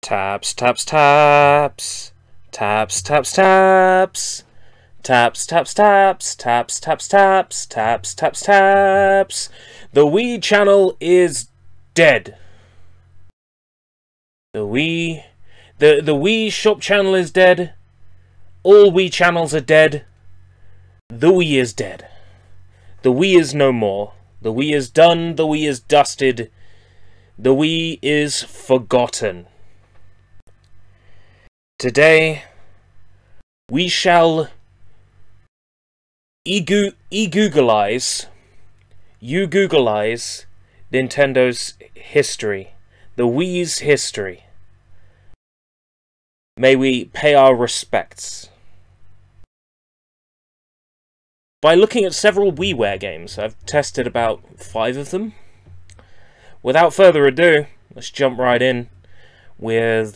Taps, taps, taps. Taps, taps, taps. Taps, taps, taps. Taps, taps, taps. Taps, taps, taps. The Wii channel is dead. The Wii shop channel is dead. All Wii channels are dead. The Wii is dead. The Wii is no more. The Wii is done. The Wii is dusted. The Wii is forgotten. Today, we shall Googleize Nintendo's history, the Wii's history. May we pay our respects. By looking at several WiiWare games, I've tested about 5 of them. Without further ado, let's jump right in with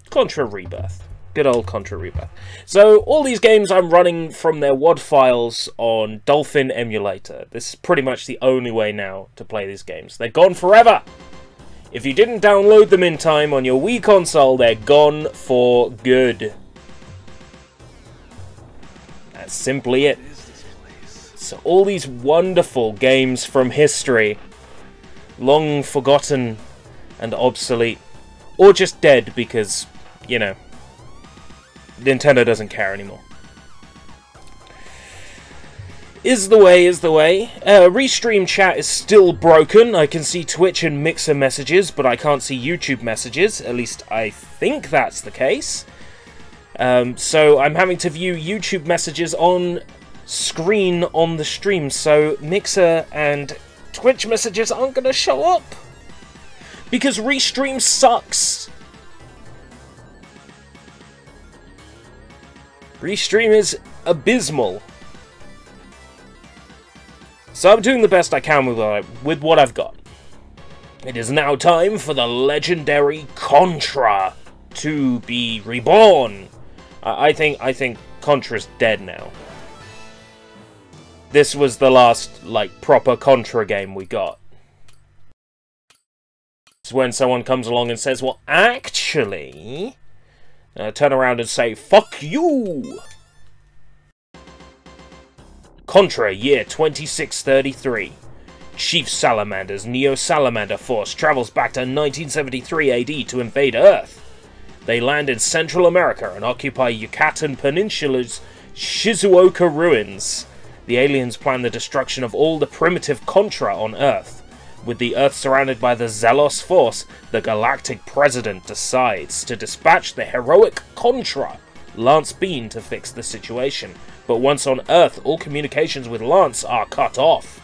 Contra Rebirth. Good old Contra Rebirth. So, all these games I'm running from their WAD files on Dolphin Emulator. This is pretty much the only way now to play these games. They're gone forever! If you didn't download them in time on your Wii console, they're gone for good. That's simply it. So all these wonderful games from history, long forgotten and obsolete, or just dead because, you know, Nintendo doesn't care anymore. Is the way. Restream chat is still broken. I can see Twitch and Mixer messages, but I can't see YouTube messages. At least I think that's the case. So I'm having to view YouTube messages on screen on the stream, so Mixer and Twitch messages aren't going to show up. Because Restream sucks. Restream is abysmal. So I'm doing the best I can with what I've got. It is now time for the legendary Contra to be reborn. I think Contra's dead now. This was the last, like, proper Contra game we got. It's when someone comes along and says, well, actually, turn around and say, fuck you! Contra, year 2633. Chief Salamander's Neo Salamander force travels back to 1973 AD to invade Earth. They land in Central America and occupy Yucatan Peninsula's Shizuoka ruins. The aliens plan the destruction of all the primitive Contra on Earth. With the Earth surrounded by the Zelos force, the Galactic President decides to dispatch the heroic Contra, Lance Bean, to fix the situation. But once on Earth, all communications with Lance are cut off.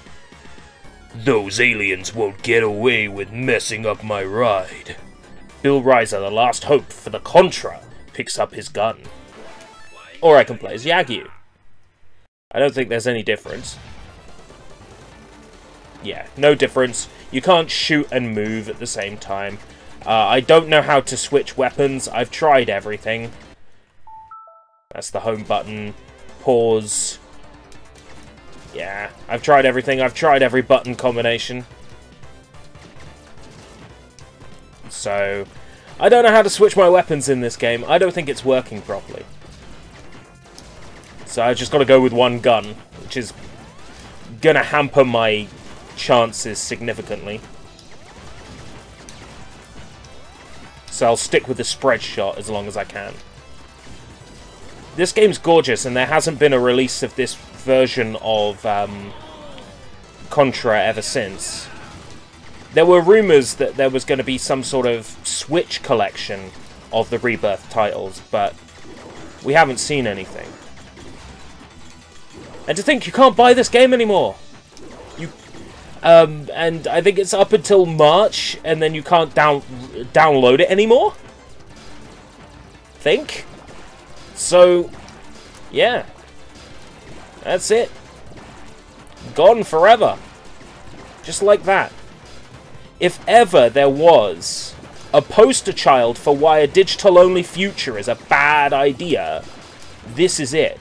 Those aliens won't get away with messing up my ride. Bill Reiser, the last hope for the Contra, picks up his gun. Or I can play as Yagyu. I don't think there's any difference. Yeah, no difference. You can't shoot and move at the same time. I don't know how to switch weapons. I've tried everything. That's the home button. Pause. Yeah, I've tried everything. I've tried every button combination. So, I don't know how to switch my weapons in this game. I don't think it's working properly. So I've just got to go with one gun, which is gonna hamper my chances significantly. So I'll stick with the spread shot as long as I can. This game's gorgeous, and there hasn't been a release of this version of Contra ever since. There were rumours that there was going to be some sort of Switch collection of the Rebirth titles, but we haven't seen anything. And to think you can't buy this game anymore! And I think it's up until March, and then you can't download it anymore? Think? So, yeah. That's it. Gone forever. Just like that. If ever there was a poster child for why a digital-only future is a bad idea, this is it.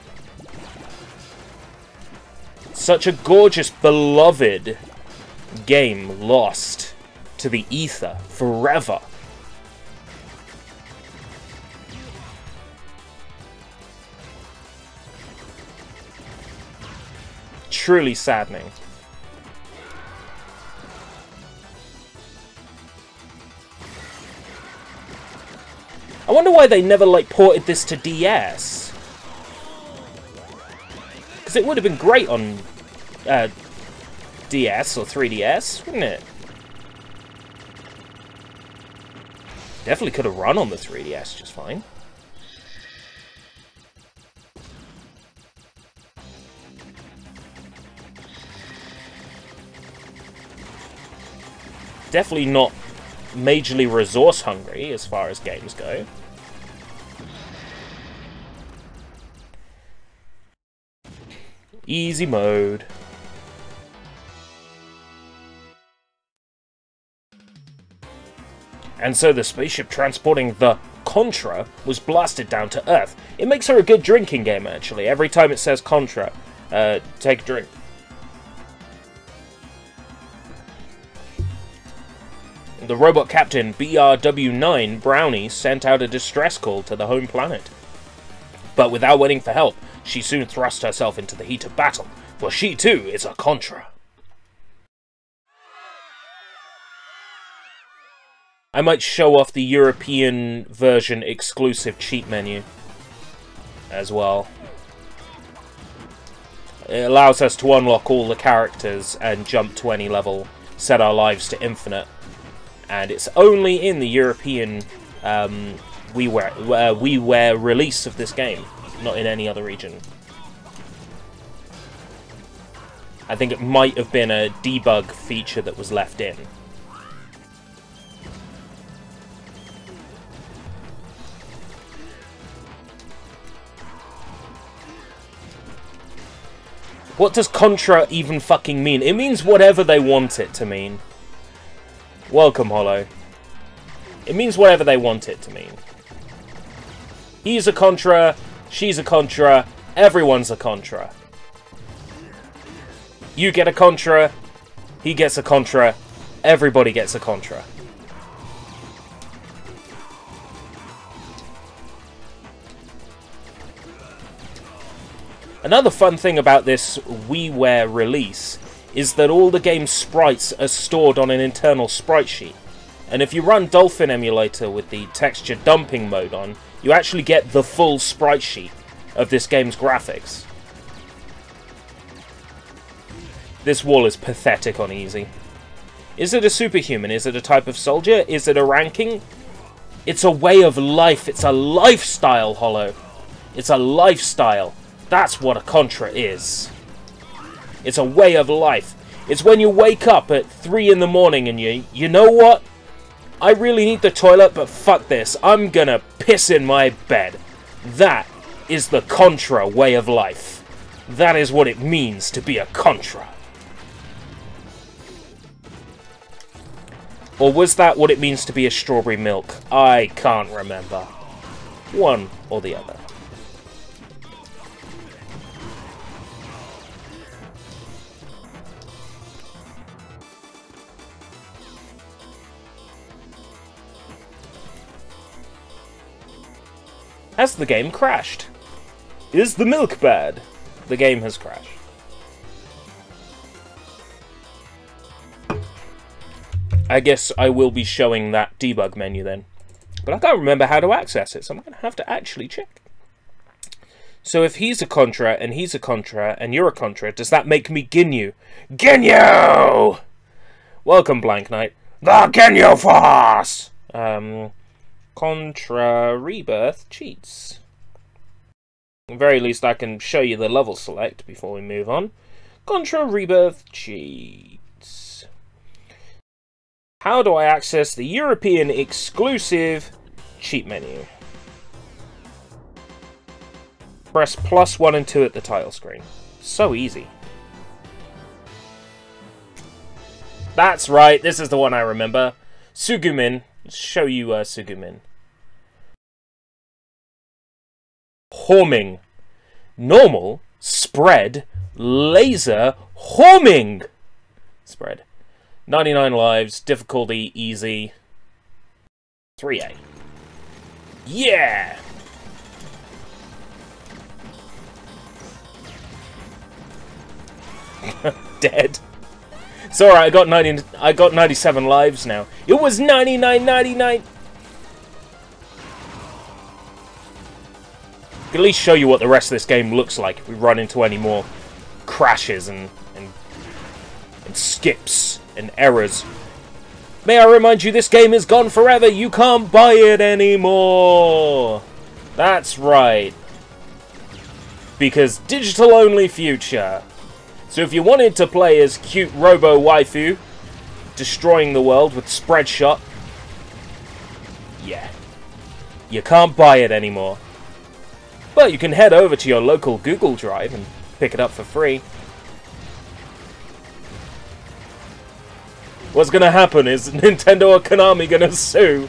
Such a gorgeous, beloved game lost to the ether forever. truly saddening. I wonder why they never, like, ported this to DS. Because it would have been great on DS or 3DS, wouldn't it? Definitely could have run on the 3DS just fine. Definitely not majorly resource hungry as far as games go. Easy mode. And so the spaceship transporting the Contra was blasted down to Earth. It makes her a good drinking game, actually. Every time it says Contra, take a drink. The robot captain BRW-9 Brownie sent out a distress call to the home planet. But without waiting for help, she soon thrust herself into the heat of battle, for she too is a Contra. I might show off the European version exclusive cheat menu as well. It allows us to unlock all the characters and jump to any level, set our lives to infinite. And it's only in the European WiiWare release of this game, not in any other region. I think it might have been a debug feature that was left in. What does Contra even fucking mean? It means whatever they want it to mean. Welcome, Hollow. It means whatever they want it to mean. He's a Contra, she's a Contra, everyone's a Contra. You get a Contra, he gets a Contra, everybody gets a Contra. Another fun thing about this WiiWare release is that all the game's sprites are stored on an internal sprite sheet. And if you run Dolphin Emulator with the texture dumping mode on, you actually get the full sprite sheet of this game's graphics. This wall is pathetic on easy. Is it a superhuman? Is it a type of soldier? Is it a ranking? It's a way of life. It's a lifestyle, Hollow. It's a lifestyle. That's what a Contra is. It's a way of life. It's when you wake up at 3 in the morning and you know what? I really need the toilet, but fuck this. I'm gonna piss in my bed. That is the Contra way of life. That is what it means to be a Contra. Or was that what it means to be a strawberry milk? I can't remember. One or the other. Has the game crashed? Is the milk bad? The game has crashed. I guess I will be showing that debug menu then. But I can't remember how to access it, so I'm going to have to actually check. So if he's a Contra, and he's a Contra, and you're a Contra, does that make me Ginyu? Ginyu! Welcome, Blank Knight. The Ginyu Force! Contra Rebirth cheats. At the very least, I can show you the level select before we move on. Contra Rebirth cheats. How do I access the European exclusive cheat menu? Press +1 and 2 at the title screen. So easy. That's right, this is the one I remember. Sugumin. Let's show you Sugumin. Homing. Normal. Spread. Laser. Homing. Spread. 99 lives. Difficulty easy. 3A. Yeah! Dead. It's alright, I got 97 lives now. It was 99.99. At least show you what the rest of this game looks like if we run into any more crashes and skips and errors. May I remind you, this game is gone forever. You can't buy it anymore. That's right. Because digital only future. So if you wanted to play as cute Robo Waifu, destroying the world with spread shot, yeah, you can't buy it anymore. But you can head over to your local Google Drive and pick it up for free. What's gonna happen is Nintendo or Konami gonna sue.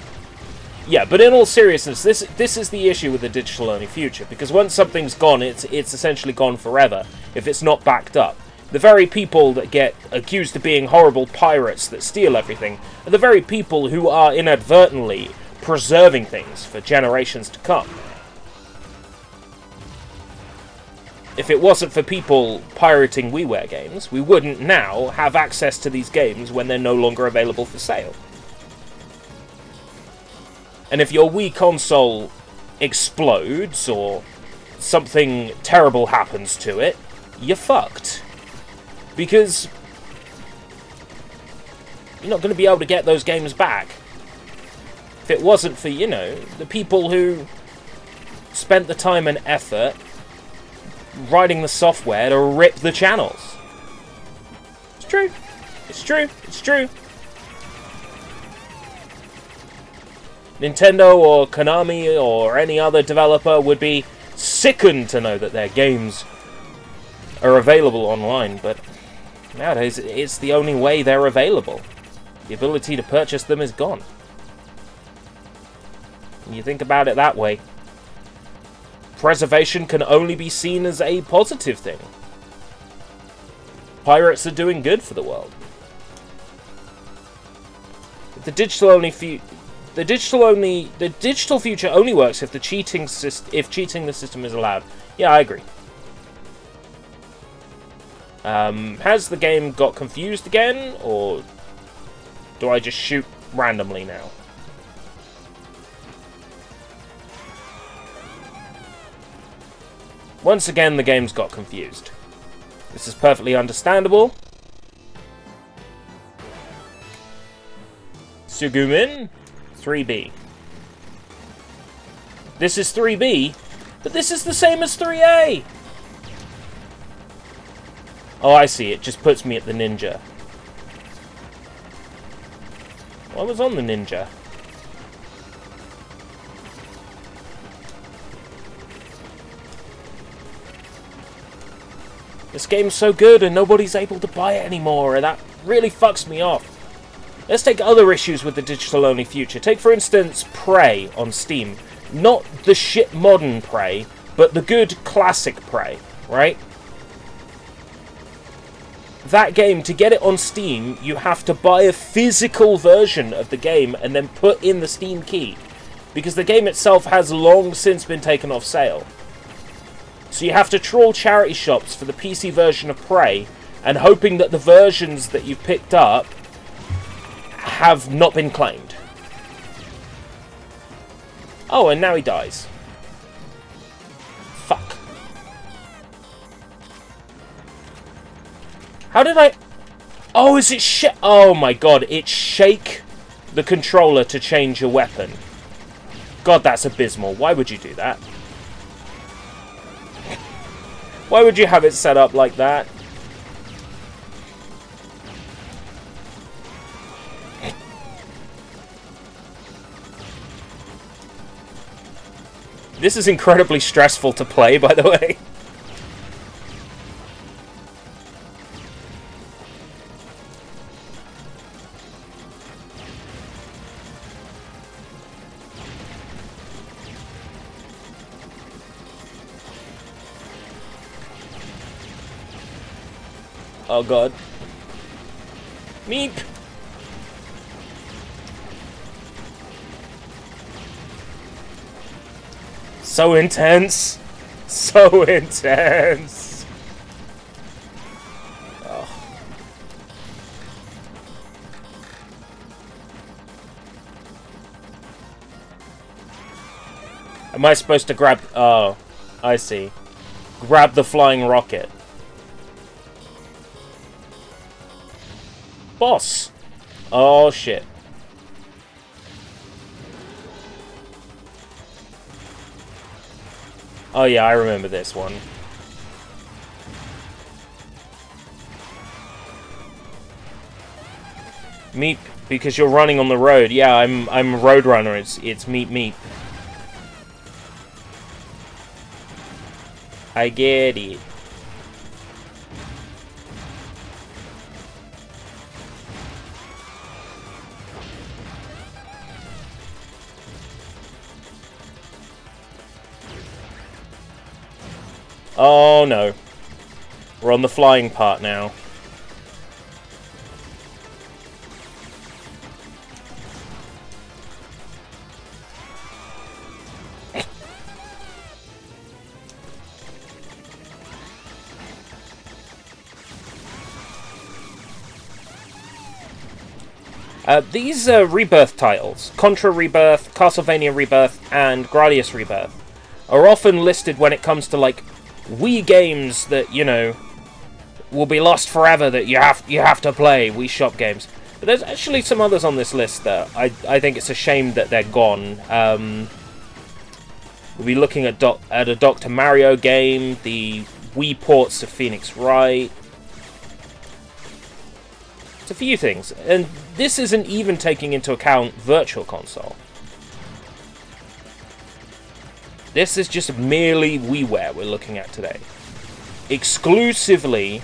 Yeah, but in all seriousness, this is the issue with the digital only future, because once something's gone, it's essentially gone forever if it's not backed up. The very people that get accused of being horrible pirates that steal everything are the very people who are inadvertently preserving things for generations to come. If it wasn't for people pirating WiiWare games, we wouldn't now have access to these games when they're no longer available for sale. And if your Wii console explodes or something terrible happens to it, you're fucked. Because you're not going to be able to get those games back. If it wasn't for, you know, the people who spent the time and effort writing the software to rip the channels. It's true. It's true. It's true. Nintendo or Konami or any other developer would be sickened to know that their games are available online, but nowadays it's the only way they're available. The ability to purchase them is gone. When you think about it that way, preservation can only be seen as a positive thing. Pirates are doing good for the world. The digital future only works if cheating the system is allowed. Yeah, I agree. Has the game got confused again, or do I just shoot randomly now? Once again, the game's got confused. This is perfectly understandable. Sugumin, 3B. This is 3B, but this is the same as 3A! Oh, I see. It just puts me at the ninja. I was on the ninja. This game's so good and nobody's able to buy it anymore, and that really fucks me off. Let's take other issues with the digital-only future. Take, for instance, Prey on Steam. Not the shit modern Prey, but the good classic Prey, right? That game, to get it on Steam, you have to buy a physical version of the game and then put in the Steam key, because the game itself has long since been taken off sale. So you have to trawl charity shops for the PC version of Prey, and hoping that the versions that you've picked up have not been claimed. Oh, and now he dies. Fuck. How did I... Oh, is it Oh my god, it's shake the controller to change your weapon. God, that's abysmal. Why would you do that? Why would you have it set up like that? This is incredibly stressful to play, by the way. Oh god. Meep! So intense! So intense! Am I supposed to grab... Oh, I see. Grab the flying rocket. Boss! Oh, shit. Oh yeah, I remember this one. Meep, because you're running on the road. Yeah, I'm a roadrunner. It's meep meep. I get it. Oh no. We're on the flying part now. These Rebirth titles, Contra Rebirth, Castlevania Rebirth, and Gradius Rebirth, are often listed when it comes to, like, Wii games that, you know, will be lost forever that you have to play, Wii Shop games. But there's actually some others on this list that I think it's a shame that they're gone. We'll be looking at a Dr. Mario game, the Wii ports of Phoenix Wright. It's a few things, and this isn't even taking into account Virtual Console. This is just merely WiiWare we're looking at today. Exclusively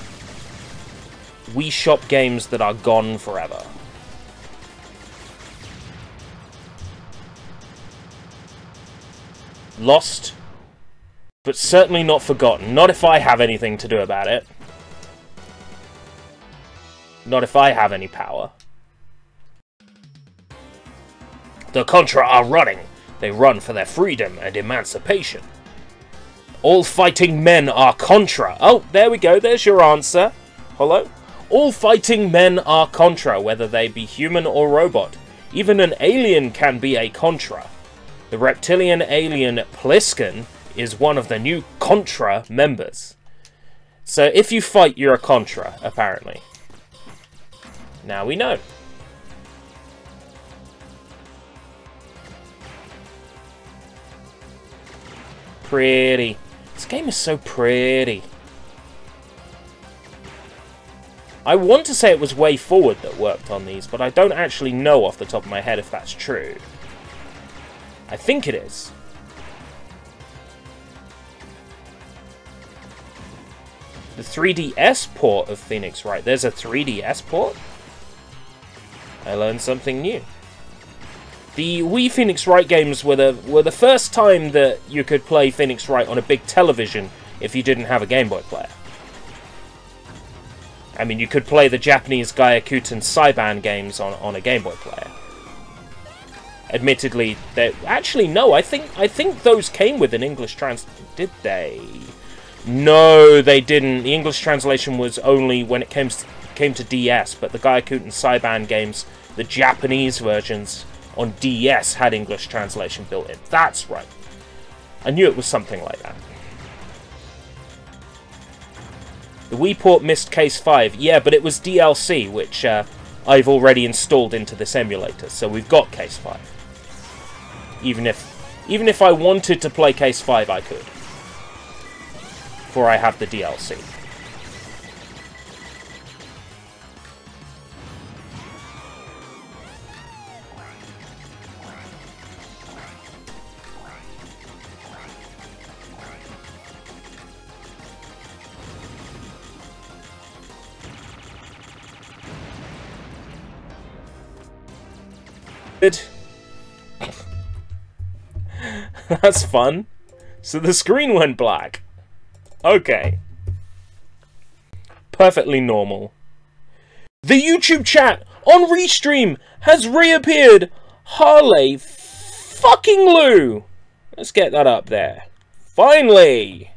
Wii Shop games that are gone forever. Lost, but certainly not forgotten. Not if I have anything to do about it. Not if I have any power. The Contra are running. They run for their freedom and emancipation. All fighting men are Contra. Oh, there we go. There's your answer. Hello? All fighting men are Contra, whether they be human or robot. Even an alien can be a Contra. The reptilian alien Plisken is one of the new Contra members. So if you fight, you're a Contra, apparently. Now we know. Pretty. This game is so pretty. I want to say it was Way Forward that worked on these, but I don't actually know off the top of my head if that's true. I think it is. The 3DS port of Phoenix Wright. There's a 3DS port? I learned something new. The Wii Phoenix Wright games were the first time that you could play Phoenix Wright on a big television if you didn't have a Game Boy player. I mean, you could play the Japanese Gyakuten Saiban games on a Game Boy player. Admittedly, actually no, I think those came with an English did they? No, they didn't. The English translation was only when it came to DS, but the Gyakuten Saiban games, the Japanese versions on DS had English translation built in. That's right. I knew it was something like that. The Wii port missed Case 5. Yeah, but it was DLC, which I've already installed into this emulator, so we've got Case 5. Even if I wanted to play Case 5, I could. Before I have the DLC. Good. That's fun. So the screen went black. Okay. Perfectly normal. The YouTube chat on Restream has reappeared. Harley fucking Lou. Let's get that up there. Finally.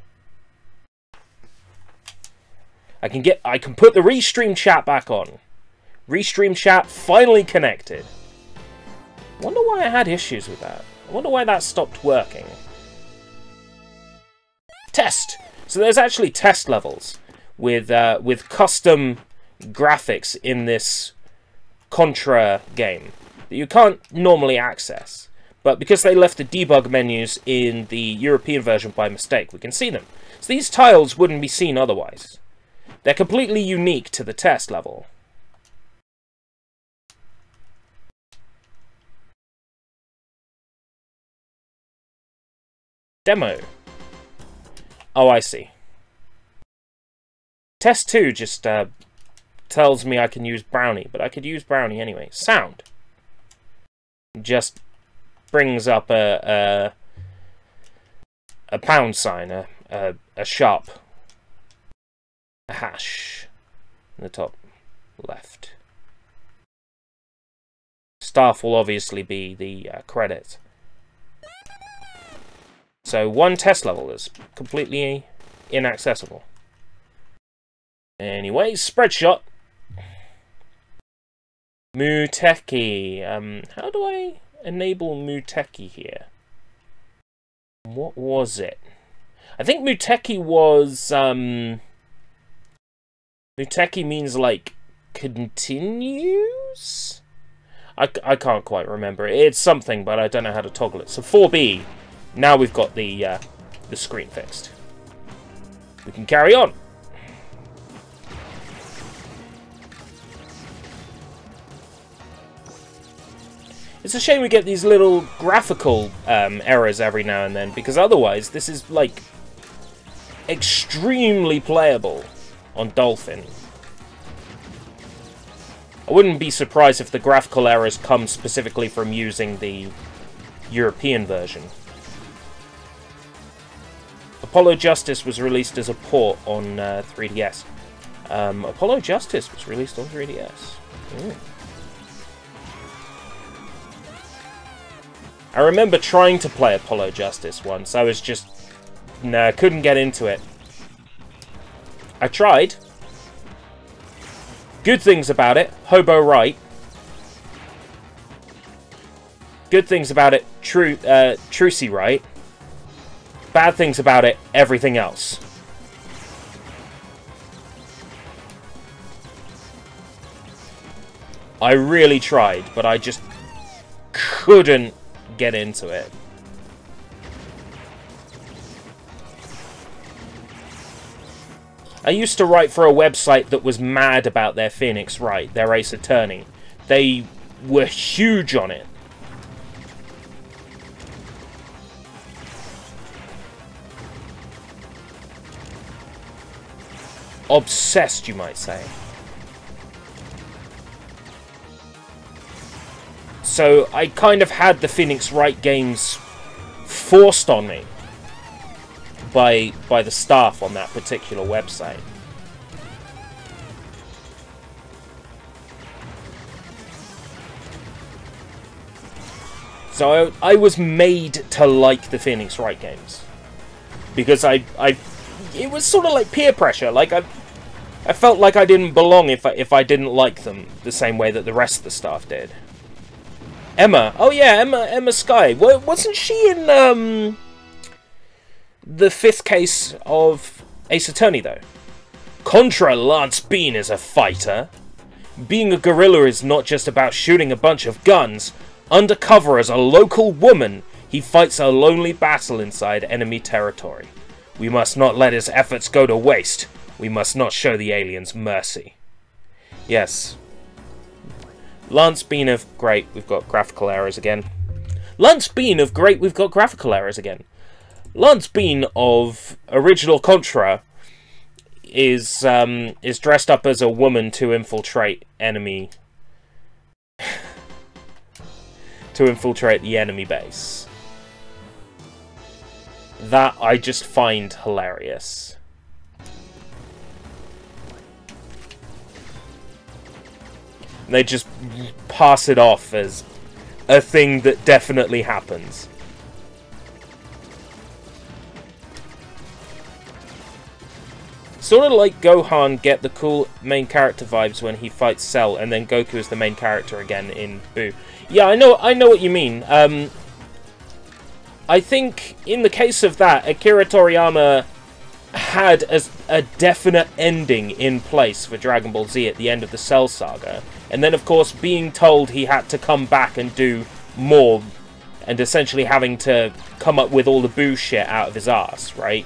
I can put the Restream chat back on. Restream chat finally connected. I wonder why I had issues with that. I wonder why that stopped working. Test! So there's actually test levels with custom graphics in this Contra game that you can't normally access. But because they left the debug menus in the European version by mistake, we can see them. So these tiles wouldn't be seen otherwise. They're completely unique to the test level. Demo. Oh, I see. Test 2 just tells me I can use Brownie, but I could use Brownie anyway. Sound. Just brings up a pound sign, a sharp, a hash in the top left. Staff will obviously be the credit. So one test level is completely inaccessible. Anyway, Spreadshot. Muteki. How do I enable Muteki here? What was it? I think Muteki was, Muteki means, like, continues? I can't quite remember. It's something, but I don't know how to toggle it. So 4B. Now we've got the screen fixed. We can carry on. It's a shame we get these little graphical errors every now and then, because otherwise this is, like, extremely playable on Dolphin. I wouldn't be surprised if the graphical errors come specifically from using the European version. Apollo Justice was released as a port on 3DS. Apollo Justice was released on 3DS. Ooh. I remember trying to play Apollo Justice once. I was just... Nah, couldn't get into it. I tried. Good things about it, Hobo Right. Good things about it, Trucy Right. Bad things about it, everything else. I really tried, but I just couldn't get into it. I used to write for a website that was mad about their Phoenix Wright, their Ace Attorney. They were huge on it. Obsessed, you might say. So I kind of had the Phoenix Wright games forced on me by the staff on that particular website. So I was made to like the Phoenix Wright games because it was sort of like peer pressure. Like I felt like I didn't belong if I didn't like them the same way that the rest of the staff did. Emma. Oh yeah, Emma Sky. Wasn't she in the 5th case of Ace Attorney though? Contra Lance Bean is a fighter. Being a guerrilla is not just about shooting a bunch of guns. Undercover as a local woman, he fights a lonely battle inside enemy territory. We must not let his efforts go to waste. We must not show the aliens mercy. Yes. Lance Bean of great, we've got graphical errors again. Lance Bean of great, we've got graphical errors again. Lance Bean of original Contra is dressed up as a woman to infiltrate enemy to infiltrate the enemy base. That I just find hilarious. They just pass it off as a thing that definitely happens. Sort of like Gohan get the cool main character vibes when he fights Cell, and then Goku is the main character again in Buu. Yeah, I know what you mean. I think in the case of that, Akira Toriyama had a definite ending in place for Dragon Ball Z at the end of the Cell Saga, and then of course being told he had to come back and do more, and essentially having to come up with all the Buu shit out of his ass, right?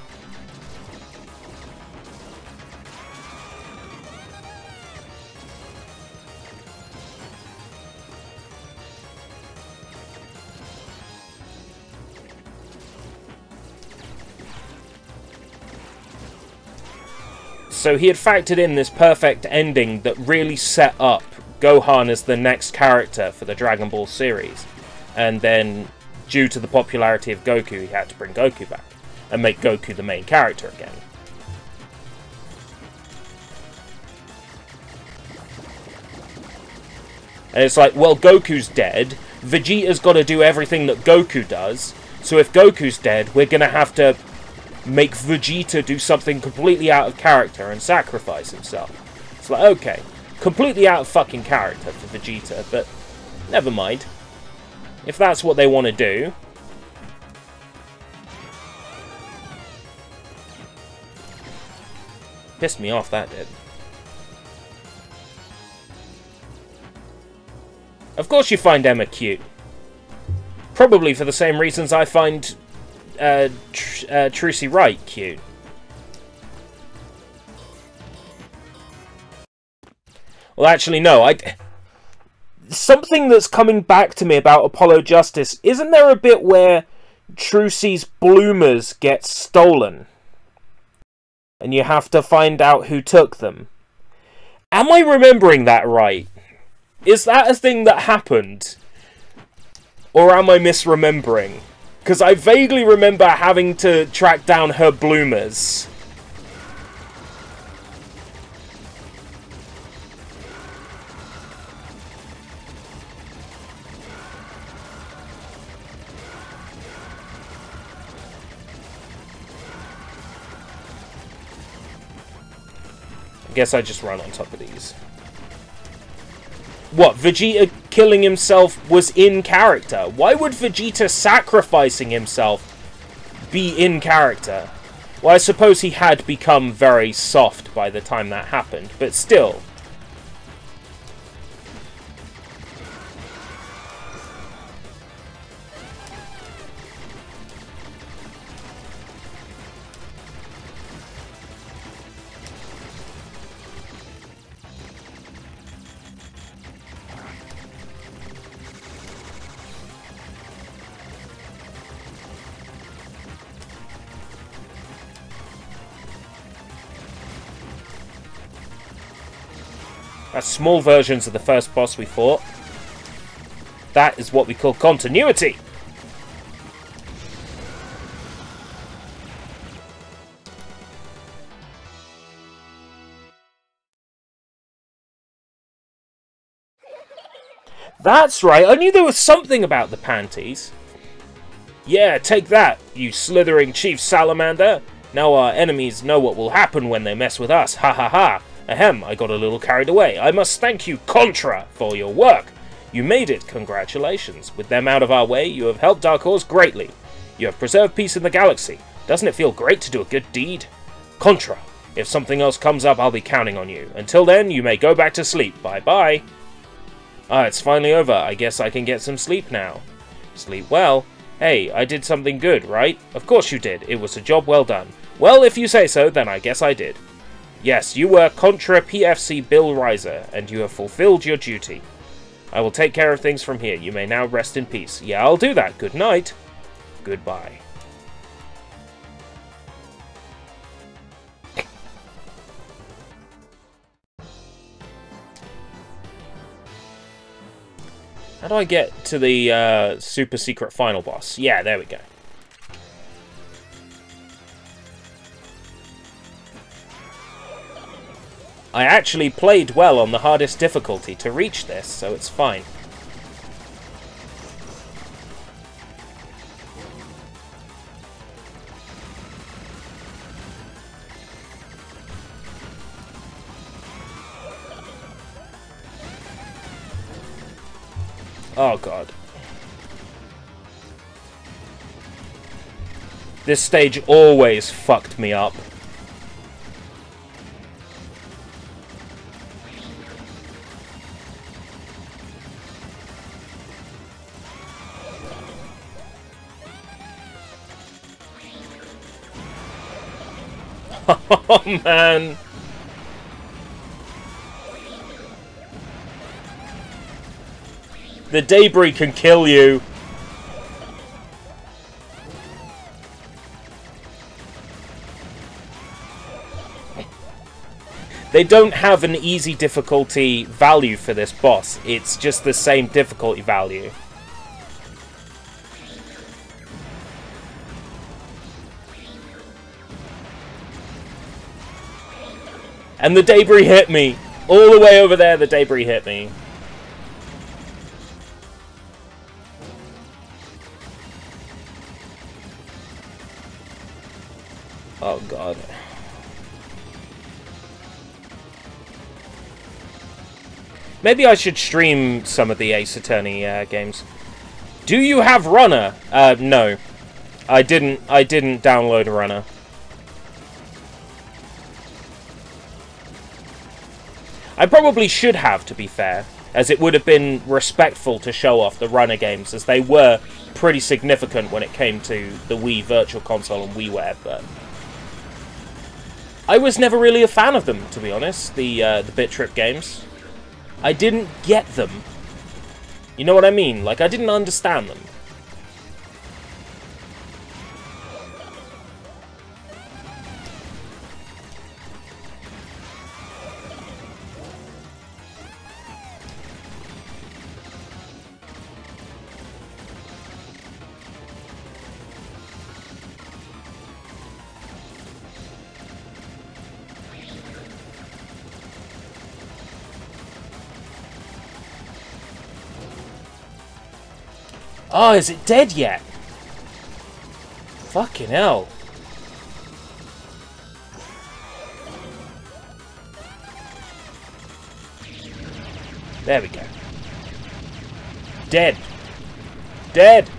So he had factored in this perfect ending that really set up Gohan as the next character for the Dragon Ball series. And then, due to the popularity of Goku, he had to bring Goku back and make Goku the main character again. And it's like, well, Goku's dead, Vegeta's got to do everything that Goku does, so if Goku's dead, we're going to have to make Vegeta do something completely out of character and sacrifice himself. It's like, okay, completely out of fucking character for Vegeta, but never mind. If that's what they want to do. Pissed me off, that did. Of course you find Emma cute. Probably for the same reasons I find Trucy Wright cute. Well, actually, no. Something that's coming back to me about Apollo Justice, isn't there a bit where Trucy's bloomers get stolen? And you have to find out who took them. Am I remembering that right? Is that a thing that happened? Or am I misremembering? Because I vaguely remember having to track down her bloomers. I guess I just run on top of these. What, Vegeta killing himself was in character? Why would Vegeta sacrificing himself be in character? Well, I suppose he had become very soft by the time that happened, but still. That's small versions of the first boss we fought. That is what we call continuity! That's right, I knew there was something about the panties. Yeah, take that, you slithering Chief Salamander. Now our enemies know what will happen when they mess with us, ha ha ha. Ahem, I got a little carried away. I must thank you, Contra, for your work. You made it, congratulations. With them out of our way, you have helped Dark Horse greatly. You have preserved peace in the galaxy. Doesn't it feel great to do a good deed? Contra, if something else comes up, I'll be counting on you. Until then, you may go back to sleep. Bye-bye. Ah, it's finally over. I guess I can get some sleep now. Sleep well. Hey, I did something good, right? Of course you did. It was a job well done. Well, if you say so, then I guess I did. Yes, you were Contra PFC Bill Riser, and you have fulfilled your duty. I will take care of things from here. You may now rest in peace. Yeah, I'll do that. Good night. Goodbye. How do I get to the super secret final boss? Yeah, there we go. I actually played well on the hardest difficulty to reach this, so it's fine. Oh god. This stage always fucked me up. Oh, man. The debris can kill you. They don't have an easy difficulty value for this boss. It's just the same difficulty value. And the debris hit me. All the way over there, the debris hit me. Oh, God. Maybe I should stream some of the Ace Attorney games. Do you have Runner? No. I didn't download Runner. I probably should have, to be fair, as it would have been respectful to show off the Runner games, as they were pretty significant when it came to the Wii Virtual Console and WiiWare, but I was never really a fan of them, to be honest, the Bit Trip games. I didn't get them. You know what I mean? Like, I didn't understand them. Oh, is it dead yet? Fucking hell. There we go. Dead. Dead.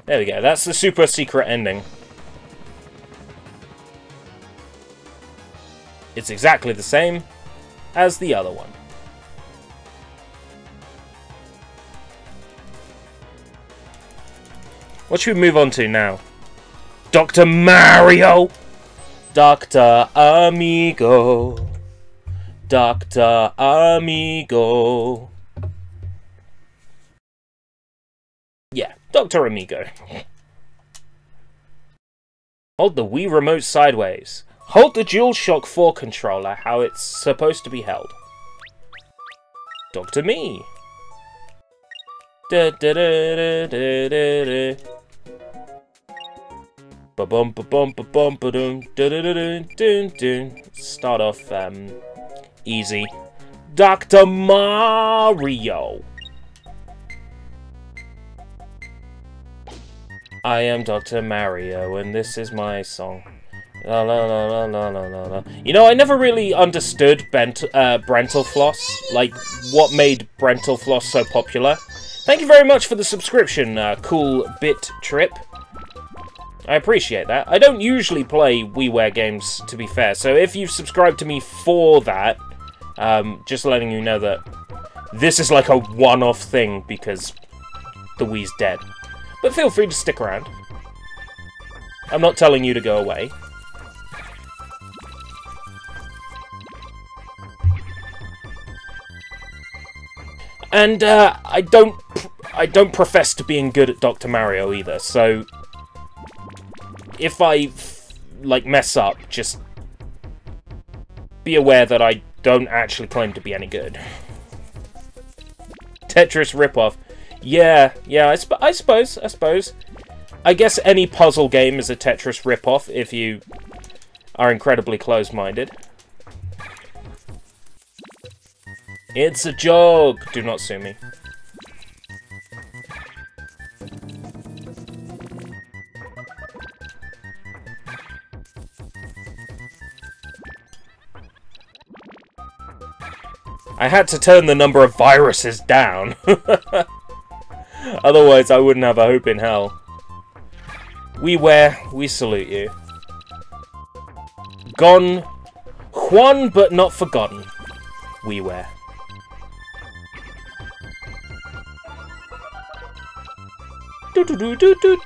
There we go. That's the super secret ending. It's exactly the same as the other one. What should we move on to now? Dr. Mario! Dr. Amigo. Dr. Amigo. Yeah, Dr. Amigo. Hold the Wii Remote sideways. Hold the DualShock 4 controller how it's supposed to be held. Dr. Me. Da da da da da da da. Ba bum ba bum ba bum ba dum da da da da dun dun. Start off easy. Dr. Mario. I am Dr. Mario, and this is my song. La la la la la la la la. You know, I never really understood Brentalfloss, like what made Brentalfloss so popular. Thank you very much for the subscription, Cool Bit Trip. I appreciate that. I don't usually play WiiWare games, to be fair, so if you've subscribed to me for that, just letting you know that this is like a one-off thing because the Wii's dead. But feel free to stick around. I'm not telling you to go away. And I don't profess to being good at Dr. Mario either, so if I like mess up, just be aware that I don't actually claim to be any good. Tetris ripoff. Yeah, I suppose. I guess any puzzle game is a Tetris ripoff if you are incredibly close-minded. It's a joke! Do not sue me. I had to turn the number of viruses down. Otherwise, I wouldn't have a hope in hell. WiiWare, we salute you. Gone, but not forgotten. WiiWare. doo doo doo.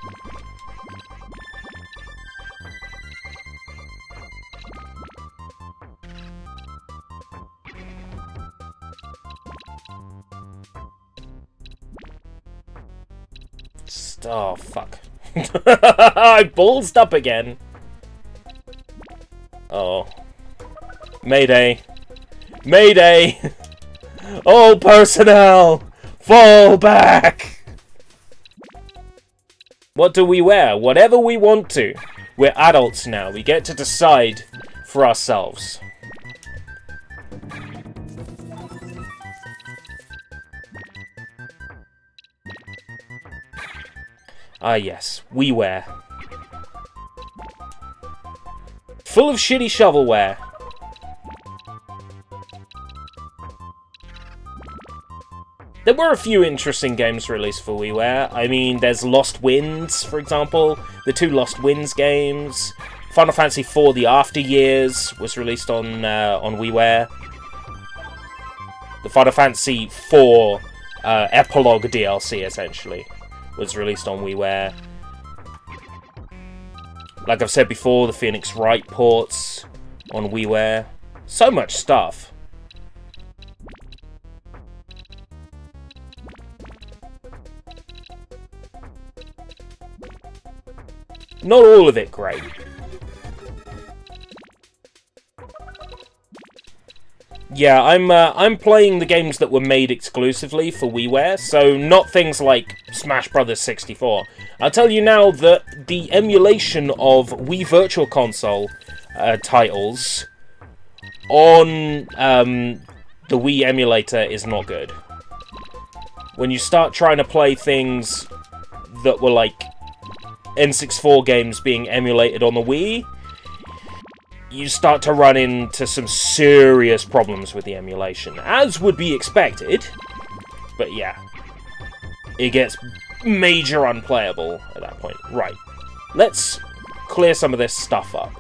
Oh, fuck. I ballsed up again. Oh. Mayday. Mayday! All personnel! Fall back! What do we wear? Whatever we want to. We're adults now. We get to decide for ourselves. Ah, yes. We wear. Full of shitty shovelware. There were a few interesting games released for WiiWare. I mean, there's Lost Winds, for example. The 2 Lost Winds games. Final Fantasy IV: The After Years was released on WiiWare. The Final Fantasy IV Epilogue DLC, essentially, was released on WiiWare. Like I've said before, the Phoenix Wright ports on WiiWare. So much stuff. Not all of it great. Yeah, I'm playing the games that were made exclusively for WiiWare, so not things like Smash Bros. 64. I'll tell you now that the emulation of Wii Virtual Console titles on the Wii emulator is not good. When you start trying to play things that were like N64 games being emulated on the Wii, you start to run into some serious problems with the emulation, as would be expected. But yeah, it gets major unplayable at that point. Right, let's clear some of this stuff up.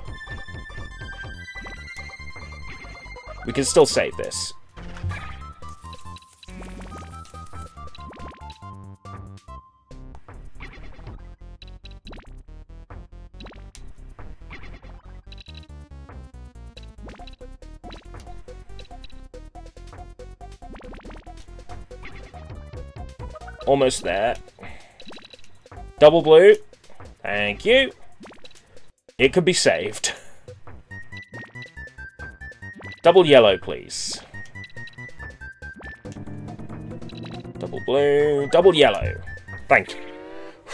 We can still save this. Almost there. Double blue. Thank you. It could be saved. Double yellow, please. Double blue. Double yellow. Thank you.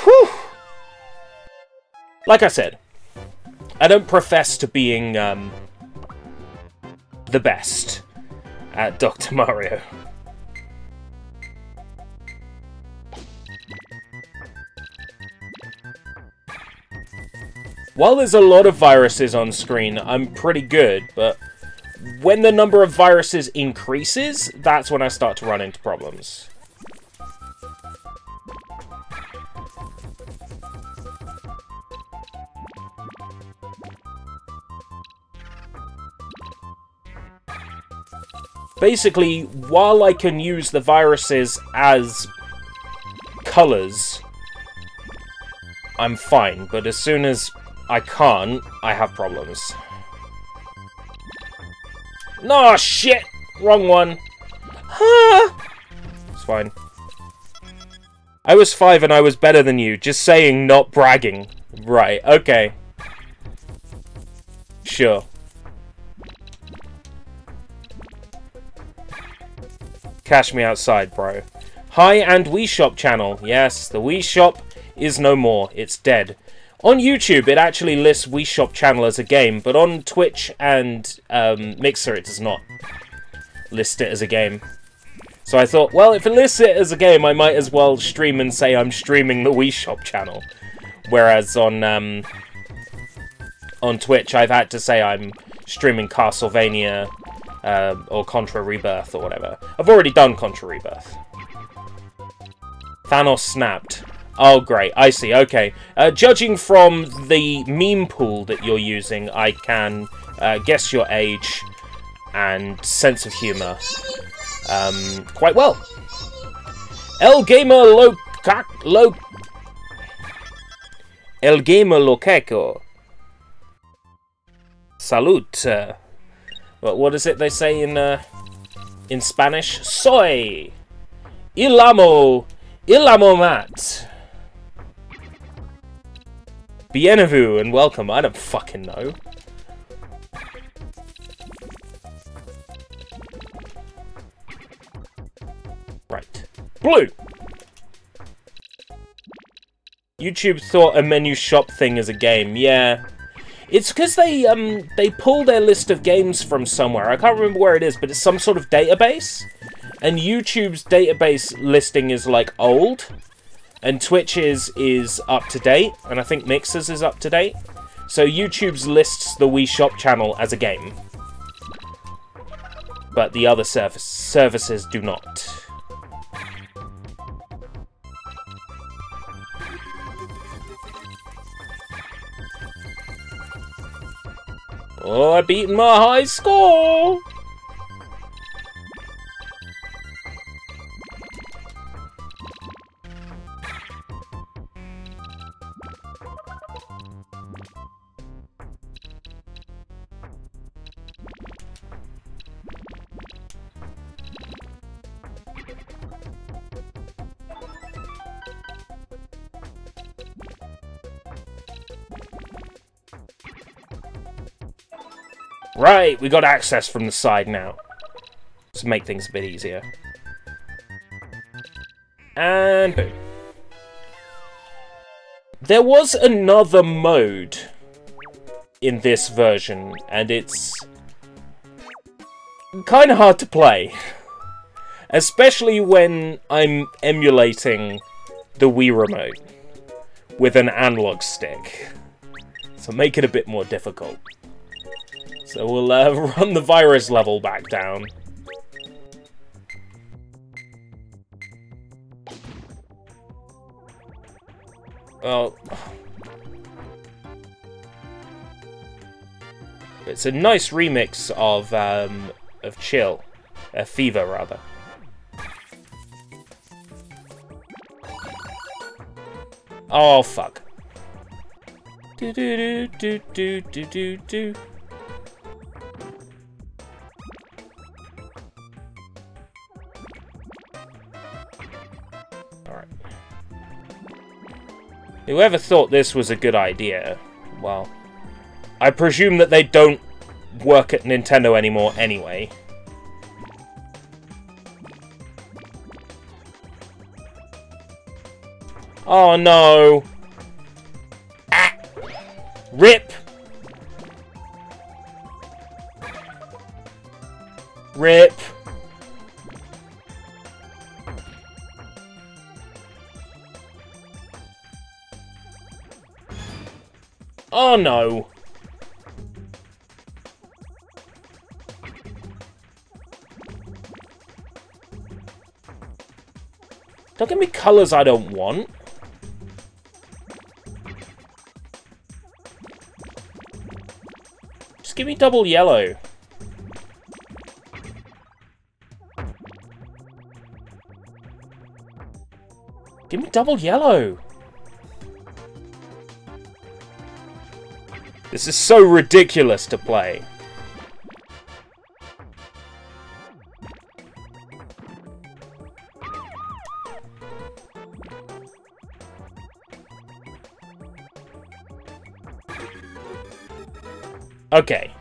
Whew! Like I said, I don't profess to being, the best at Dr. Mario. While there's a lot of viruses on screen, I'm pretty good, but when the number of viruses increases, that's when I start to run into problems. Basically, while I can use the viruses as colors, I'm fine, but as soon as I can't, I have problems. No, shit! Wrong one. It's fine. I was 5 and I was better than you. Just saying, not bragging. Right, okay. Sure. Cash me outside, bro. Hi and Wii Shop channel. Yes, the Wii Shop is no more. It's dead. On YouTube, it actually lists Wii Shop channel as a game, but on Twitch and Mixer, it does not list it as a game. So I thought, well, if it lists it as a game, I might as well stream and say I'm streaming the Wii Shop channel. Whereas on Twitch, I've had to say I'm streaming Castlevania or Contra Rebirth or whatever. I've already done Contra Rebirth. Thanos snapped. Oh, great. I see. Okay. Judging from the meme pool that you're using, I can guess your age and sense of humor quite well. El Gamer El gamer loqueco. Salute. What is it they say in Spanish? Soy. Il amo mat. Bienvenue and welcome. I don't fucking know. Right. Blue. YouTube thought a menu shop thing is a game. Yeah. It's because they pull their list of games from somewhere. I can't remember where it is, but it's some sort of database. And YouTube's database listing is, like, old. And Twitch's is up to date. And I think Mixer's is up to date. So YouTube's lists the Wii Shop channel as a game. But the other services do not. Oh, I beaten my high score! Right, we got access from the side now. To make things a bit easier. And boom. There was another mode in this version, and it's kind of hard to play. Especially when I'm emulating the Wii Remote with an analog stick. So make it a bit more difficult. So we'll run the virus level back down. Oh. It's a nice remix of Chill. Fever, rather. Oh, fuck. Do do do do do do do. Whoever thought this was a good idea, well, I presume that they don't work at Nintendo anymore anyway. Oh no! Ah! RIP! RIP! Oh no! Don't give me colours I don't want. Just give me double yellow. Give me double yellow. This is so ridiculous to play. Okay.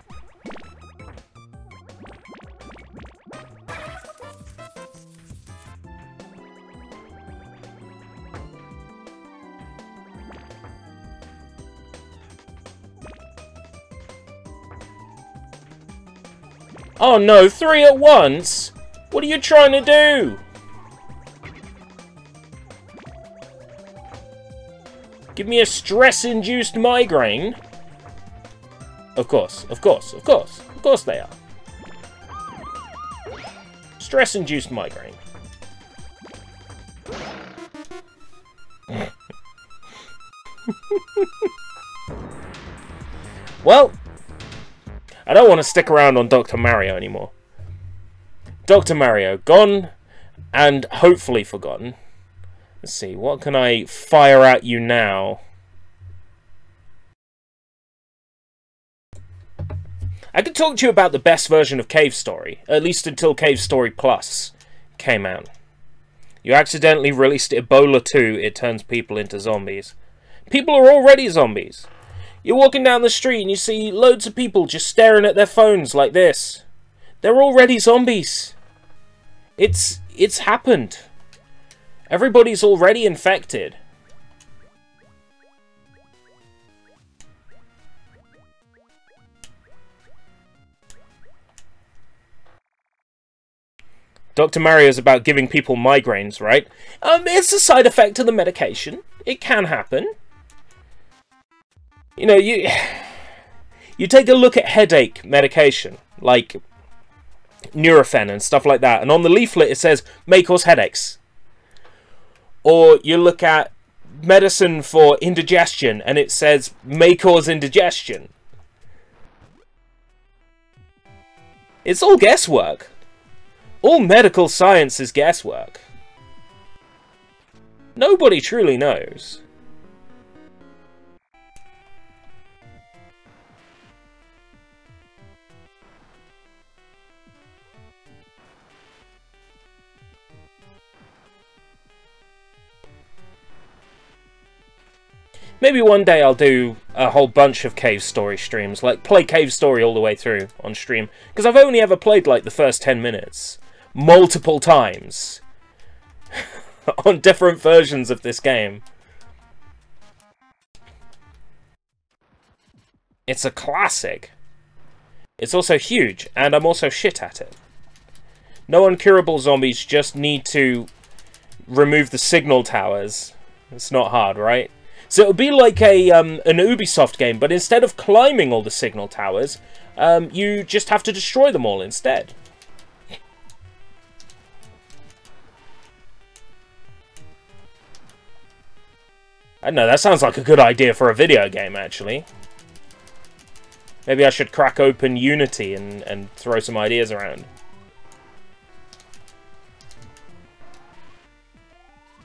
Oh no, 3 at once? What are you trying to do? Give me a stress-induced migraine? Of course, of course, of course. Of course they are. Stress-induced migraine. Well, I don't want to stick around on Dr. Mario anymore. Dr. Mario, gone and hopefully forgotten. Let's see, what can I fire at you now? I could talk to you about the best version of Cave Story, at least until Cave Story Plus came out. You accidentally released Ebola 2, it turns people into zombies. People are already zombies. You're walking down the street and you see loads of people just staring at their phones like this. They're already zombies. It's happened. Everybody's already infected. Dr. Mario's about giving people migraines, right? It's a side effect of the medication. It can happen. You know, you take a look at headache medication, like Nurofen and stuff like that, and on the leaflet it says, may cause headaches. Or you look at medicine for indigestion, and it says, may cause indigestion. It's all guesswork. All medical science is guesswork. Nobody truly knows. Maybe one day I'll do a whole bunch of Cave Story streams, like play Cave Story all the way through on stream, because I've only ever played like the first 10 minutes, multiple times, on different versions of this game. It's a classic. It's also huge, and I'm also shit at it. No uncurable zombies, just need to remove the signal towers. It's not hard, right? So it would be like an Ubisoft game, but instead of climbing all the signal towers, you just have to destroy them all instead. I don't know, that sounds like a good idea for a video game, actually. Maybe I should crack open Unity and throw some ideas around.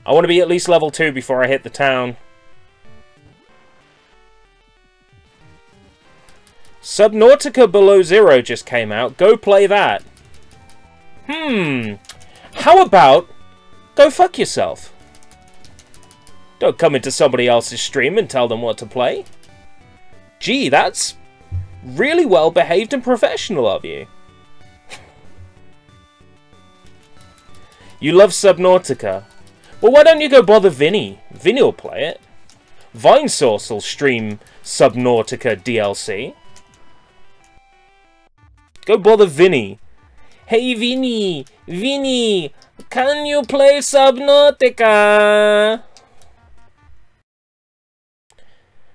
I want to be at least level 2 before I hit the town. Subnautica Below Zero just came out. Go play that. How about go fuck yourself? Don't come into somebody else's stream and tell them what to play. Gee, that's really well behaved and professional of you. You love Subnautica. Well, why don't you go bother Vinny? Vinny will play it. Vinesource will stream Subnautica DLC. Go bother Vinny. Hey Vinny! Vinny! Can you play Subnautica?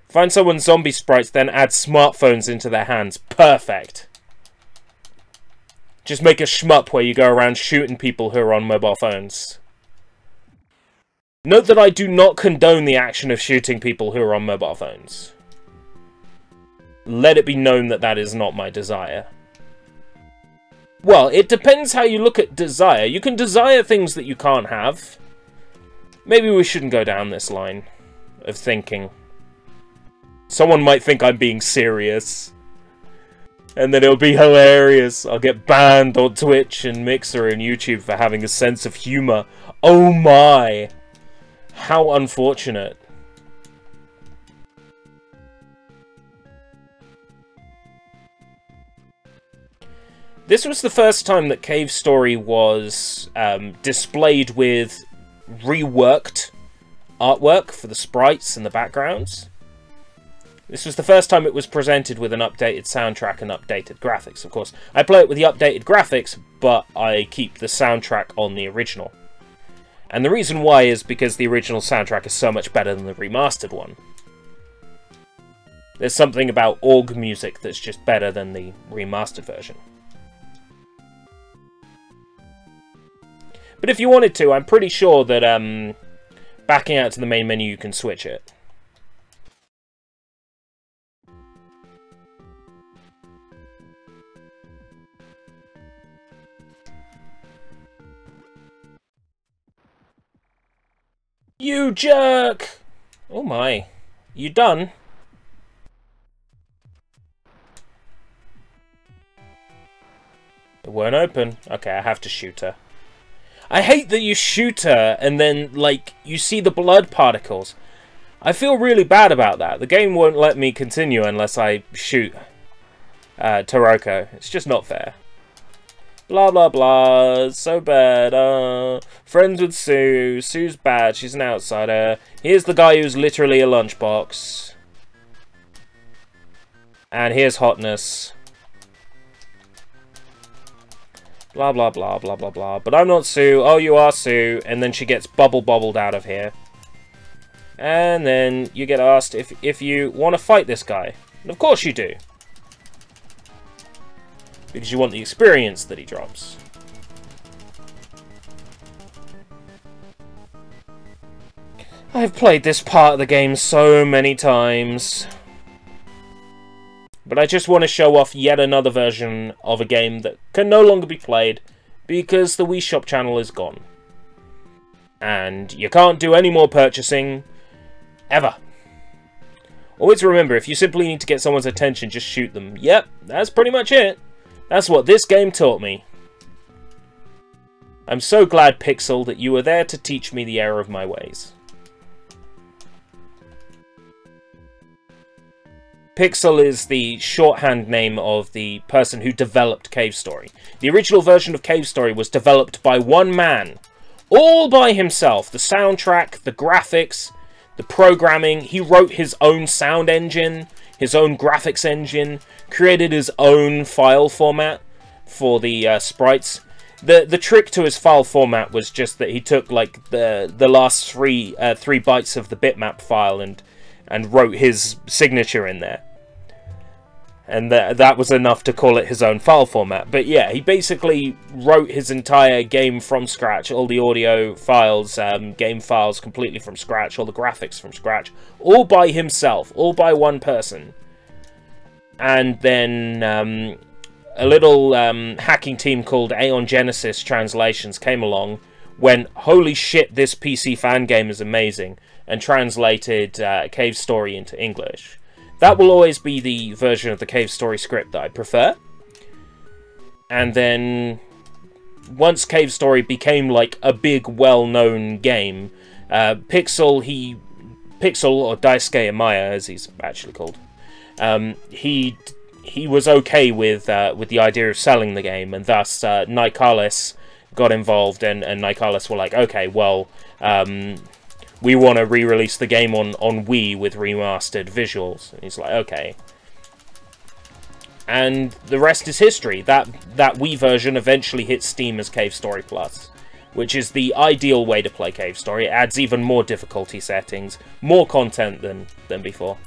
Find someone's zombie sprites, then add smartphones into their hands. Perfect. Just make a shmup where you go around shooting people who are on mobile phones. Note that I do not condone the action of shooting people who are on mobile phones. Let it be known that that is not my desire. Well, it depends how you look at desire. You can desire things that you can't have. Maybe we shouldn't go down this line of thinking. Someone might think I'm being serious. And then it'll be hilarious. I'll get banned on Twitch and Mixer and YouTube for having a sense of humor. Oh my! How unfortunate. This was the first time that Cave Story was displayed with reworked artwork for the sprites and the backgrounds. This was the first time it was presented with an updated soundtrack and updated graphics. Of course, I play it with the updated graphics, but I keep the soundtrack on the original. And the reason why is because the original soundtrack is so much better than the remastered one. There's something about org music that's just better than the remastered version. But if you wanted to, I'm pretty sure that backing out to the main menu you can switch it. You jerk! Oh my. You done? won't open. Okay, I have to shoot her. I hate that you shoot her and then, like, you see the blood particles. I feel really bad about that. The game won't let me continue unless I shoot Toroko. It's just not fair. Blah, blah, blah. It's so bad. Friends with Sue. Sue's bad. She's an outsider. Here's the guy who's literally a lunchbox. And here's Hotness. Blah, blah, blah, blah, blah, blah. But I'm not Sue. Oh, you are Sue. And then she gets bobbled out of here. And then you get asked if you want to fight this guy. And of course you do. Because you want the experience that he drops. I've played this part of the game so many times. But I just want to show off yet another version of a game that can no longer be played because the Wii Shop channel is gone. And you can't do any more purchasing ever. Always remember, if you simply need to get someone's attention, just shoot them. Yep, that's pretty much it. That's what this game taught me. I'm so glad, Pixel, that you were there to teach me the error of my ways. Pixel is the shorthand name of the person who developed Cave Story. The original version of Cave Story was developed by one man, all by himself. The soundtrack, the graphics, the programming. He wrote his own sound engine, his own graphics engine, created his own file format for the sprites. The trick to his file format was just that he took like the last three bytes of the bitmap file and wrote his signature in there. And that was enough to call it his own file format. But yeah, he basically wrote his entire game from scratch. All the audio files, game files completely from scratch. All the graphics from scratch. All by himself. All by one person. And then a little hacking team called Aeon Genesis Translations came along. Went, holy shit, this PC fan game is amazing. And translated Cave Story into English. That will always be the version of the Cave Story script that I prefer. And then, once Cave Story became like a big, well-known game, Pixel, or Daisuke Amaya, as he's actually called, he was okay with the idea of selling the game, and thus Nicalis got involved, and Nicalis were like, okay, well, we want to re-release the game on Wii with remastered visuals. And he's like, okay. And the rest is history. That Wii version eventually hit Steam as Cave Story Plus, which is the ideal way to play Cave Story. It adds even more difficulty settings, more content than before.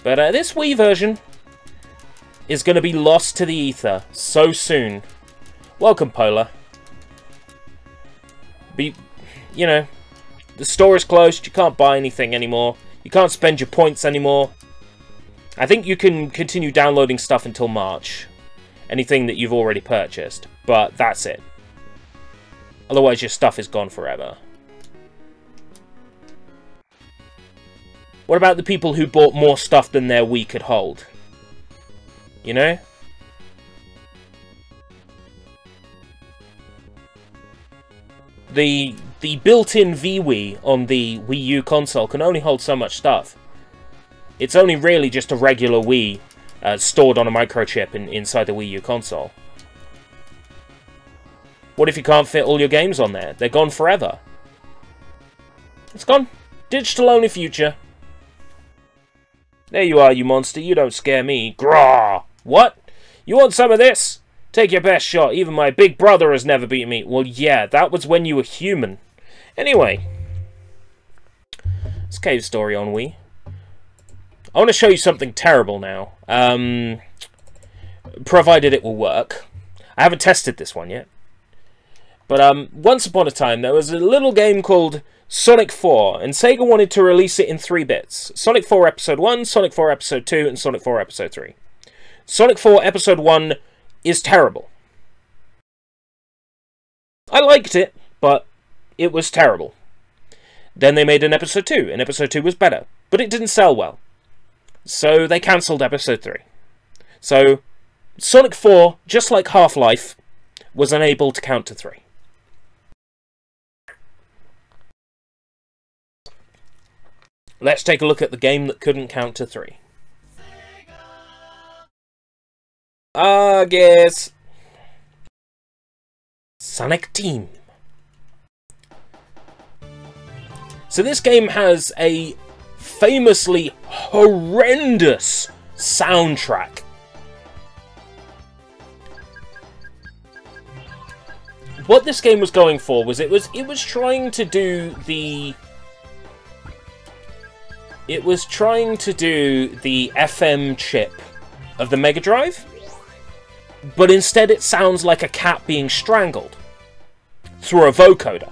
But this Wii version is going to be lost to the ether so soon. Welcome, Polar. You know, the store is closed, you can't buy anything anymore, you can't spend your points anymore. I think you can continue downloading stuff until March. Anything that you've already purchased, but that's it. Otherwise your stuff is gone forever. What about the people who bought more stuff than their Wii could hold? You know? The built-in VWii on the Wii U console can only hold so much stuff. It's only really just a regular Wii stored on a microchip inside the Wii U console. What if you can't fit all your games on there? They're gone forever. It's gone. Digital-only future. There you are, you monster. You don't scare me. Graw! What? You want some of this? Take your best shot. Even my big brother has never beaten me. Well, yeah, that was when you were human. Anyway. It's Cave Story on Wii. I want to show you something terrible now. Provided it will work. I haven't tested this one yet. But once upon a time, there was a little game called Sonic 4, and Sega wanted to release it in 3 bits. Sonic 4 Episode 1, Sonic 4 Episode 2, and Sonic 4 Episode 3. Sonic 4 Episode 1 is terrible. I liked it, but it was terrible. Then they made an Episode 2, and Episode 2 was better, but it didn't sell well. So they cancelled Episode 3. So, Sonic 4, just like Half-Life, was unable to count to 3. Let's take a look at the game that couldn't count to 3. I guess Sonic Team. So this game has a famously horrendous soundtrack. What this game was going for was it was trying to do the FM chip of the Mega Drive, but instead it sounds like a cat being strangled through a vocoder.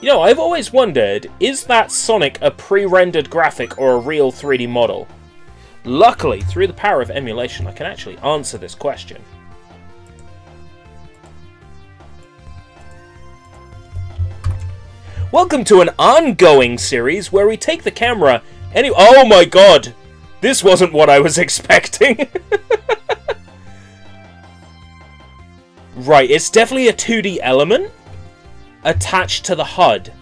You know, I've always wondered, is that Sonic a pre-rendered graphic or a real 3D model? Luckily, through the power of emulation, I can actually answer this question. Welcome to an ongoing series where we take the camera any— oh my god! This wasn't what I was expecting! Right, it's definitely a 2D element attached to the HUD,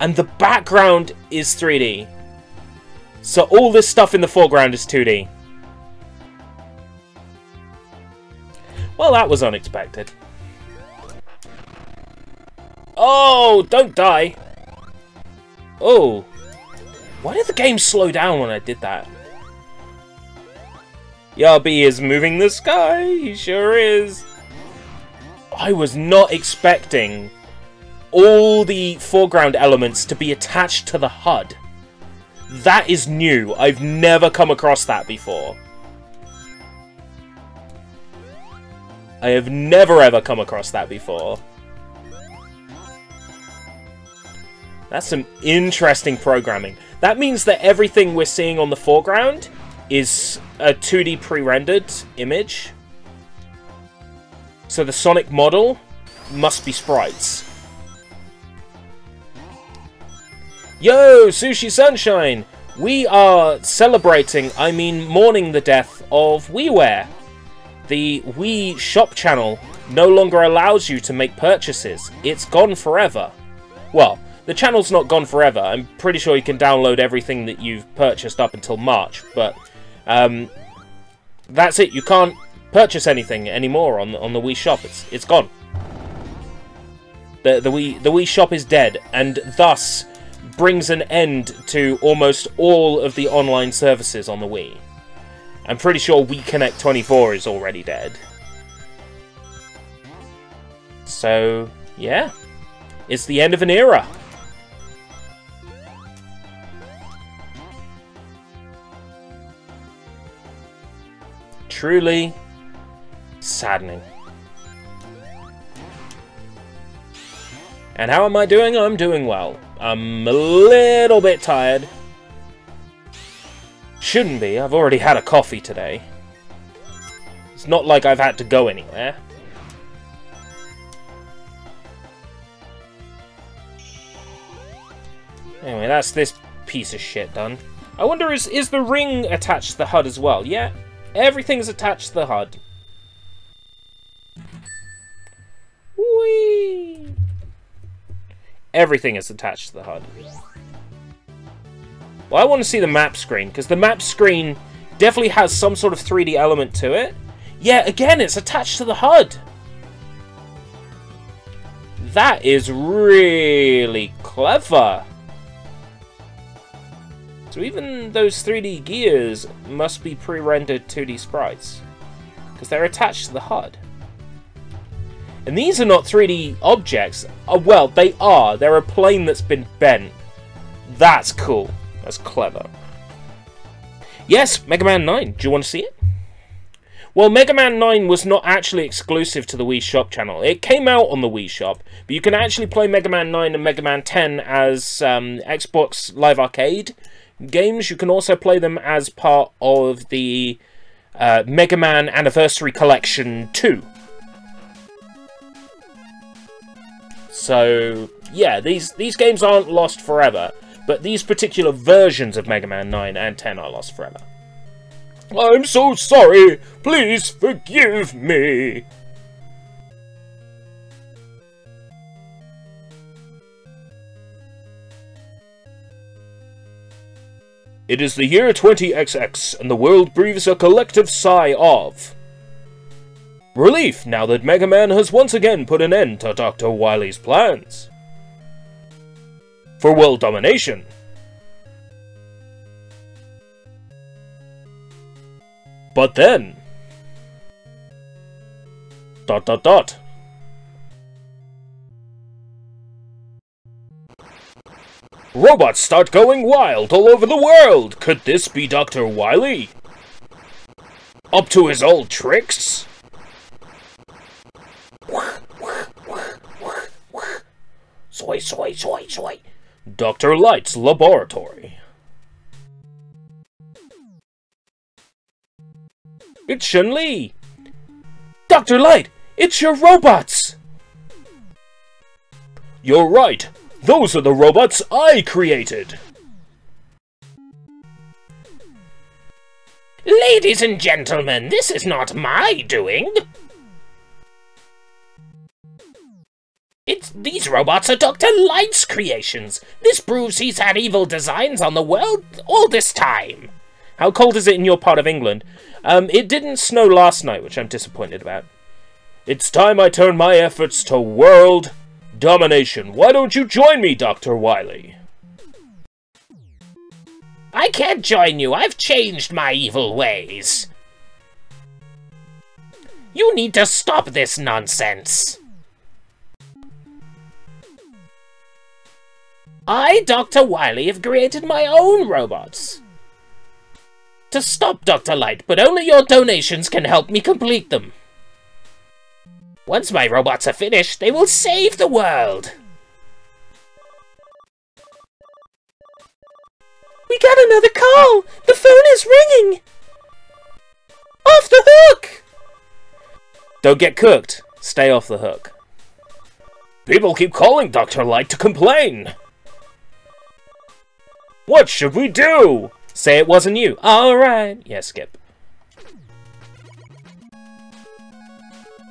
and the background is 3D. So all this stuff in the foreground is 2D. Well, that was unexpected. Oh, don't die! Oh. Why did the game slow down when I did that? Yarby is moving the sky, he sure is. I was not expecting all the foreground elements to be attached to the HUD. That is new. I've never come across that before. I have never ever come across that before. That's some interesting programming. That means that everything we're seeing on the foreground is a 2D pre-rendered image. So the Sonic model must be sprites. Yo, Sushi Sunshine! We are celebrating, I mean mourning the death of WiiWare. The Wii Shop channel no longer allows you to make purchases. It's gone forever. Well, the channel's not gone forever. I'm pretty sure you can download everything that you've purchased up until March, but that's it. You can't purchase anything anymore on the Wii Shop. It's gone. The Wii Shop is dead, and thus brings an end to almost all of the online services on the Wii. I'm pretty sure Wii Connect 24 is already dead. So, yeah. It's the end of an era. Truly saddening. And how am I doing? I'm doing well. I'm a little bit tired. Shouldn't be. I've already had a coffee today. It's not like I've had to go anywhere. Anyway, that's this piece of shit done. I wonder, is the ring attached to the HUD as well? Yeah, everything's attached to the HUD. Whee! Everything is attached to the HUD. Well, I want to see the map screen, because the map screen definitely has some sort of 3D element to it. Yeah, again, it's attached to the HUD. That is really clever. So even those 3D gears must be pre-rendered 2D sprites, because they're attached to the HUD. And these are not 3D objects. Oh, well, they are. They're a plane that's been bent. That's cool. That's clever. Yes, Mega Man 9. Do you want to see it? Well, Mega Man 9 was not actually exclusive to the Wii Shop channel. It came out on the Wii Shop, but you can actually play Mega Man 9 and Mega Man 10 as Xbox Live Arcade games. You can also play them as part of the Mega Man Anniversary Collection 2. So, yeah, these games aren't lost forever. but these particular versions of Mega Man 9 and 10 are lost forever. I'm so sorry! Please forgive me! It is the year 20XX, and the world breathes a collective sigh of relief now that Mega Man has once again put an end to Dr. Wily's plans for world domination. But then... ... robots start going wild all over the world! Could this be Dr. Wily? Up to his old tricks? Soy, soy, soy, soy. Dr. Light's laboratory. It's Chun-Li! Dr. Light, it's your robots! You're right! Those are the robots I created! Ladies and gentlemen, this is not my doing! These robots are Dr. Light's creations! This proves he's had evil designs on the world all this time! How cold is it in your part of England? It didn't snow last night, which I'm disappointed about. It's time I turn my efforts to world domination. Why don't you join me, Dr. Wily? I can't join you. I've changed my evil ways. You need to stop this nonsense. I, Dr. Wily, have created my own robots to stop Dr. Light, but only your donations can help me complete them. Once my robots are finished, they will save the world! We got another call! The phone is ringing! Off the hook! Don't get cooked. Stay off the hook. People keep calling Dr. Light to complain! What should we do? Say it wasn't you. Alright. Yeah, skip.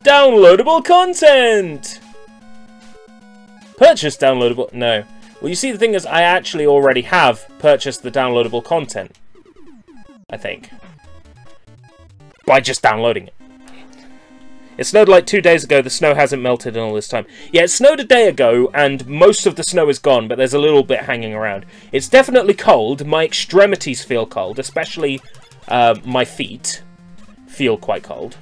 Downloadable content! Purchase downloadable... No. Well, you see, the thing is, I actually already have purchased the downloadable content. I think. By just downloading it. It snowed like 2 days ago, the snow hasn't melted in all this time. Yeah, it snowed a day ago, and most of the snow is gone, but there's a little bit hanging around. It's definitely cold. My extremities feel cold, especially my feet feel quite cold.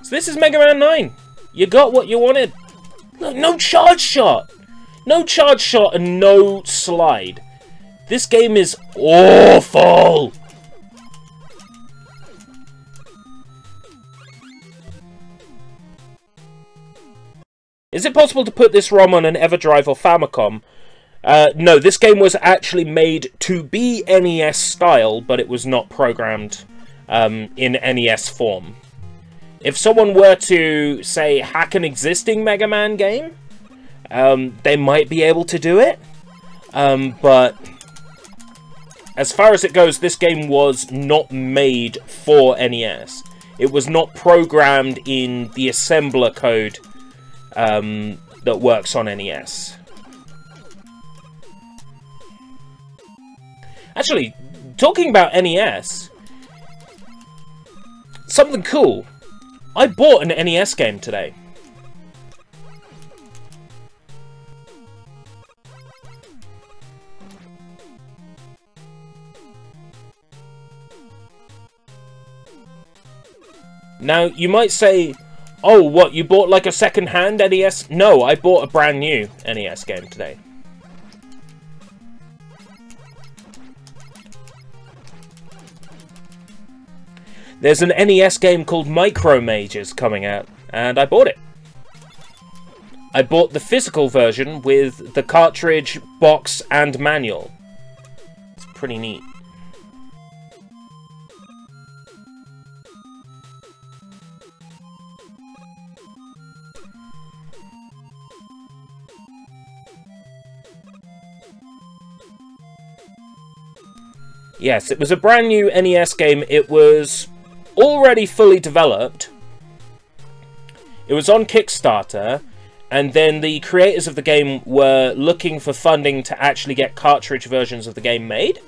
So this is Mega Man 9. You got what you wanted. Look, no charge shot. No charge shot and no slide. This game is awful. Is it possible to put this ROM on an EverDrive or Famicom? No, this game was actually made to be NES style, but it was not programmed in NES form. If someone were to, say, hack an existing Mega Man game, they might be able to do it. But as far as it goes, this game was not made for NES. It was not programmed in the assembler code that works on NES. Actually, talking about NES, something cool. I bought an NES game today. Now, you might say, oh, what, you bought like a second-hand NES? No, I bought a brand new NES game today. There's an NES game called Micro Mages coming out, and I bought it. I bought the physical version with the cartridge, box, and manual. It's pretty neat. Yes, it was a brand new NES game. It was already fully developed. It was on Kickstarter, and then the creators of the game were looking for funding to actually get cartridge versions of the game made.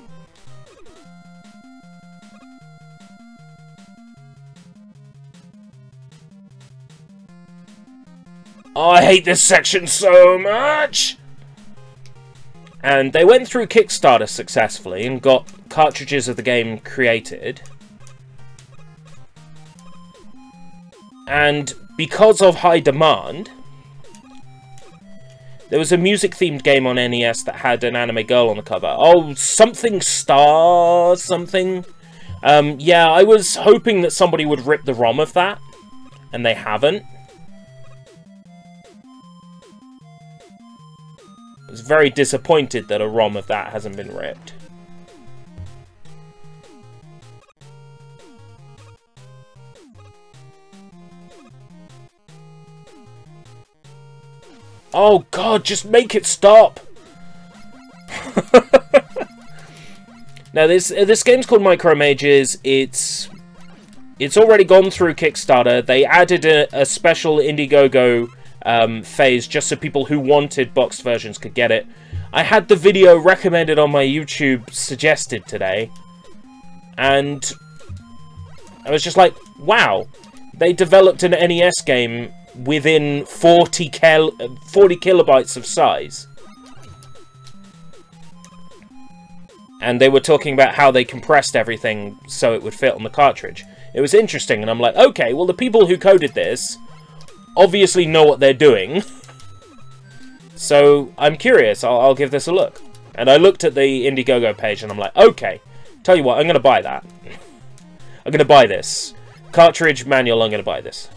Oh, I hate this section so much! And they went through Kickstarter successfully and got cartridges of the game created. And because of high demand, there was a music-themed game on NES that had an anime girl on the cover. Oh, something Star something. Yeah, I was hoping that somebody would rip the ROM of that, and they haven't. I was very disappointed that a ROM of that hasn't been ripped. Oh god, just make it stop! Now this game's called Micromages. It's already gone through Kickstarter. They added a special Indiegogo phase just so people who wanted boxed versions could get it. I had the video recommended on my YouTube suggested today, and I was just like, wow, they developed an NES game within 40 kilobytes of size. And they were talking about how they compressed everything so it would fit on the cartridge. It was interesting, and I'm like, okay, well, the people who coded this obviously know what they're doing. So I'm curious. I'll give this a look. And I looked at the Indiegogo page, and I'm like, okay, tell you what, I'm going to buy that. I'm going to buy this. Cartridge manual, I'm going to buy this.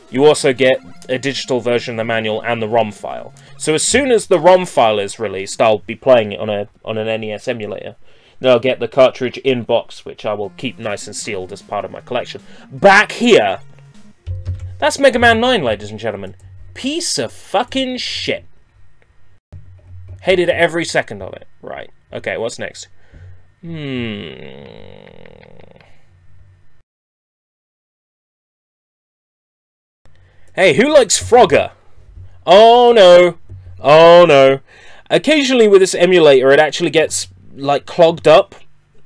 You also get a digital version of the manual and the ROM file. So as soon as the ROM file is released, I'll be playing it on an NES emulator. Then I'll get the cartridge in box, which I will keep nice and sealed as part of my collection. Back here! That's Mega Man 9, ladies and gentlemen. Piece of fucking shit. Hated every second of it. Right. Okay, what's next? Hey, who likes Frogger? Oh no. Oh no. Occasionally with this emulator it actually gets like clogged up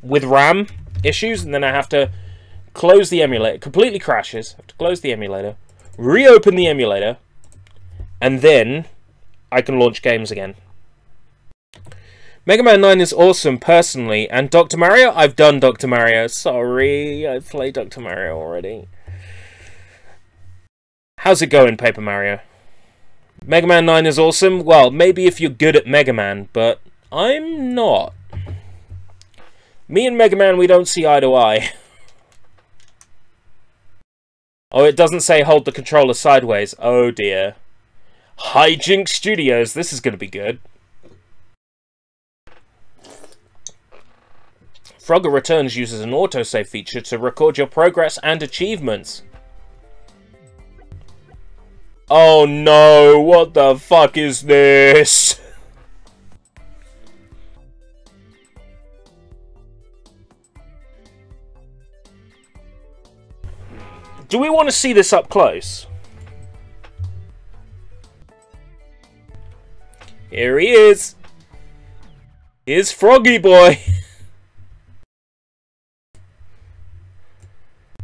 with RAM issues, and then I have to close the emulator. It completely crashes. I have to close the emulator, reopen the emulator, and then I can launch games again. Mega Man 9 is awesome personally, and Dr. Mario? I've done Dr. Mario. Sorry, I've played Dr. Mario already. How's it going, Paper Mario? Mega Man 9 is awesome? Well, maybe if you're good at Mega Man, but I'm not. Me and Mega Man, we don't see eye to eye. Oh, it doesn't say hold the controller sideways. Oh dear. Hijinks Studios, this is going to be good. Frogger Returns uses an autosave feature to record your progress and achievements. Oh no, what the fuck is this? Do we want to see this up close? Here he is. Here's Froggy Boy.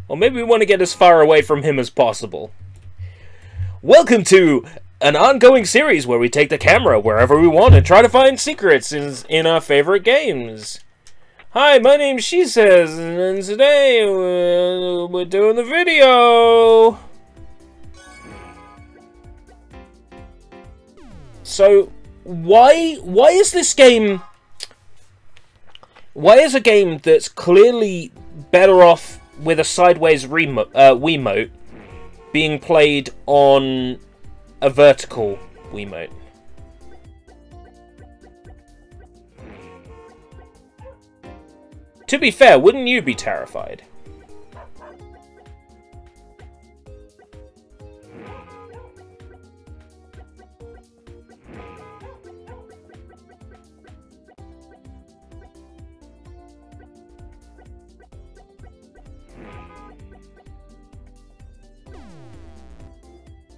Or maybe we want to get as far away from him as possible. Welcome to an ongoing series where we take the camera wherever we want and try to find secrets in our favorite games. Hi, my name's She Says, and today we're doing the video. So, why is this game... Why is a game that's clearly better off with a sideways Wiimote being played on a vertical Wiimote? To be fair, wouldn't you be terrified?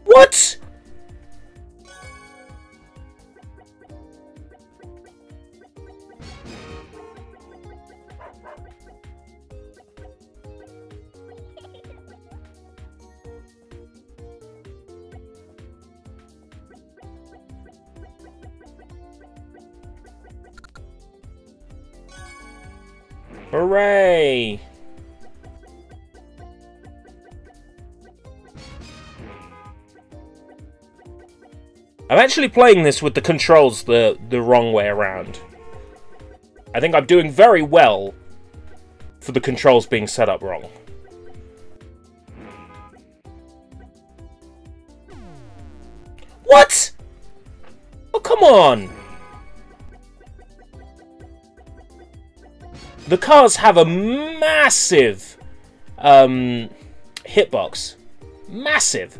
What? Hooray! I'm actually playing this with the controls the wrong way around. I think I'm doing very well for the controls being set up wrong. What? Oh, come on! The cars have a massive hitbox. Massive.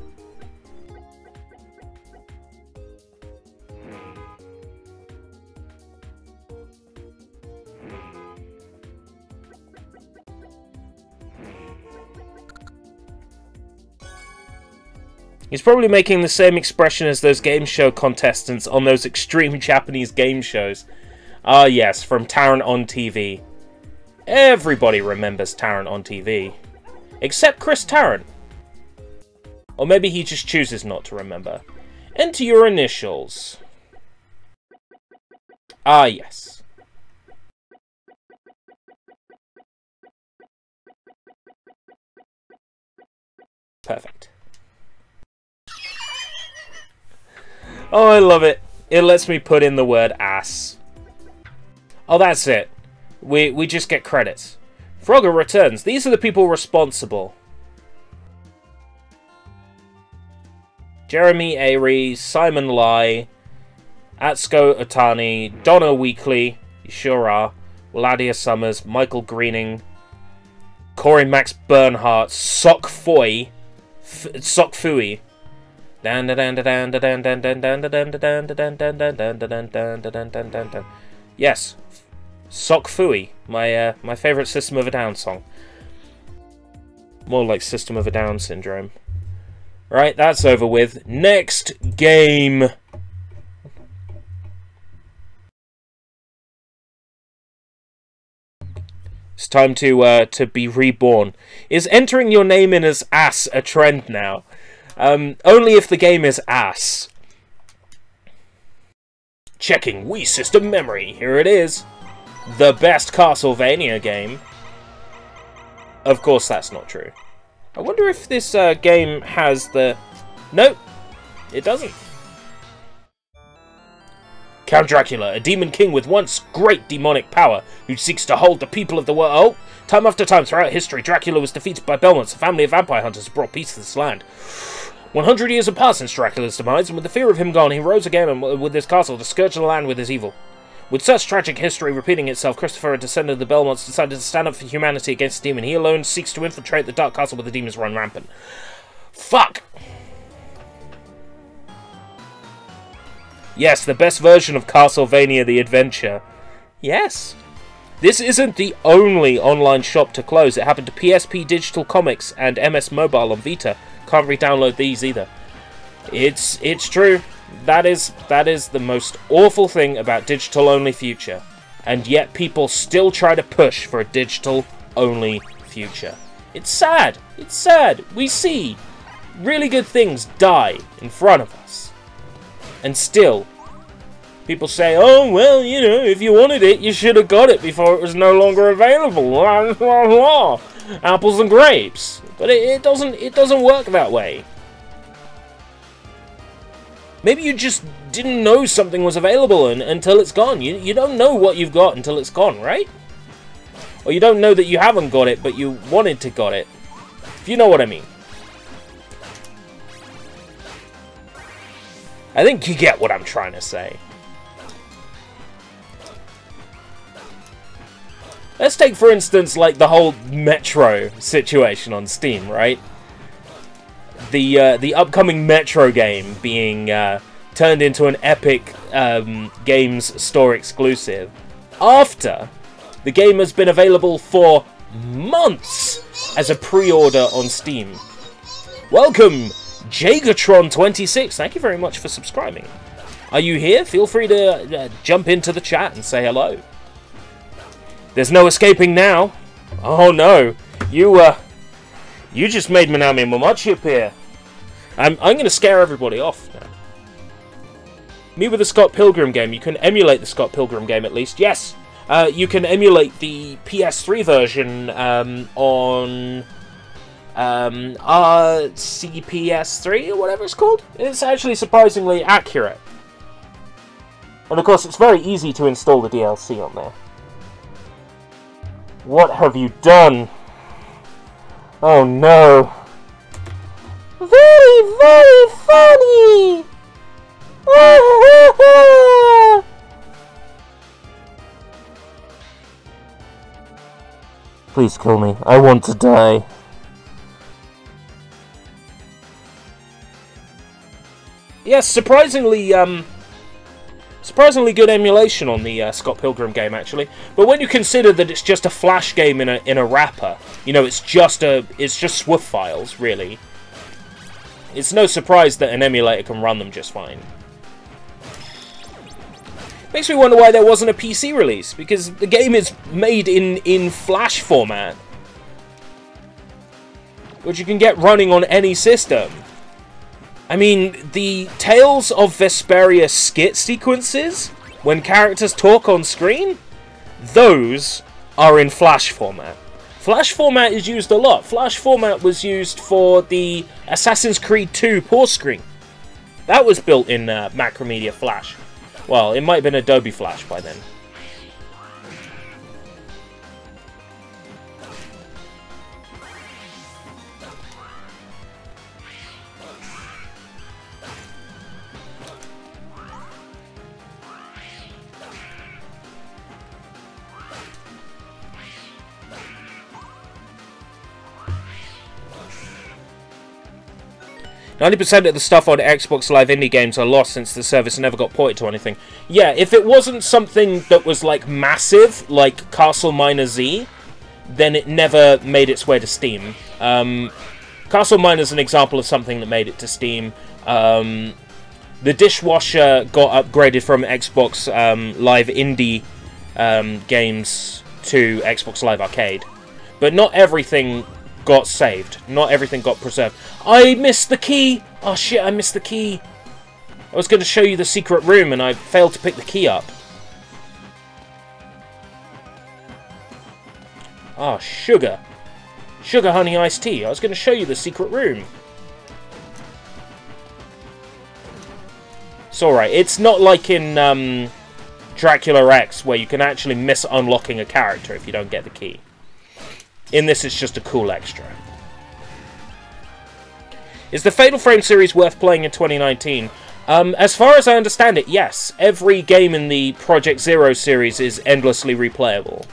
He's probably making the same expression as those game show contestants on those extreme Japanese game shows. Ah yes, from Tarrant on TV. Everybody remembers Tarrant on TV. Except Chris Tarrant. Or maybe he just chooses not to remember. Enter your initials. Ah yes. Perfect. Oh, I love it. It lets me put in the word ass. Oh, that's it. We just get credits. Frogger returns. These are the people responsible. Jeremy Airy, Simon Lai, Atsuko Otani, Donna Weekly, you sure are, Wladia Summers, Michael Greening, Corey Max Bernhardt, Sok Fui, yes, Sok Fui, my favorite System of a Down song. More like System of a Down syndrome. Right, that's over with. Next game. It's time to be reborn. Is entering your name in as ass a trend now? Only if the game is ass. Checking Wii System memory. Here it is. The best Castlevania game. Of course that's not true. I wonder if this game has the... Nope, it doesn't. Count Dracula, a demon king with once great demonic power, who seeks to hold the people of the world. Oh, time after time throughout history, Dracula was defeated by Belmonts, a family of vampire hunters who brought peace to this land. 100 years have passed since Dracula's demise, and with the fear of him gone, he rose again with his castle to scourge the land with his evil. With such tragic history repeating itself, Christopher, a descendant of the Belmonts, decided to stand up for humanity against the demon. He alone seeks to infiltrate the Dark Castle where the demons run rampant. Fuck! Yes, the best version of Castlevania the Adventure. Yes. This isn't the only online shop to close. It happened to PSP Digital Comics and MS Mobile on Vita. Can't re-download these either. It's true. That is the most awful thing about digital-only future. And yet people still try to push for a digital-only future. It's sad. It's sad. We see really good things die in front of us. And still, people say, oh, well, you know, if you wanted it, you should have got it before it was no longer available. Apples and grapes. But it doesn't work that way. Maybe you just didn't know something was available until it's gone. You don't know what you've got until it's gone, right? Or you don't know that you haven't got it, but you wanted to got it. If you know what I mean. I think you get what I'm trying to say. Let's take, for instance, like the whole Metro situation on Steam, right? The upcoming Metro game being turned into an Epic Games Store exclusive after the game has been available for months as a pre-order on Steam. Welcome, Jagatron26. Thank you very much for subscribing. Are you here? Feel free to jump into the chat and say hello. There's no escaping now. Oh no, you just made Minami Momochi appear. I'm going to scare everybody off now. Me with the Scott Pilgrim game. You can emulate the Scott Pilgrim game at least. Yes, you can emulate the PS3 version on RCPS3 or whatever it's called. It's actually surprisingly accurate. And of course, it's very easy to install the DLC on there. What have you done? Oh no. Very, very funny! Please kill me. I want to die. Yes, surprisingly good emulation on the Scott Pilgrim game, actually. But when you consider that it's just a Flash game in a wrapper, you know, it's just SWF files, really. It's no surprise that an emulator can run them just fine. Makes me wonder why there wasn't a PC release, because the game is made in Flash format, which you can get running on any system. I mean, the Tales of Vesperia skit sequences, when characters talk on screen, those are in Flash format. Flash format is used a lot. Flash format was used for the Assassin's Creed 2 pause screen. That was built in Macromedia Flash. Well, it might have been Adobe Flash by then. 90% of the stuff on Xbox Live Indie games are lost since the service never got ported to anything. Yeah, if it wasn't something that was, like, massive, like Castle Miner Z, then it never made its way to Steam. Castle Miner is an example of something that made it to Steam. The Dishwasher got upgraded from Xbox Live Indie games to Xbox Live Arcade. But not everything got saved. Not everything got preserved. I missed the key! Oh shit, I missed the key. I was going to show you the secret room and I failed to pick the key up. Oh, sugar. Sugar honey iced tea. I was going to show you the secret room. It's alright. It's not like in Dracula X where you can actually miss unlocking a character if you don't get the key. In this, it's just a cool extra. Is the Fatal Frame series worth playing in 2019? As far as I understand it, yes. Every game in the Project Zero series is endlessly replayable.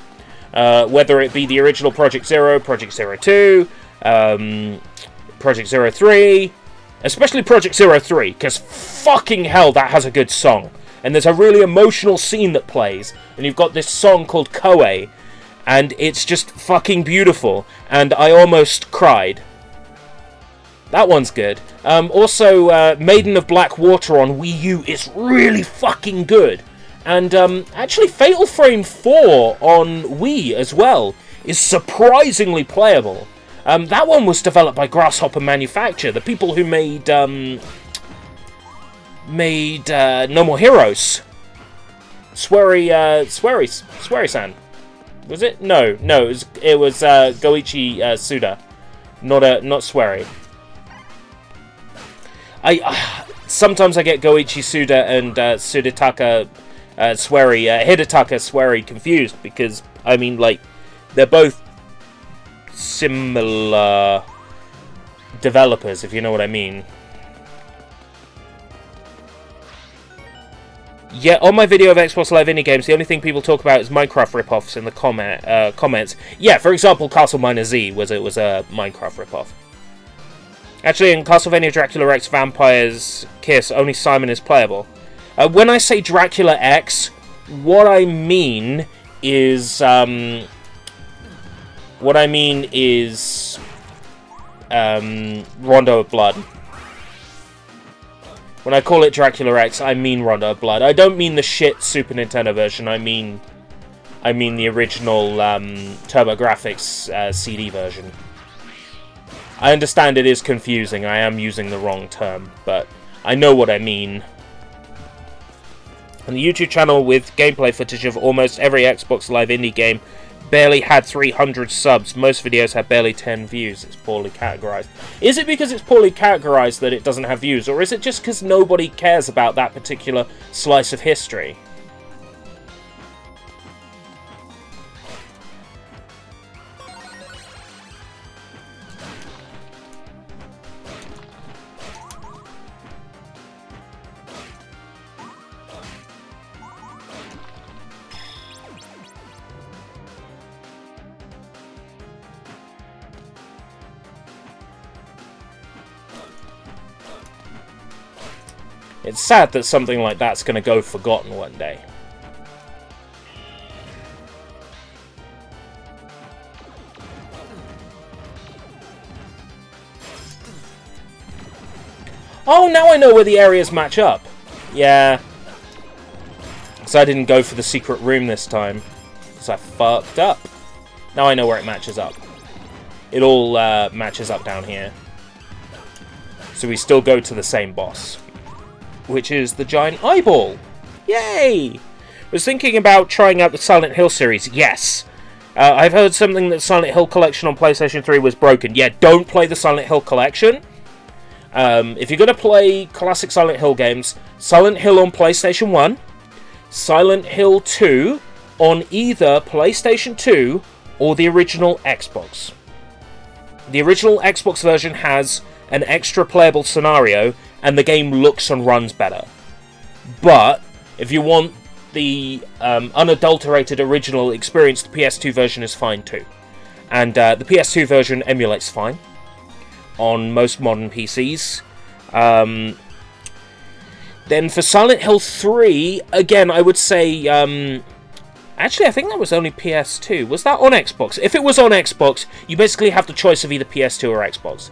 Whether it be the original Project Zero, Project Zero 2, Project Zero 3, especially Project Zero 3, because fucking hell, that has a good song. And there's a really emotional scene that plays, and you've got this song called Koei, and it's just fucking beautiful, and I almost cried. That one's good. Also, Maiden of Black Water on Wii U is really fucking good. And actually, Fatal Frame 4 on Wii as well is surprisingly playable. That one was developed by Grasshopper Manufacture, the people who made No More Heroes. Swery-san. Was it? No, it was Goichi Suda, not Swery. Sometimes I get Goichi Suda and Hidetaka Swery confused because I mean, like, they're both similar developers, if you know what I mean. Yeah, on my video of Xbox Live Indie Games, the only thing people talk about is Minecraft rip-offs in the comments. Yeah, for example, Castle Miner Z was a Minecraft rip-off. Actually, in Castlevania Dracula X Vampire's Kiss, only Simon is playable. When I say Dracula X, what I mean is Rondo of Blood. When I call it Dracula X, I mean Rondo of Blood. I don't mean the shit Super Nintendo version. I mean the original TurboGrafx CD version. I understand it is confusing. I am using the wrong term, but I know what I mean. And the YouTube channel with gameplay footage of almost every Xbox Live Indie game barely had 300 subs. Most videos have barely 10 views. It's poorly categorized. Is it because it's poorly categorized that it doesn't have views, or is it just because nobody cares about that particular slice of history? It's sad that something like that's going to go forgotten one day. Oh, now I know where the areas match up. Yeah. Because I didn't go for the secret room this time. Because I fucked up. Now I know where it matches up. It all matches up down here. So we still go to the same boss, which is the giant eyeball. Yay! Was thinking about trying out the Silent Hill series. Yes. I've heard something that Silent Hill Collection on PlayStation 3 was broken. Yeah, don't play the Silent Hill Collection. If you're going to play classic Silent Hill games, Silent Hill on PlayStation 1, Silent Hill 2 on either PlayStation 2 or the original Xbox. The original Xbox version has an extra playable scenario, and the game looks and runs better. But if you want the unadulterated original experience, the PS2 version is fine too. And the PS2 version emulates fine on most modern PCs. Then for Silent Hill 3, again, I would say... actually, I think that was only PS2. Was that on Xbox? If it was on Xbox, you basically have the choice of either PS2 or Xbox.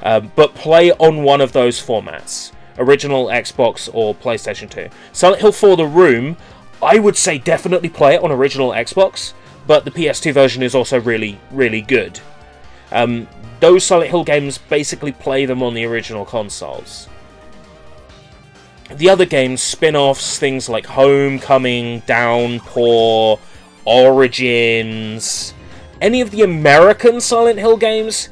But play on one of those formats. Original Xbox or PlayStation 2. Silent Hill 4 The Room, I would say definitely play it on original Xbox, but the PS2 version is also really, really good. Those Silent Hill games, basically play them on the original consoles. The other games, spin-offs, things like Homecoming, Downpour, Origins, any of the American Silent Hill games,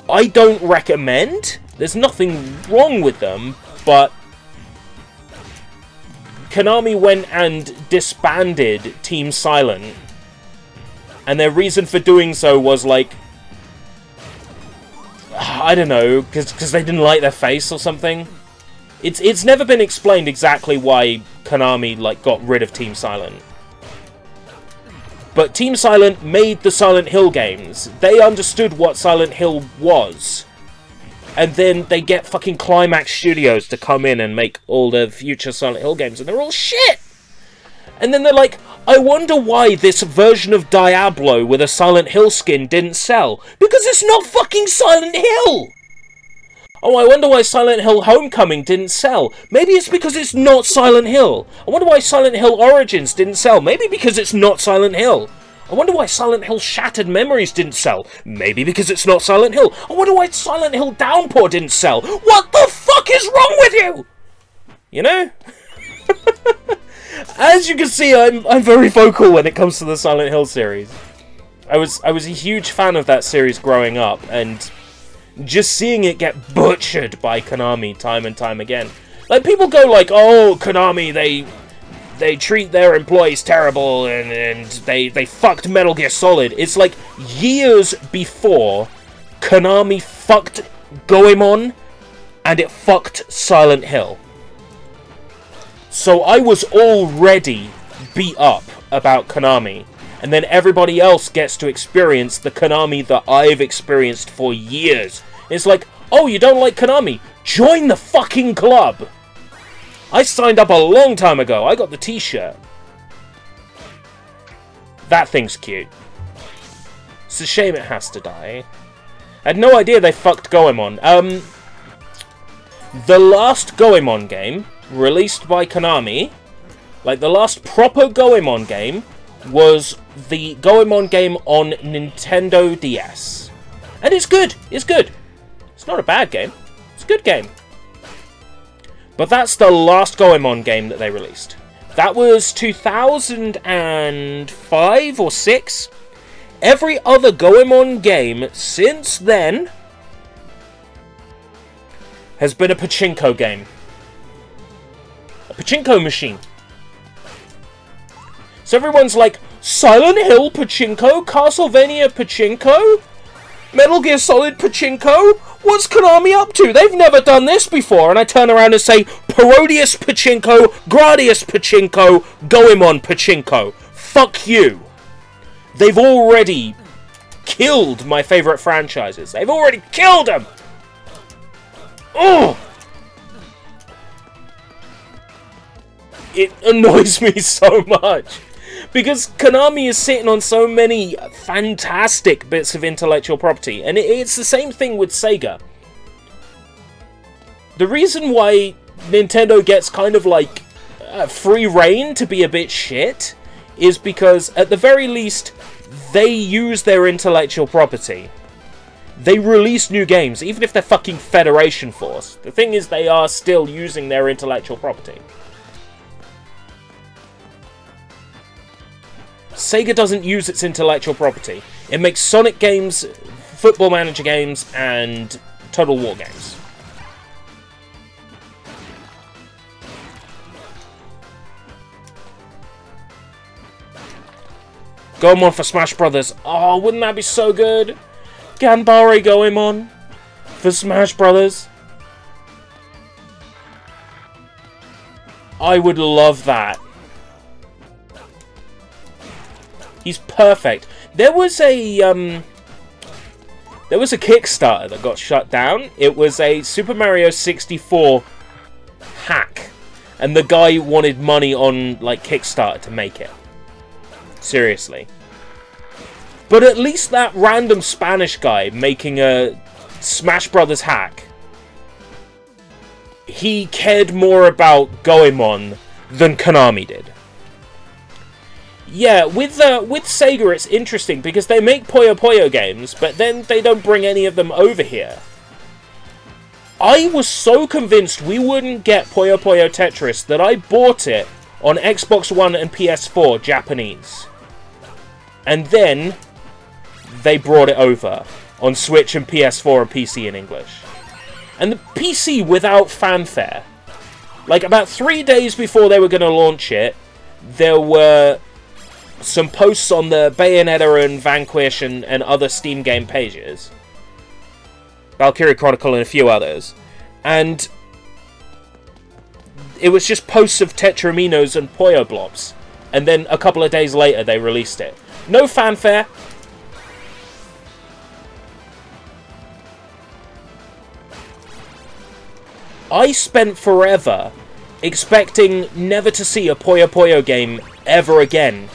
I don't recommend. There's nothing wrong with them, but Konami went and disbanded Team Silent, and their reason for doing so was like, I don't know, because they didn't like their face or something. It's never been explained exactly why Konami like got rid of Team Silent. But Team Silent made the Silent Hill games. They understood what Silent Hill was. And then they get fucking Climax Studios to come in and make all the future Silent Hill games, and they're all shit! And then they're like, I wonder why this version of Diablo with a Silent Hill skin didn't sell. Because it's not fucking Silent Hill! Oh, I wonder why Silent Hill Homecoming didn't sell. Maybe it's because it's not Silent Hill. I wonder why Silent Hill Origins didn't sell. Maybe because it's not Silent Hill. I wonder why Silent Hill Shattered Memories didn't sell. Maybe because it's not Silent Hill. I wonder why Silent Hill Downpour didn't sell. What the fuck is wrong with you? You know? As you can see, I'm very vocal when it comes to the Silent Hill series. I was a huge fan of that series growing up, and just seeing it get butchered by Konami time and time again. Like, people go like, oh, Konami, they treat their employees terrible, and they fucked Metal Gear Solid. It's like years before Konami fucked Goemon, and it fucked Silent Hill. So I was already beat up about Konami. And then everybody else gets to experience the Konami that I've experienced for years. It's like, oh, you don't like Konami? Join the fucking club! I signed up a long time ago. I got the t-shirt. That thing's cute. It's a shame it has to die. I had no idea they fucked Goemon. The last Goemon game, released by Konami, like the last proper Goemon game, was the Goemon game on Nintendo DS. And it's good. It's good. It's not a bad game. It's a good game. But that's the last Goemon game that they released. That was 2005 or 6. Every other Goemon game since then has been a pachinko game. A pachinko machine. So everyone's like, Silent Hill Pachinko? Castlevania Pachinko? Metal Gear Solid Pachinko? What's Konami up to? They've never done this before. And I turn around and say, Parodius Pachinko, Gradius Pachinko, Goemon Pachinko. Fuck you. They've already killed my favourite franchises. They've already killed them! Oh! It annoys me so much. Because Konami is sitting on so many fantastic bits of intellectual property. And it's the same thing with Sega. The reason why Nintendo gets kind of like free reign to be a bit shit is because, at the very least, they use their intellectual property. They release new games, even if they're fucking Federation Force. The thing is, they are still using their intellectual property. Sega doesn't use its intellectual property. It makes Sonic games, Football Manager games, and Total War games. Goemon for Smash Brothers. Oh, wouldn't that be so good? Ganbare Goemon for Smash Brothers. I would love that. He's perfect. There was a Kickstarter that got shut down. It was a Super Mario 64 hack, and the guy wanted money on like Kickstarter to make it. Seriously. But at least that random Spanish guy making a Smash Brothers hack, he cared more about Goemon than Konami did. Yeah, with Sega it's interesting because they make Puyo Puyo games, but then they don't bring any of them over here. I was so convinced we wouldn't get Puyo Puyo Tetris that I bought it on Xbox One and PS4 Japanese. And then they brought it over on Switch and PS4 and PC in English. And the PC without fanfare. Like, about 3 days before they were going to launch it, there were some posts on the Bayonetta and Vanquish and other Steam game pages. Valkyria Chronicle and a few others. And it was just posts of Tetraminos and Puyo Blobs. And then a couple of days later they released it. No fanfare. I spent forever expecting never to see a Puyo Puyo game ever again,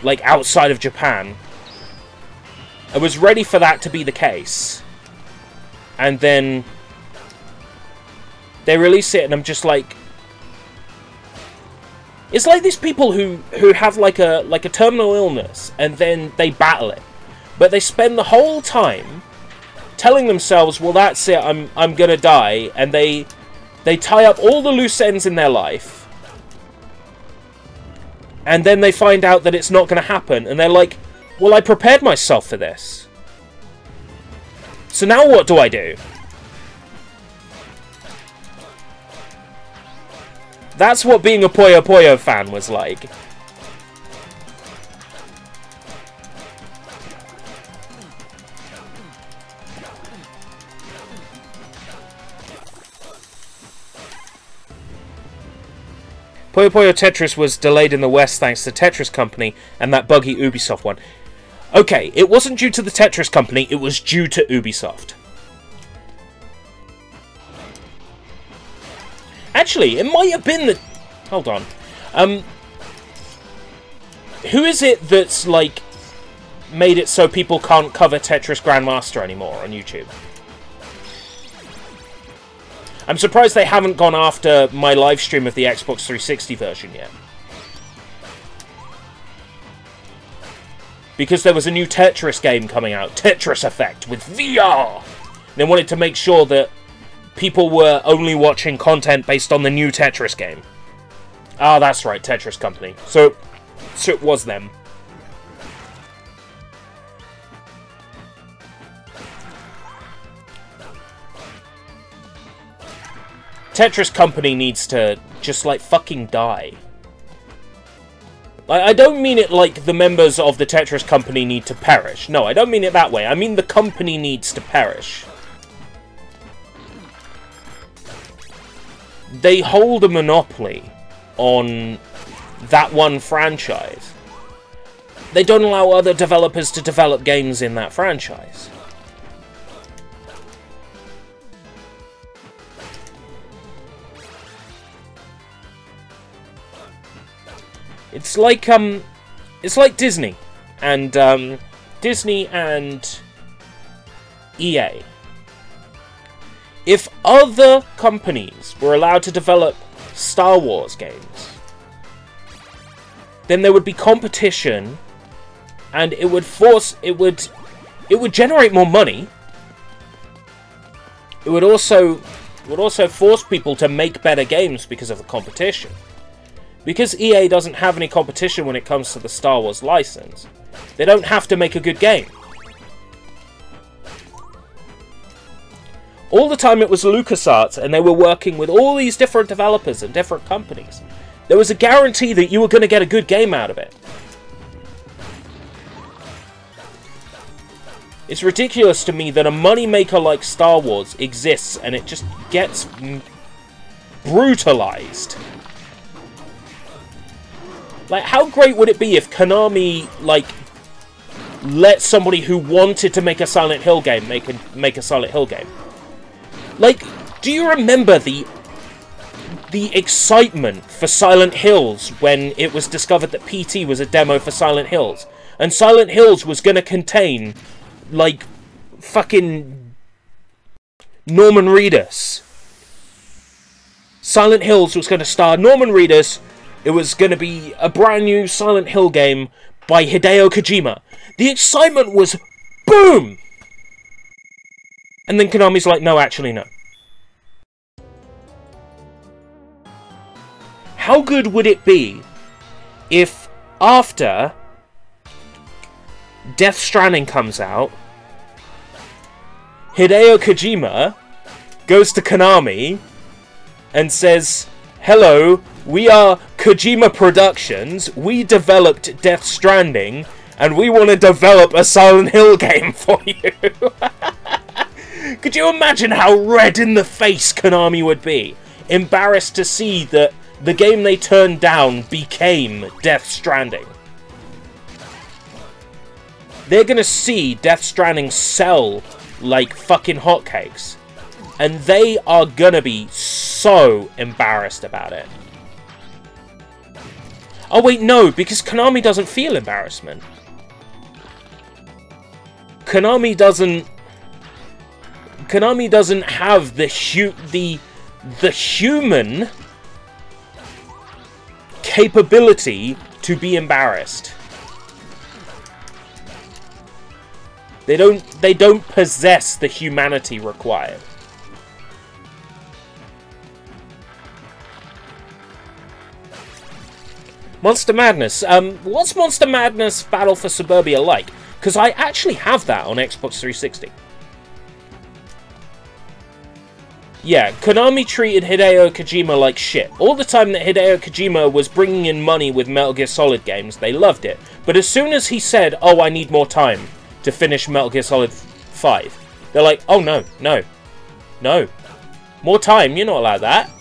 like outside of Japan. I was ready for that to be the case. And then they release it and I'm just like, it's like these people who have like a terminal illness and then they battle it. But they spend the whole time telling themselves, well, that's it, I'm gonna die, and they tie up all the loose ends in their life. And then they find out that it's not gonna happen, and they're like, well, I prepared myself for this. So now what do I do? That's what being a Puyo Puyo fan was like. Puyo Puyo Tetris was delayed in the West thanks to Tetris Company and that buggy Ubisoft one. Okay, it wasn't due to the Tetris Company, it was due to Ubisoft. Actually, it might have been the... Hold on. Who is it that's, like, made it so people can't cover Tetris Grandmaster anymore on YouTube? I'm surprised they haven't gone after my live stream of the Xbox 360 version yet. Because there was a new Tetris game coming out, Tetris Effect, with VR! They wanted to make sure that people were only watching content based on the new Tetris game. Ah, that's right, Tetris Company. So it was them. Tetris Company needs to just, like, fucking die. I don't mean it like the members of the Tetris Company need to perish. No, I don't mean it that way. I mean the company needs to perish. They hold a monopoly on that one franchise. They don't allow other developers to develop games in that franchise. It's like Disney and EA. If other companies were allowed to develop Star Wars games, then there would be competition, and it would generate more money. It would also force people to make better games because of the competition. Because EA doesn't have any competition when it comes to the Star Wars license, they don't have to make a good game. All the time it was LucasArts, and they were working with all these different developers and different companies. There was a guarantee that you were going to get a good game out of it. It's ridiculous to me that a moneymaker like Star Wars exists and it just gets brutalized. Like, how great would it be if Konami, like, let somebody who wanted to make a Silent Hill game make a Silent Hill game? Like, do you remember the excitement for Silent Hills when it was discovered that PT was a demo for Silent Hills? And Silent Hills was going to contain, like, fucking Norman Reedus. Silent Hills was going to star Norman Reedus. It was going to be a brand new Silent Hill game by Hideo Kojima. The excitement was boom! And then Konami's like, no, actually, no. How good would it be if after Death Stranding comes out, Hideo Kojima goes to Konami and says, hello, we are Kojima Productions, we developed Death Stranding, and we want to develop a Silent Hill game for you. Could you imagine how red in the face Konami would be? Embarrassed to see that the game they turned down became Death Stranding. They're gonna see Death Stranding sell like fucking hotcakes. And they are gonna be so embarrassed about it. Oh wait, no, because Konami doesn't feel embarrassment. Konami doesn't have the human capability to be embarrassed. They don't possess the humanity required. Monster Madness. What's Monster Madness Battle for Suburbia like? Because I actually have that on Xbox 360. Yeah, Konami treated Hideo Kojima like shit. All the time that Hideo Kojima was bringing in money with Metal Gear Solid games, they loved it. But as soon as he said, oh, I need more time to finish Metal Gear Solid 5, they're like, oh, no, no, no. More time, you're not allowed that.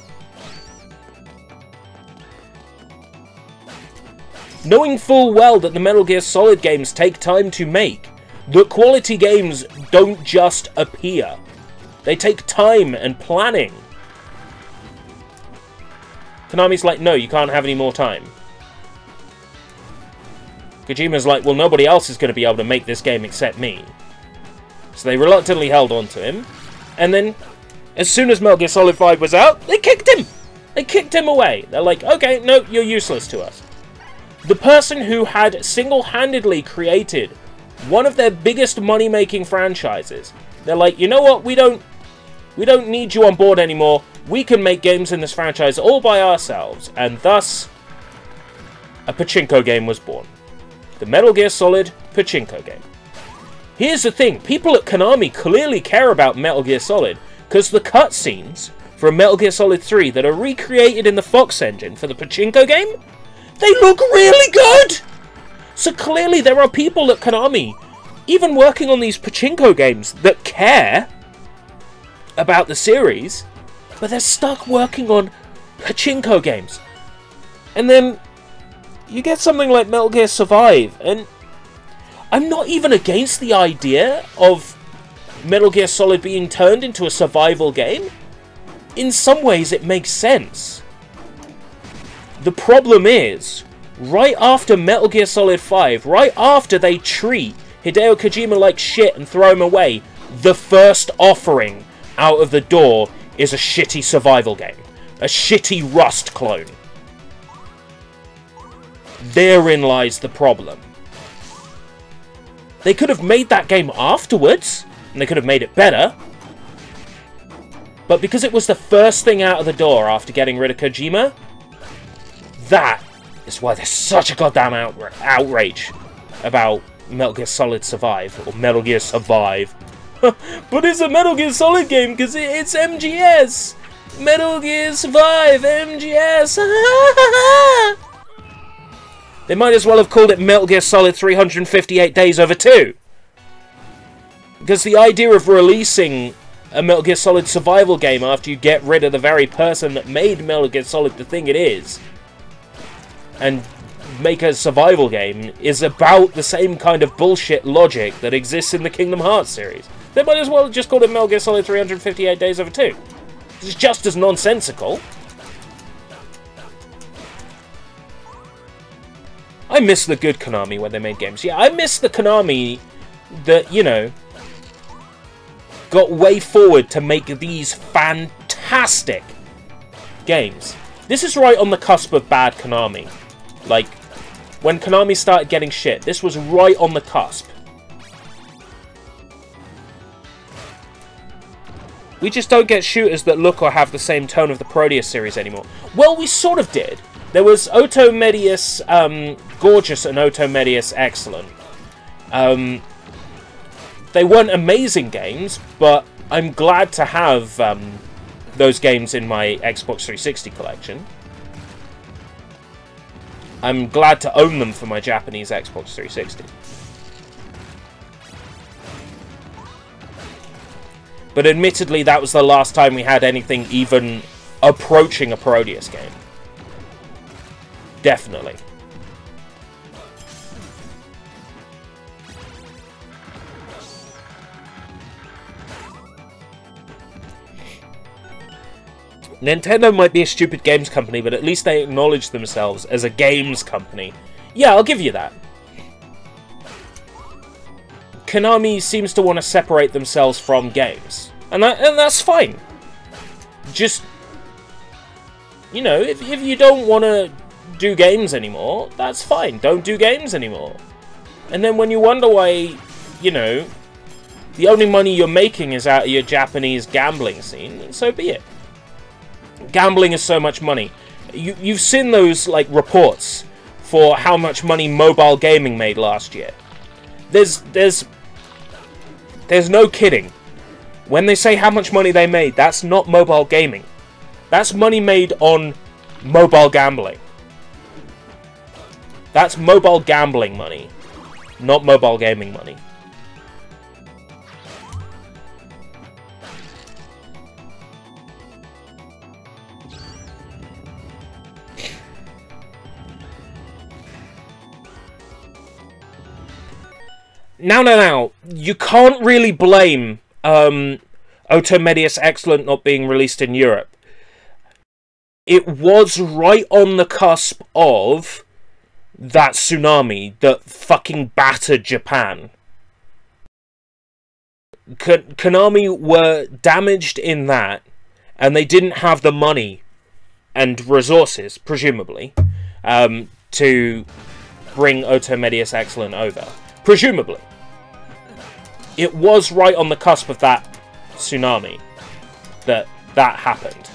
knowing full well that the Metal Gear Solid games take time to make. The quality games don't just appear. They take time and planning. Konami's like, no, you can't have any more time. Kojima's like, well, nobody else is going to be able to make this game except me. So they reluctantly held on to him. And then, as soon as Metal Gear Solid 5 was out, they kicked him! They kicked him away. They're like, okay, no, you're useless to us. The person who had single-handedly created one of their biggest money-making franchises, they're like, you know what, we don't need you on board anymore. We can make games in this franchise all by ourselves. And thus, a pachinko game was born. The Metal Gear Solid pachinko game. Here's the thing, people at Konami clearly care about Metal Gear Solid, because the cutscenes from Metal Gear Solid 3 that are recreated in the Fox engine for the pachinko game, they look really good! So clearly there are people at Konami, even working on these pachinko games, that care about the series, but they're stuck working on pachinko games. And then you get something like Metal Gear Survive, and I'm not even against the idea of Metal Gear Solid being turned into a survival game. In some ways it makes sense. The problem is, right after Metal Gear Solid 5, right after they treat Hideo Kojima like shit and throw him away, the first offering out of the door is a shitty survival game. A shitty Rust clone. Therein lies the problem. They could have made that game afterwards, and they could have made it better. But because it was the first thing out of the door after getting rid of Kojima, that is why there's such a goddamn outrage about Metal Gear Solid Survive, or Metal Gear Survive. But it's a Metal Gear Solid game because it's MGS! Metal Gear Survive, MGS! They might as well have called it Metal Gear Solid 358 Days Over 2. Because the idea of releasing a Metal Gear Solid survival game after you get rid of the very person that made Metal Gear Solid the thing it is, and make a survival game, is about the same kind of bullshit logic that exists in the Kingdom Hearts series. They might as well have just called it Metal Gear Solid 358 Days Over 2. It's just as nonsensical. I miss the good Konami when they made games. Yeah, I miss the Konami that, you know, got way forward to make these fantastic games. This is right on the cusp of bad Konami. Like, when Konami started getting shit, this was right on the cusp. We just don't get shooters that look or have the same tone of the Proteus series anymore. Well, we sort of did. There was Otomedius Gorgeous and Otomedius Excellent. They weren't amazing games, but I'm glad to have those games in my Xbox 360 collection. I'm glad to own them for my Japanese Xbox 360. But admittedly, that was the last time we had anything even approaching a Proteus game. Definitely. Nintendo might be a stupid games company, but at least they acknowledge themselves as a games company. Yeah, I'll give you that. Konami seems to want to separate themselves from games. And that's fine. Just, you know, if you don't want to do games anymore, that's fine. Don't do games anymore. And then when you wonder why, you know, the only money you're making is out of your Japanese gambling scene, so be it. Gambling is so much money. You've seen those, like, reports for how much money mobile gaming made last year. There's no kidding. When they say how much money they made, that's not mobile gaming. That's money made on mobile gambling. That's mobile gambling money, not mobile gaming money. Now, you can't really blame Oto Medius Excellent not being released in Europe. It was right on the cusp of that tsunami that fucking battered Japan. Konami were damaged in that, and they didn't have the money and resources, presumably, to bring Oto Medius Excellent over. Presumably. It was right on the cusp of that tsunami that happened.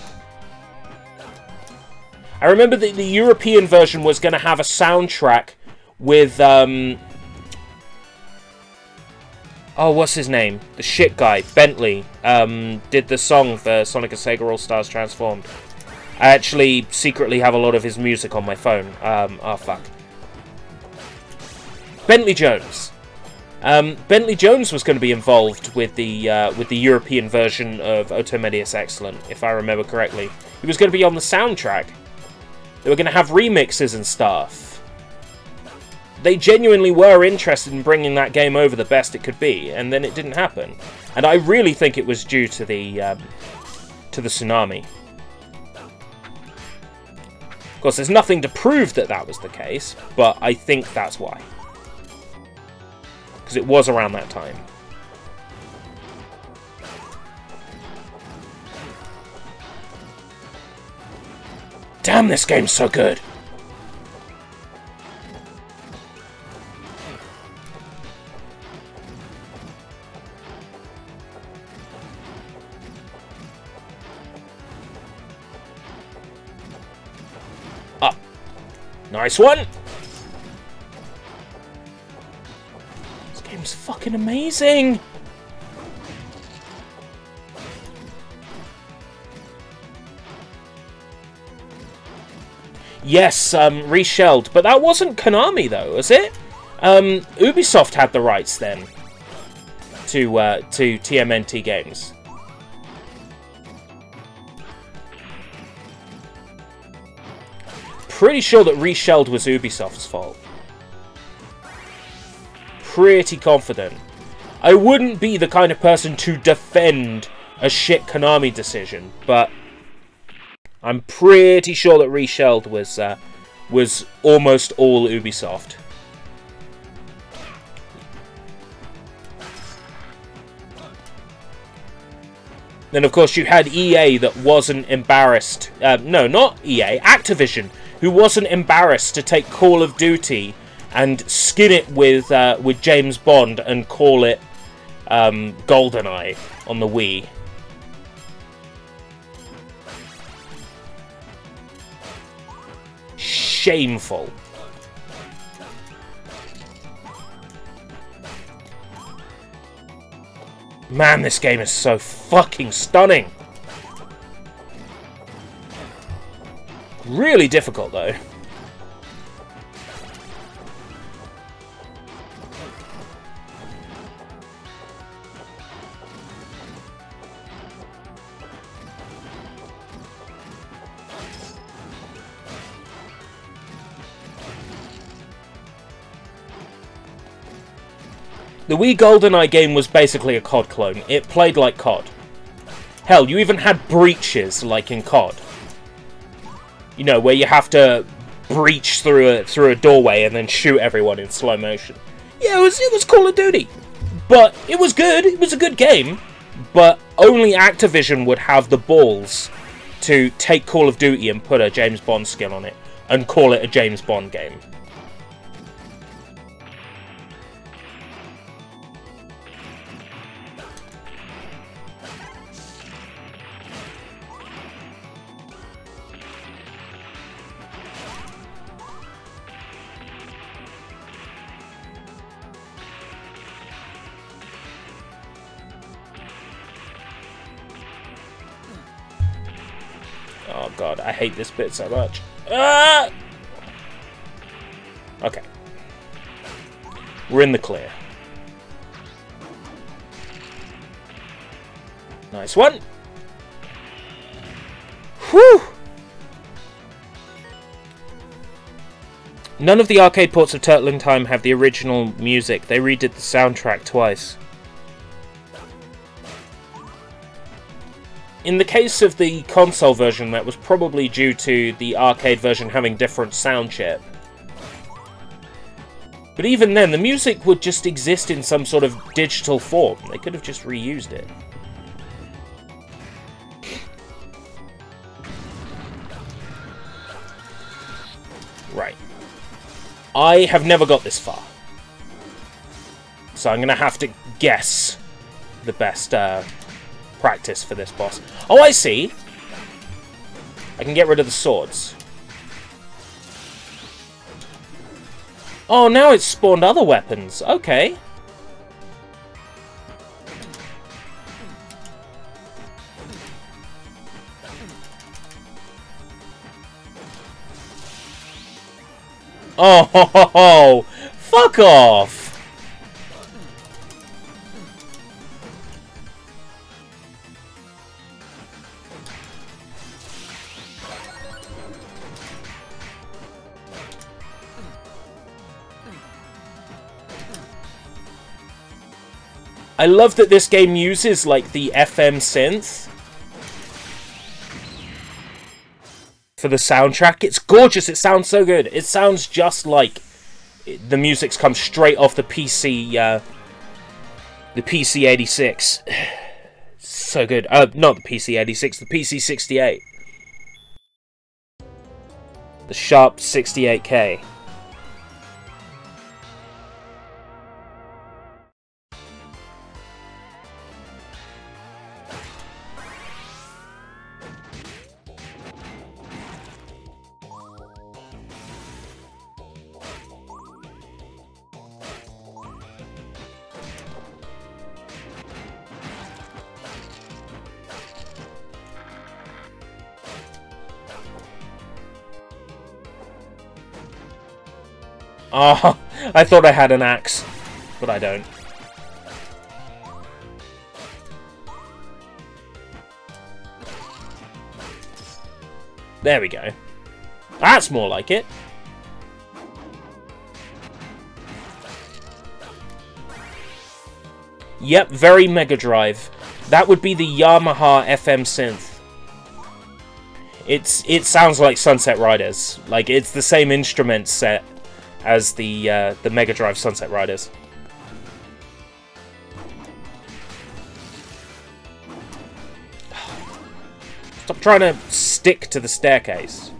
I remember that the European version was going to have a soundtrack with, oh, what's his name? The shit guy, Bentley, did the song for Sonic and Sega All-Stars Transformed. I actually secretly have a lot of his music on my phone. Oh, fuck. Bentley Jones. Bentley Jones was going to be involved with the European version of Oto Medius Excellent, if I remember correctly. He was going to be on the soundtrack. They were going to have remixes and stuff. They genuinely were interested in bringing that game over the best it could be, and then it didn't happen. And I really think it was due to the tsunami. Of course, there's nothing to prove that that was the case, but I think that's why. Because it was around that time. Damn, this game's so good! Up. Nice one! This game's fucking amazing! Yes, reshelled, but that wasn't Konami though, was it? Ubisoft had the rights then to TMNT games. Pretty sure that reshelled was Ubisoft's fault. Pretty confident. I wouldn't be the kind of person to defend a shit Konami decision, but I'm pretty sure that reshelled was almost all Ubisoft. Then, of course, you had EA that wasn't embarrassed. No, not EA. Activision, who wasn't embarrassed to take Call of Duty and skin it with James Bond and call it GoldenEye on the Wii. Shameful. Man, this game is so fucking stunning. Really difficult, though. The Wii GoldenEye game was basically a COD clone. It played like COD. Hell, you even had breaches like in COD. You know, where you have to breach through a doorway and then shoot everyone in slow motion. Yeah, it was Call of Duty. But it was good. It was a good game. But only Activision would have the balls to take Call of Duty and put a James Bond skin on it and call it a James Bond game. Oh god, I hate this bit so much. Ah! Okay. We're in the clear. Nice one. Whew! None of the arcade ports of Turtle in Time have the original music. They redid the soundtrack twice. In the case of the console version, that was probably due to the arcade version having different sound chip. But even then, the music would just exist in some sort of digital form. They could have just reused it. Right. I have never got this far. So I'm going to have to guess the best practice for this boss. Oh, I see! I can get rid of the swords. Oh, now it's spawned other weapons. Okay. Oh, ho, ho, ho. Fuck off! I love that this game uses, like, the FM synth for the soundtrack. It's gorgeous. It sounds so good. It sounds just like the music's come straight off the PC 86. So good. Not the PC 86, the PC 68. The Sharp 68K. Oh, I thought I had an axe, but I don't. There we go. That's more like it. Yep, very Mega Drive. That would be the Yamaha FM synth. It sounds like Sunset Riders. Like, it's the same instrument set as the Mega Drive Sunset Riders. Stop trying to stick to the staircase.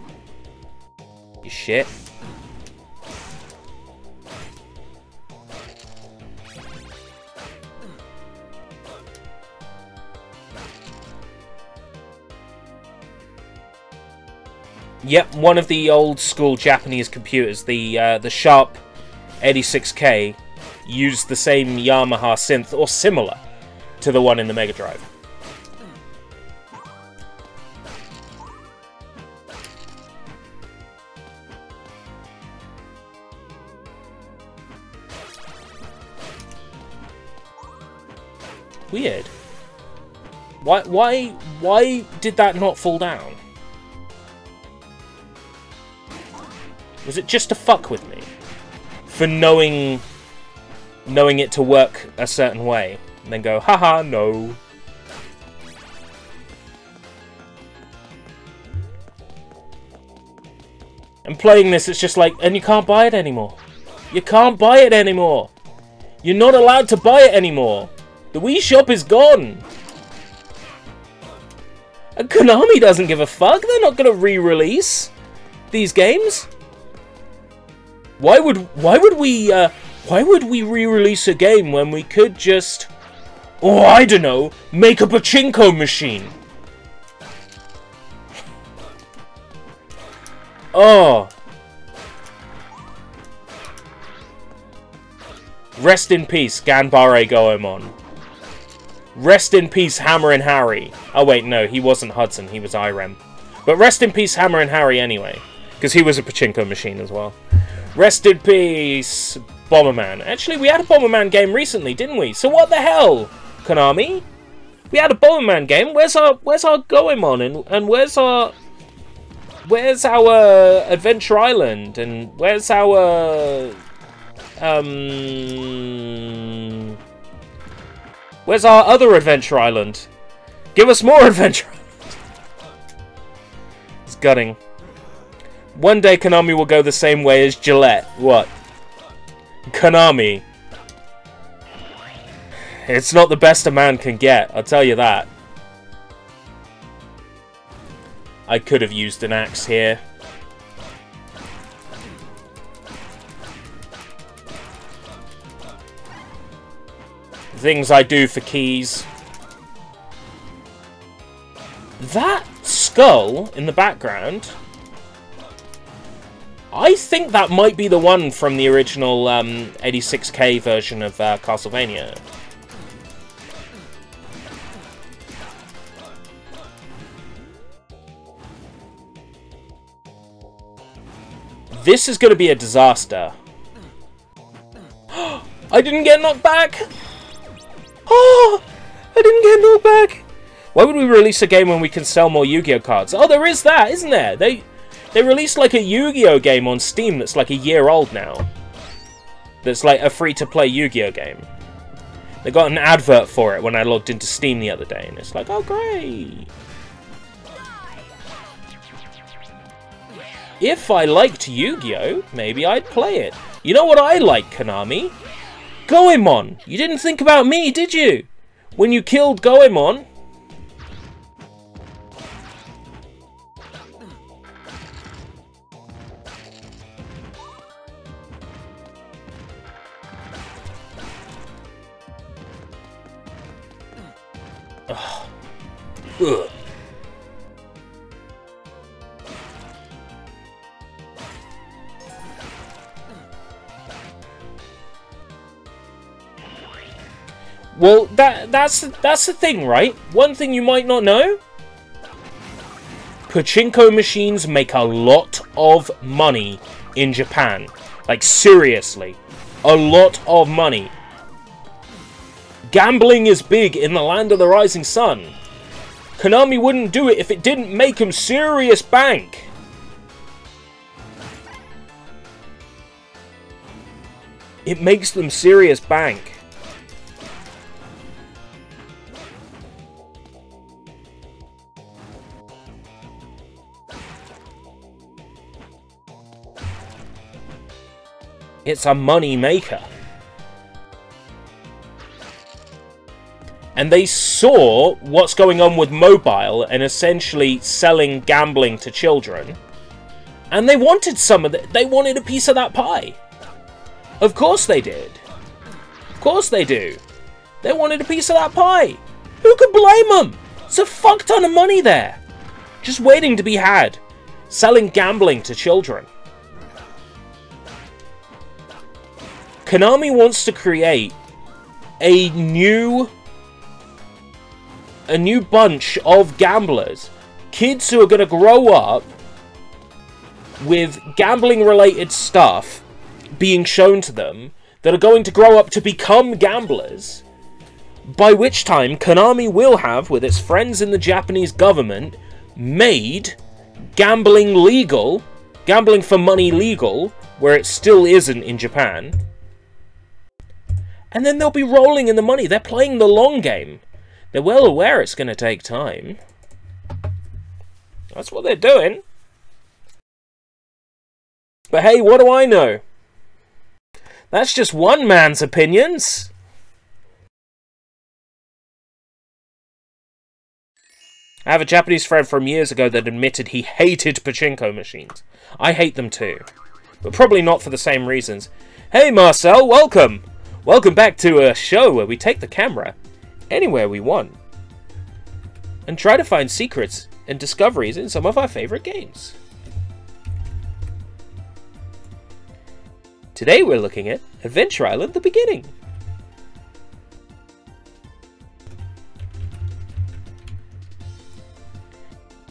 You shit. Yep, one of the old school Japanese computers, the Sharp 86K, used the same Yamaha synth, or similar, to the one in the Mega Drive. Weird. Why did that not fall down? Was it just to fuck with me? For knowing it to work a certain way. And then go, haha, no. And playing this, it's just like, and you can't buy it anymore. You can't buy it anymore. You're not allowed to buy it anymore. The Wii Shop is gone. And Konami doesn't give a fuck. They're not going to re-release these games. Why would we re-release a game when we could just, oh, I don't know, make a pachinko machine? Oh. Rest in peace, Ganbare Goemon. Rest in peace, Hammer and Harry. Oh wait, no, he wasn't Hudson, he was Irem. But rest in peace, Hammer and Harry anyway, because he was a pachinko machine as well. Rest in peace, Bomberman. Actually, we had a Bomberman game recently, didn't we? So what the hell, Konami? We had a Bomberman game. Where's our Goemon and where's our Where's our Adventure Island? And where's our... Where's our other Adventure Island? Give us more Adventure Island! It's gutting. One day Konami will go the same way as Gillette. What? Konami. It's not the best a man can get, I'll tell you that. I could have used an axe here. Things I do for keys. That skull in the background, I think that might be the one from the original 86K version of Castlevania. This is going to be a disaster. I didn't get knocked back! Oh! I didn't get knocked back! Why would we release a game when we can sell more Yu-Gi-Oh cards? Oh, there is that, isn't there? They released like a Yu-Gi-Oh game on Steam that's like a year old now. That's like a free-to-play Yu-Gi-Oh game. They got an advert for it when I logged into Steam the other day, and it's like, oh great! If I liked Yu-Gi-Oh, maybe I'd play it. You know what I like, Konami? Goemon! You didn't think about me, did you? When you killed Goemon... Ugh. Well, that's the thing, right? One thing you might not know. Pachinko machines make a lot of money in Japan. Like, seriously. A lot of money. Gambling is big in the land of the rising sun. Konami wouldn't do it if it didn't make them serious bank. It makes them serious bank. It's a money maker. And they saw what's going on with mobile and essentially selling gambling to children. And they wanted some of it. They wanted a piece of that pie. Of course they did. Of course they do. They wanted a piece of that pie. Who could blame them? It's a fuck ton of money there. Just waiting to be had. Selling gambling to children. Konami wants to create a new bunch of gamblers. Kids who are going to grow up with gambling related stuff being shown to them, that are going to grow up to become gamblers, by which time Konami will have, with its friends in the Japanese government, made gambling legal, gambling for money legal, where it still isn't in Japan. And then they'll be rolling in the money. They're playing the long game. They're well aware it's going to take time. That's what they're doing. But hey, what do I know? That's just one man's opinions. I have a Japanese friend from years ago that admitted he hated pachinko machines. I hate them too. But probably not for the same reasons. Hey Marcel, welcome! Welcome back to a show where we take the camera anywhere we want and try to find secrets and discoveries in some of our favorite games. Today we're looking at Adventure Island: The Beginning.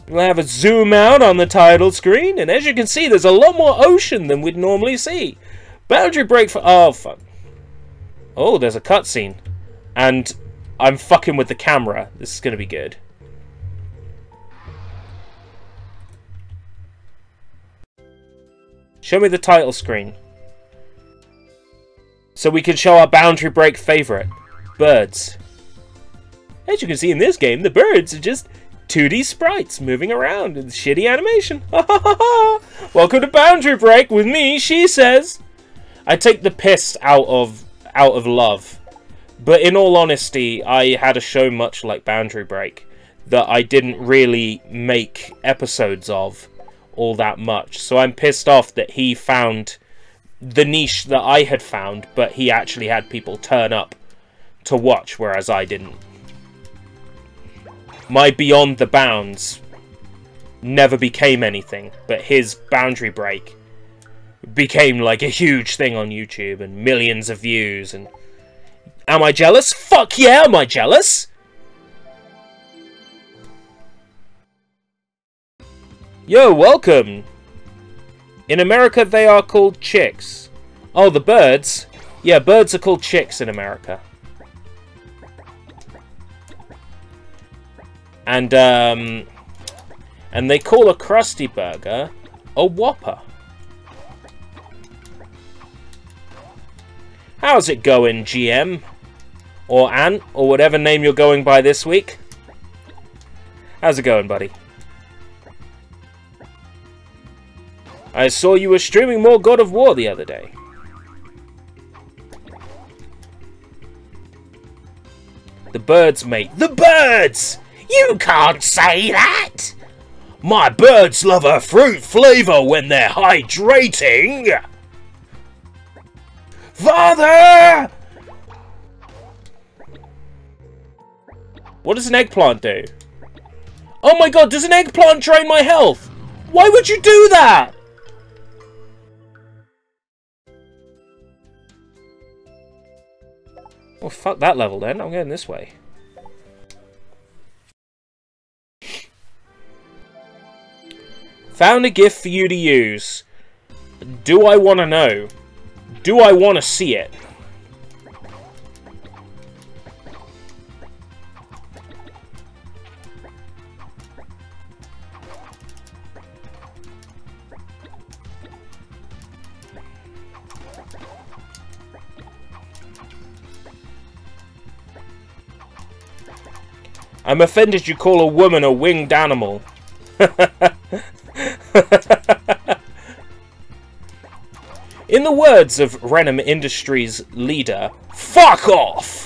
We'll have a zoom out on the title screen, and as you can see, there's a lot more ocean than we'd normally see. Boundary break for... oh, fuck. Oh, there's a cutscene. And I'm fucking with the camera. This is going to be good. Show me the title screen. So we can show our Boundary Break favourite. Birds. As you can see in this game, the birds are just 2D sprites moving around in shitty animation. Welcome to Boundary Break with me, she says. I take the piss out of love. But in all honesty, I had a show much like Boundary Break that I didn't really make episodes of all that much. So I'm pissed off that he found the niche that I had found, but he actually had people turn up to watch, whereas I didn't. My Beyond the Bounds never became anything, but his Boundary Break became like a huge thing on YouTube and millions of views. And am I jealous? Fuck yeah, am I jealous? Yo, welcome! In America, they are called chicks. Oh, the birds? Yeah, birds are called chicks in America. And they call a Krusty Burger a Whopper. How's it going, GM? Or Ant, or whatever name you're going by this week? How's it going, buddy? I saw you were streaming more God of War the other day. The birds, mate. The birds! You can't say that! My birds love a fruit flavour when they're hydrating! Father! What does an eggplant do? Oh my god, does an eggplant drain my health? Why would you do that? Well, fuck that level then. I'm going this way. Found a gift for you to use. Do I want to know? Do I want to see it? I'm offended you call a woman a winged animal. In the words of Renom Industries leader, fuck off!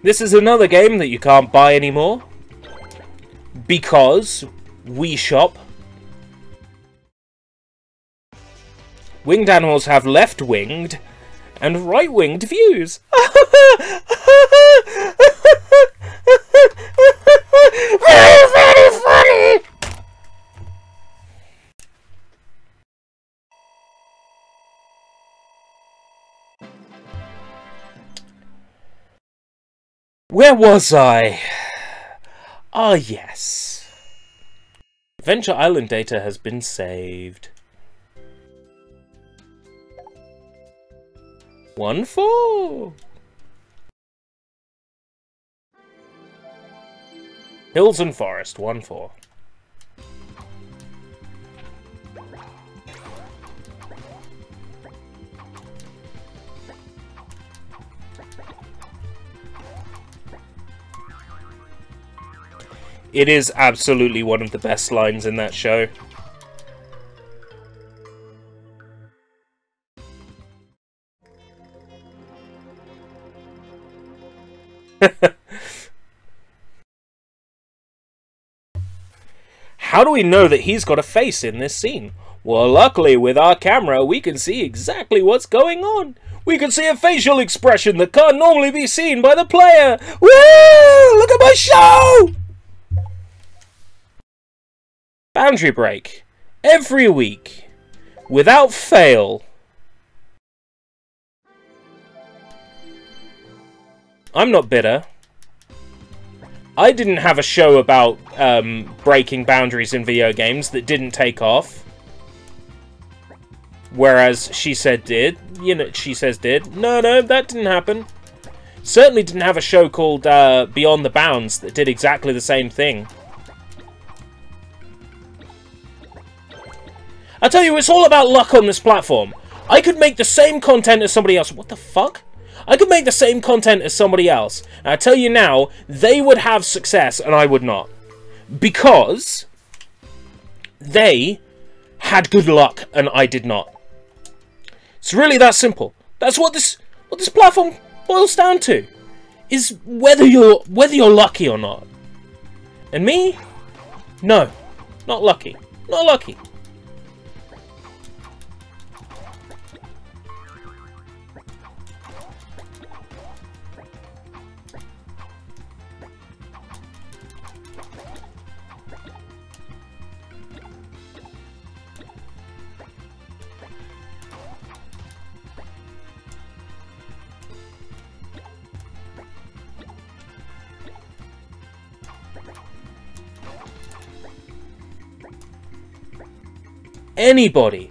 This is another game that you can't buy anymore. Because Wii Shop. Winged animals have left-winged and right-winged views. Very, very funny! Where was I? Ah, yes. Adventure Island data has been saved. 1-4. Hills and Forest, 1-4. It is absolutely one of the best lines in that show. How do we know that he's got a face in this scene? Well, luckily with our camera we can see exactly what's going on. We can see a facial expression that can't normally be seen by the player. Woo! Look at my show! Boundary Break. Every week. Without fail. I'm not bitter. I didn't have a show about breaking boundaries in video games that didn't take off. Whereas She Said did. You know, She Says did. No, that didn't happen. Certainly didn't have a show called Beyond the Bounds that did exactly the same thing. I tell you, it's all about luck on this platform. I could make the same content as somebody else. What the fuck? I could make the same content as somebody else. And I tell you now, they would have success and I would not. Because they had good luck and I did not. It's really that simple. That's what this platform boils down to. Is whether you're lucky or not. And me? No. Not lucky. Not lucky. Anybody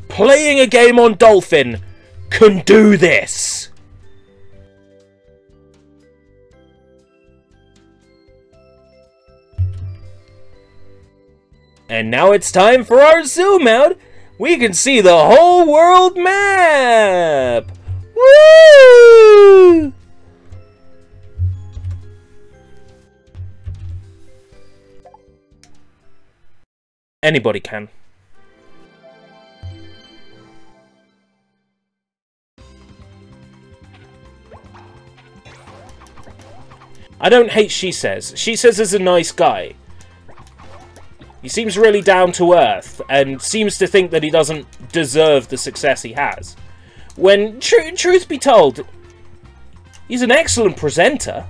playing a game on Dolphin can do this. And now it's time for our zoom out. We can see the whole world map. Woo! Anybody can. I don't hate She Says. She Says is a nice guy. He seems really down to earth and seems to think that he doesn't deserve the success he has. When, truth be told, he's an excellent presenter.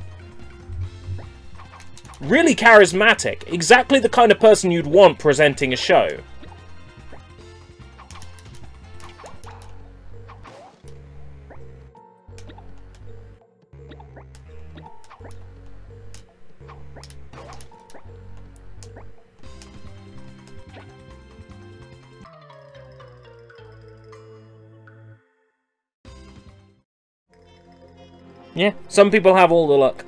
Really charismatic. Exactly the kind of person you'd want presenting a show. Yeah, some people have all the luck.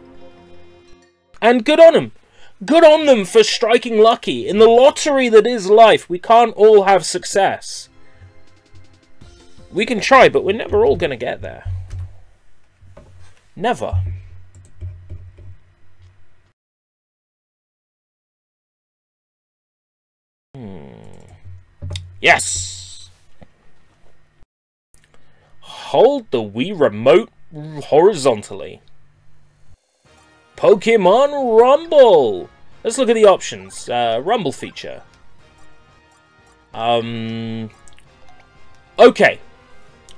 And good on them. Good on them for striking lucky. In the lottery that is life, we can't all have success. We can try, but we're never all going to get there. Never. Yes! Hold the Wii Remote horizontally. Pokemon Rumble! Let's look at the options. Rumble feature. Okay.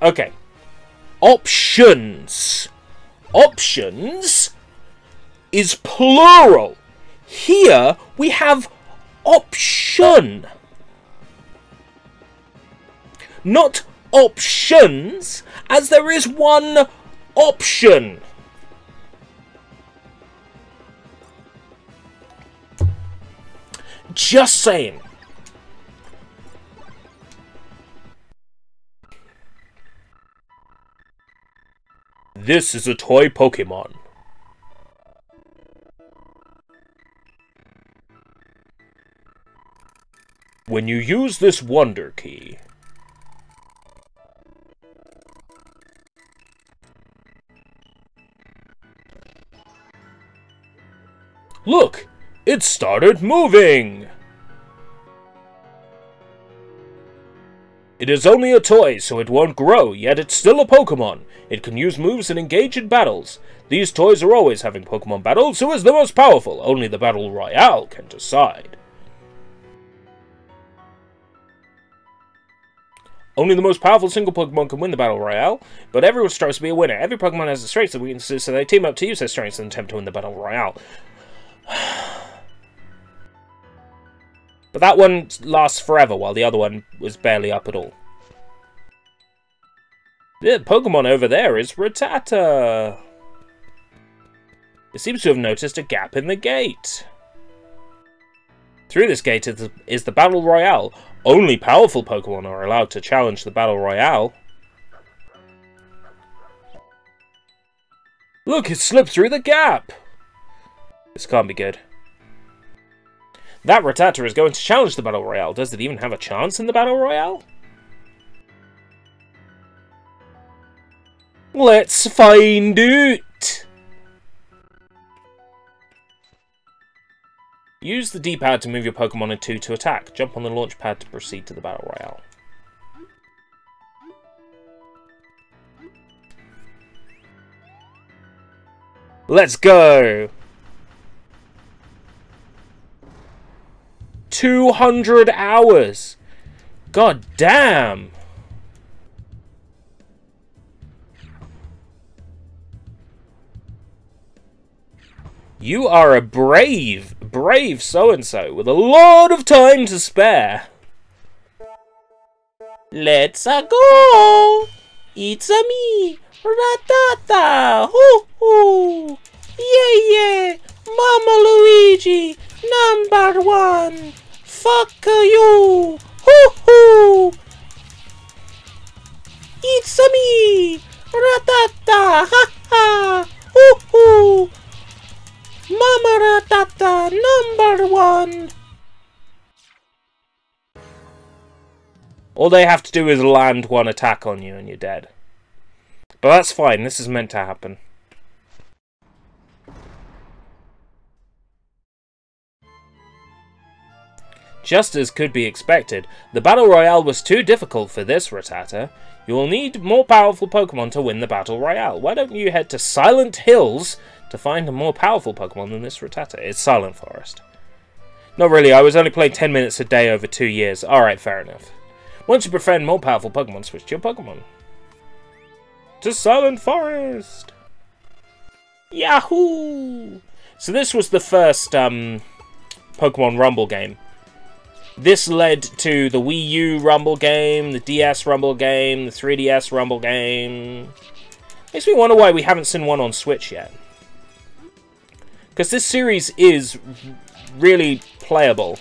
Okay. Options. Options is plural. Here we have option. Not options, as there is one option. Just saying. This is a toy Pokemon. When you use this Wonder Key, look! It started moving! It is only a toy, so it won't grow, yet it's still a Pokemon. It can use moves and engage in battles. These toys are always having Pokemon battles. Who is the most powerful? Only the Battle Royale can decide. Only the most powerful single Pokemon can win the Battle Royale, but everyone strives to be a winner. Every Pokemon has its strengths and weaknesses, so they team up to use their strengths and attempt to win the Battle Royale. But that one lasts forever, while the other one was barely up at all. The Pokemon over there is Rattata. It seems to have noticed a gap in the gate. Through this gate is the Battle Royale. Only powerful Pokemon are allowed to challenge the Battle Royale. Look, it slipped through the gap! This can't be good. That Rattata is going to challenge the Battle Royale. Does it even have a chance in the Battle Royale? Let's find out! Use the D-pad to move your Pokemon in 2 to attack. Jump on the launch pad to proceed to the Battle Royale. Let's go! 200 hours! God damn! You are a brave so-and-so with a lot of time to spare. Let's go! It's a me, Rattata! Hoo hoo! Yeah! Mama Luigi, #1! Fuck you! Hoo hoo! It's a me, Rattata! Ha ha! Hoo hoo! Mama Rattata, #1! All they have to do is land one attack on you and you're dead. But that's fine, this is meant to happen. Just as could be expected, the Battle Royale was too difficult for this Rattata. You will need more powerful Pokemon to win the Battle Royale. Why don't you head to Silent Hills to find a more powerful Pokemon than this Rattata? It's Silent Forest. Not really, I was only playing 10 minutes a day over 2 years. Alright, fair enough. Once you befriend more powerful Pokemon, switch to your Pokemon. To Silent Forest! Yahoo! So this was the first Pokemon Rumble game. This led to the Wii U Rumble game, the DS Rumble game, the 3DS Rumble game. Makes me wonder why we haven't seen one on Switch yet. Because this series is really playable.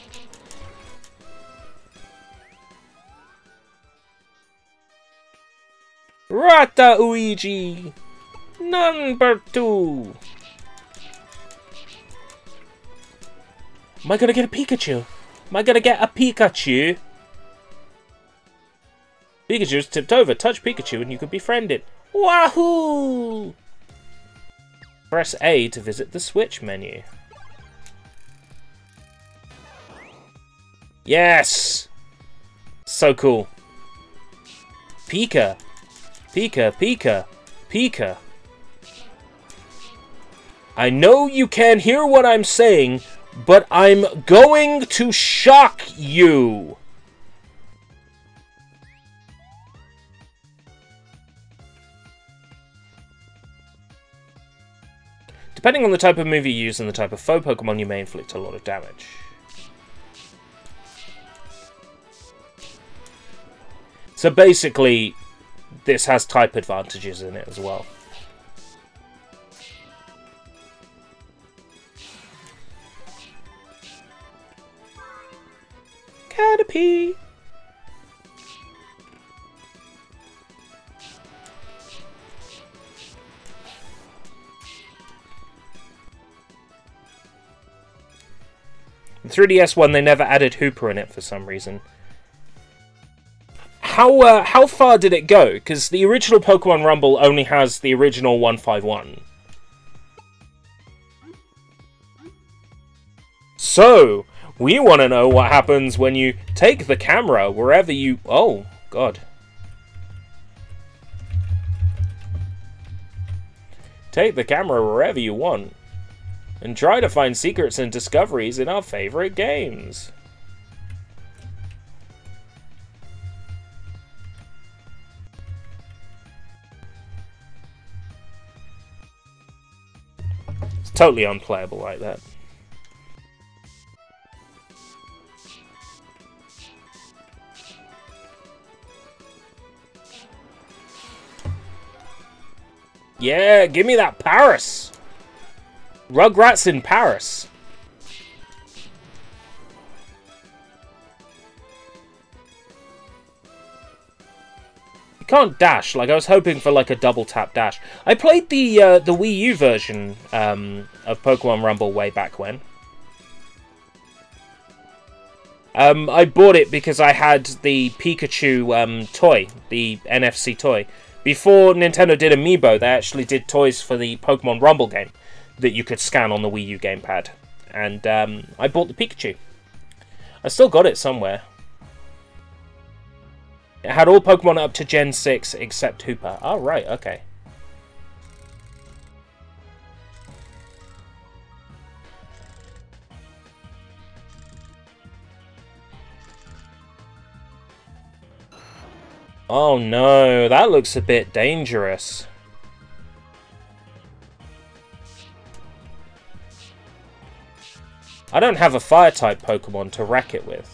Rattauigi! #2! Am I gonna get a Pikachu? Am I gonna get a Pikachu? Pikachu's tipped over. Touch Pikachu and you can befriend it. Wahoo! Press A to visit the Switch menu. Yes! So cool. Pika. Pika, Pika, Pika. I know you can't hear what I'm saying, but I'm going to shock you. Depending on the type of move you use and the type of foe Pokemon, you may inflict a lot of damage. So basically, this has type advantages in it as well. Caterpie! The 3DS one, they never added Hooper in it for some reason. How far did it go? Because the original Pokemon Rumble only has the original 151. So, we want to know what happens when you take the camera wherever you... Oh, God. Take the camera wherever you want. And try to find secrets and discoveries in our favorite games. totally unplayable like that. Yeah, give me that Paris! Rugrats in Paris. You can't dash. Like, I was hoping for, like, a double tap dash. I played the Wii U version of Pokemon Rumble way back when. I bought it because I had the Pikachu toy, the NFC toy. Before Nintendo did Amiibo, they actually did toys for the Pokemon Rumble game that you could scan on the Wii U gamepad. And I bought the Pikachu. I still got it somewhere. It had all Pokemon up to Gen 6 except Hooper. Oh, right, okay. Oh no, that looks a bit dangerous. I don't have a Fire-type Pokemon to wreck it with.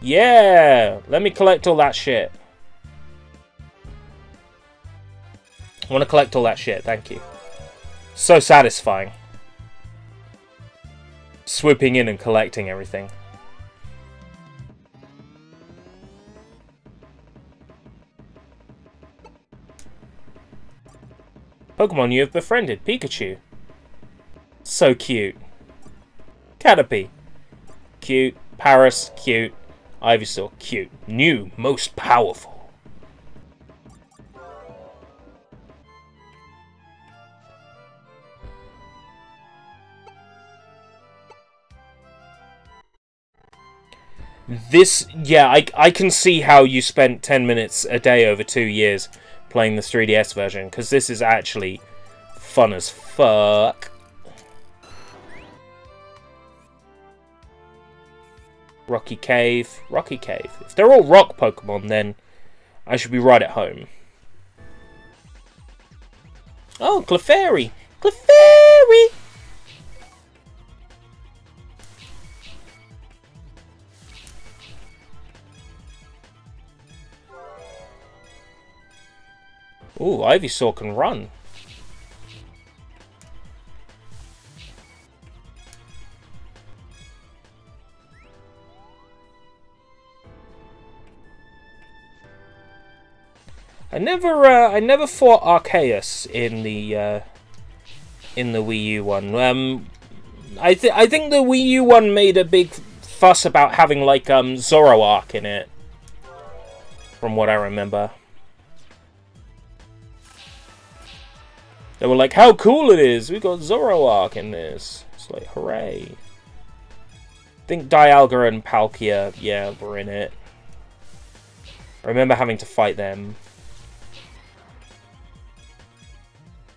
Yeah! Let me collect all that shit. I want to collect all that shit, thank you. So satisfying. Swooping in and collecting everything. Pokemon you have befriended, Pikachu. So cute. Caterpie. Cute. Paris, cute. Ivysaur, cute. New, most powerful. This, yeah, I can see how you spent 10 minutes a day over 2 years playing the 3DS version, because this is actually fun as fuck. Rocky Cave. Rocky Cave. If they're all rock Pokemon, then I should be right at home. Oh, Clefairy! Clefairy! Ooh, Ivysaur can run. I never fought Arceus in the Wii U one. I think the Wii U one made a big fuss about having like Zoroark in it, from what I remember. They were like, "How cool it is! We got Zoroark in this." It's like, hooray! I think Dialga and Palkia, yeah, were in it. I remember having to fight them.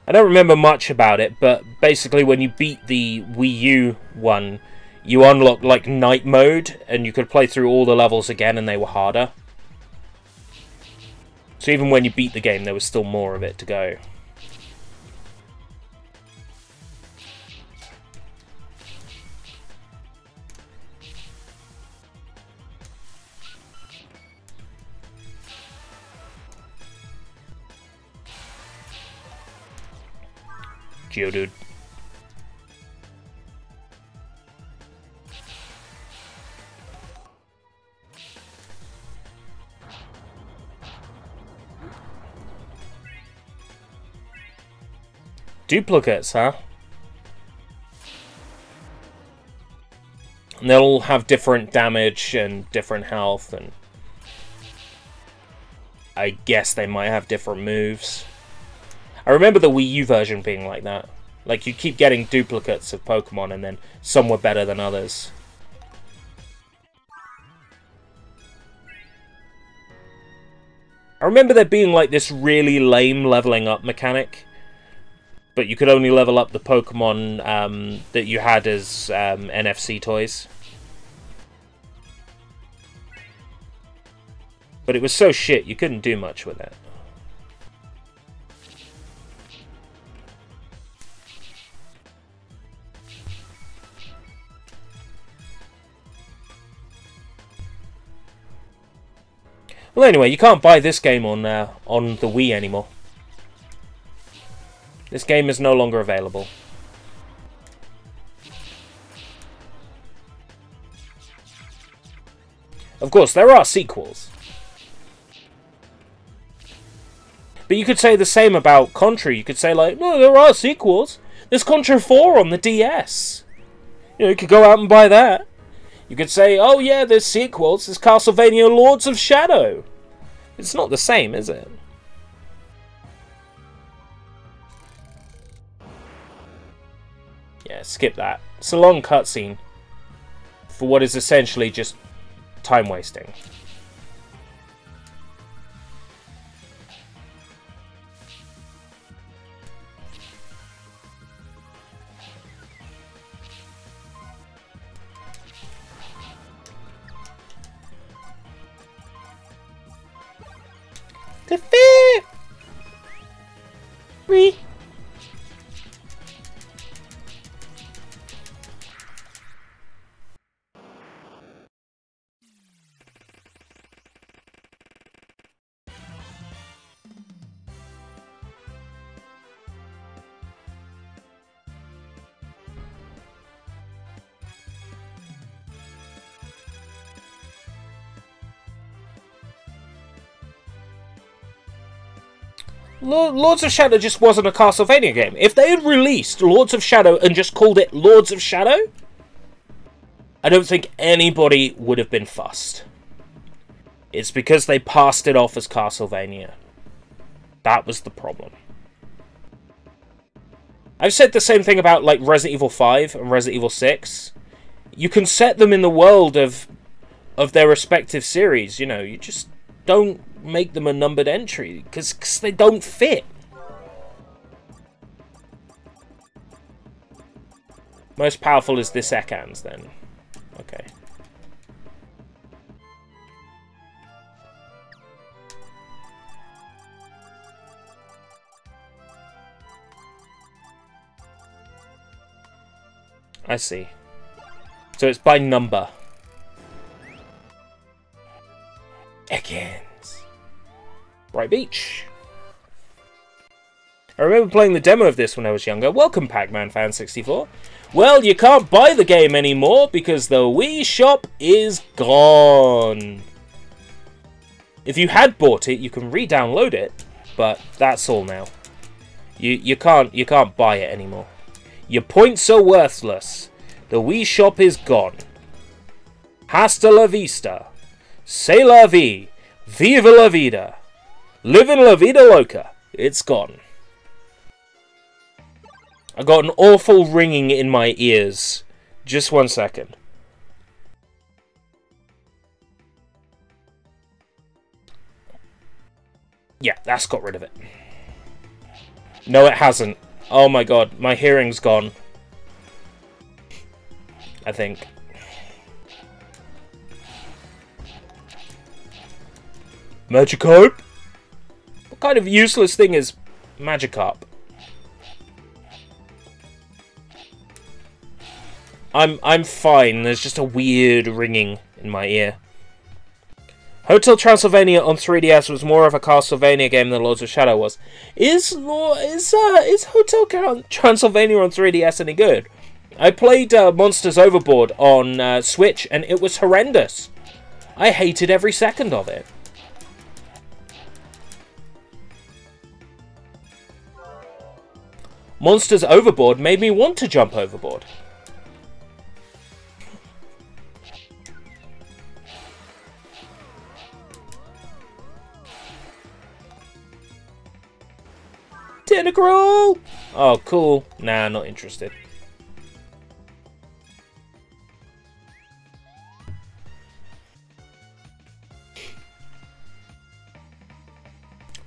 I don't remember much about it, but basically when you beat the Wii U one, you unlocked like night mode, and you could play through all the levels again, and they were harder. So even when you beat the game, there was still more of it to go. Geodude. Duplicates, huh? And they'll all have different damage and different health, and I guess they might have different moves. I remember the Wii U version being like that. Like, you keep getting duplicates of Pokemon, and then some were better than others. I remember there being, like, this really lame leveling up mechanic. but you could only level up the Pokemon that you had as NFC toys. But it was so shit, you couldn't do much with it. Well, anyway, you can't buy this game on the Wii anymore. This game is no longer available. Of course, there are sequels. But you could say the same about Contra. You could say, like, no, there are sequels. There's Contra 4 on the DS. You know, you could go out and buy that. You could say, oh yeah, there's sequels. There's Castlevania Lords of Shadow. It's not the same, is it? Yeah, skip that. It's a long cutscene for what is essentially just time wasting. Defeat! Lords of Shadow just wasn't a Castlevania game. If they had released Lords of Shadow and just called it Lords of Shadow, I don't think anybody would have been fussed. It's because they passed it off as Castlevania. That was the problem. I've said the same thing about like Resident Evil 5 and Resident Evil 6. You can set them in the world of their respective series, you know, you just don't make them a numbered entry because they don't fit. Most powerful is this Ekans then. Okay. I see. So it's by number. Ekans. Bright Beach. I remember playing the demo of this when I was younger. Welcome, Pac-Man Fan 64. Well, you can't buy the game anymore because the Wii shop is gone. If you had bought it, you can re-download it, but that's all now. You can't buy it anymore. Your points are worthless. The Wii shop is gone. Hasta la vista. C'est la vie. Viva la vida. Living la vida loca. It's gone. I got an awful ringing in my ears. Just 1 second. Yeah, that's got rid of it. No, it hasn't. Oh my god, my hearing's gone. I think. Magikarp? What kind of useless thing is Magikarp? I'm fine. There's just a weird ringing in my ear. Hotel Transylvania on 3DS was more of a Castlevania game than Lords of Shadow was. Is Hotel Transylvania on 3DS any good? I played Monsters Overboard on Switch and it was horrendous. I hated every second of it. Monsters Overboard made me want to jump overboard. Tentacruel! Oh, cool. Nah, not interested.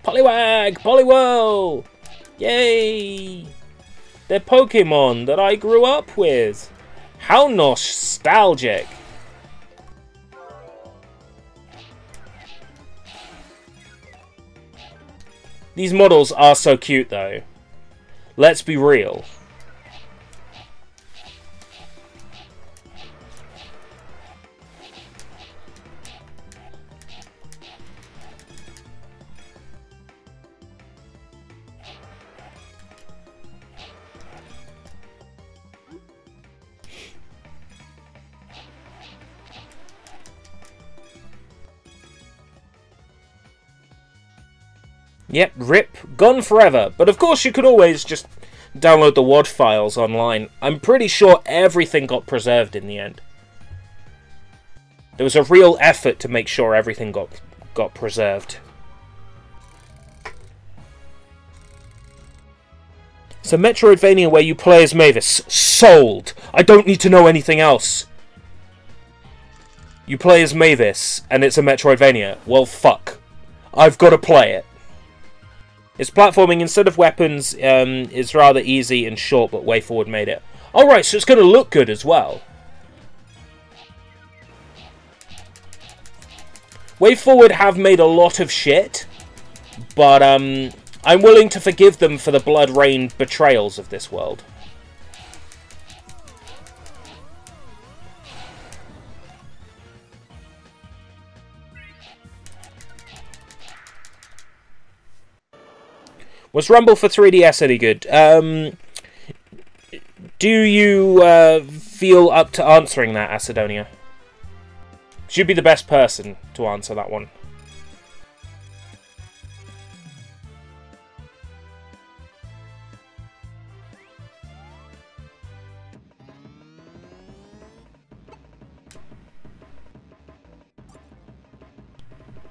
Poliwag! Poliwhirl! Yay! They're Pokemon that I grew up with. How nostalgic. These models are so cute, though. Let's be real. Yep, RIP, gone forever. But of course you could always just download the WAD files online. I'm pretty sure everything got preserved in the end. There was a real effort to make sure everything got preserved. So Metroidvania where you play as Mavis. Sold! I don't need to know anything else. You play as Mavis, and it's a Metroidvania. Well, fuck. I've got to play it. Its platforming, instead of weapons, is rather easy and short, but WayForward made it. Alright, so it's going to look good as well. WayForward have made a lot of shit, but I'm willing to forgive them for the blood rain betrayals of this world. Was Rumble for 3DS any good? Do you feel up to answering that, Acidonia? You'd be the best person to answer that one.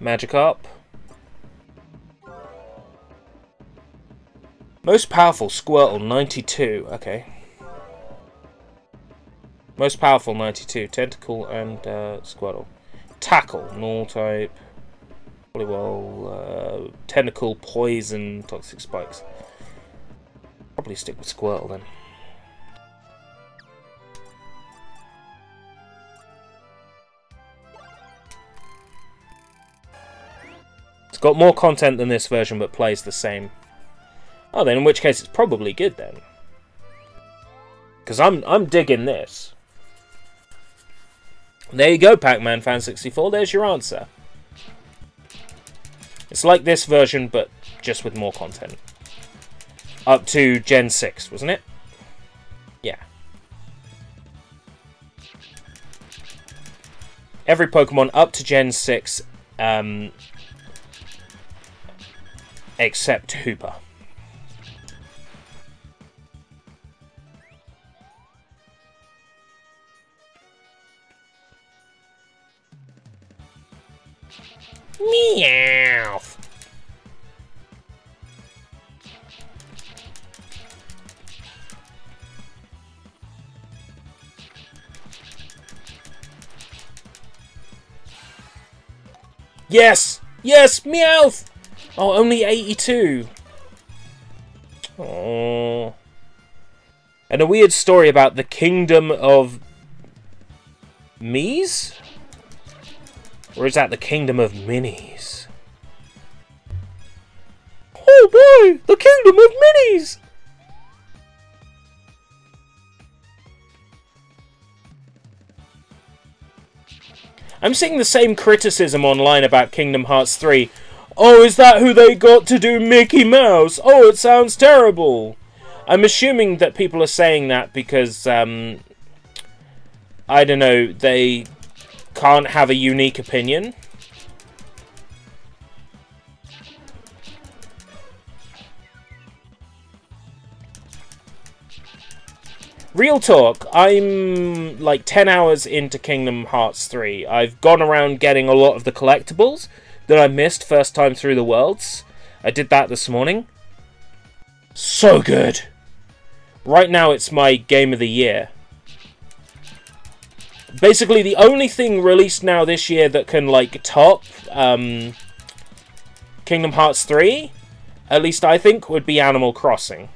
Magikarp. Most powerful, Squirtle, 92. Okay. Most powerful, 92. Tentacle and Squirtle. Tackle, Null type. Volleyball, Tentacle, Poison, Toxic Spikes. Probably stick with Squirtle then. It's got more content than this version, but plays the same. Oh, then in which case it's probably good then. Because I'm digging this. There you go, Pac-Man Fan 64. There's your answer. It's like this version, but just with more content. Up to Gen 6, wasn't it? Yeah. Every Pokemon up to Gen 6, except Hooper. Meow. Yes! Yes! Meowth! Oh, only 82. Oh. And a weird story about the Kingdom of Miis? Or is that the Kingdom of Minis? Oh boy! The Kingdom of Minis! I'm seeing the same criticism online about Kingdom Hearts 3. Oh, is that who they got to do Mickey Mouse? Oh, it sounds terrible. I'm assuming that people are saying that because, I don't know, they can't have a unique opinion. Real talk, I'm like 10 hours into Kingdom Hearts 3. I've gone around getting a lot of the collectibles that I missed first time through the worlds. I did that this morning. So good. Right now it's my game of the year. Basically, the only thing released now this year that can, like, top Kingdom Hearts 3, at least I think, would be Animal Crossing.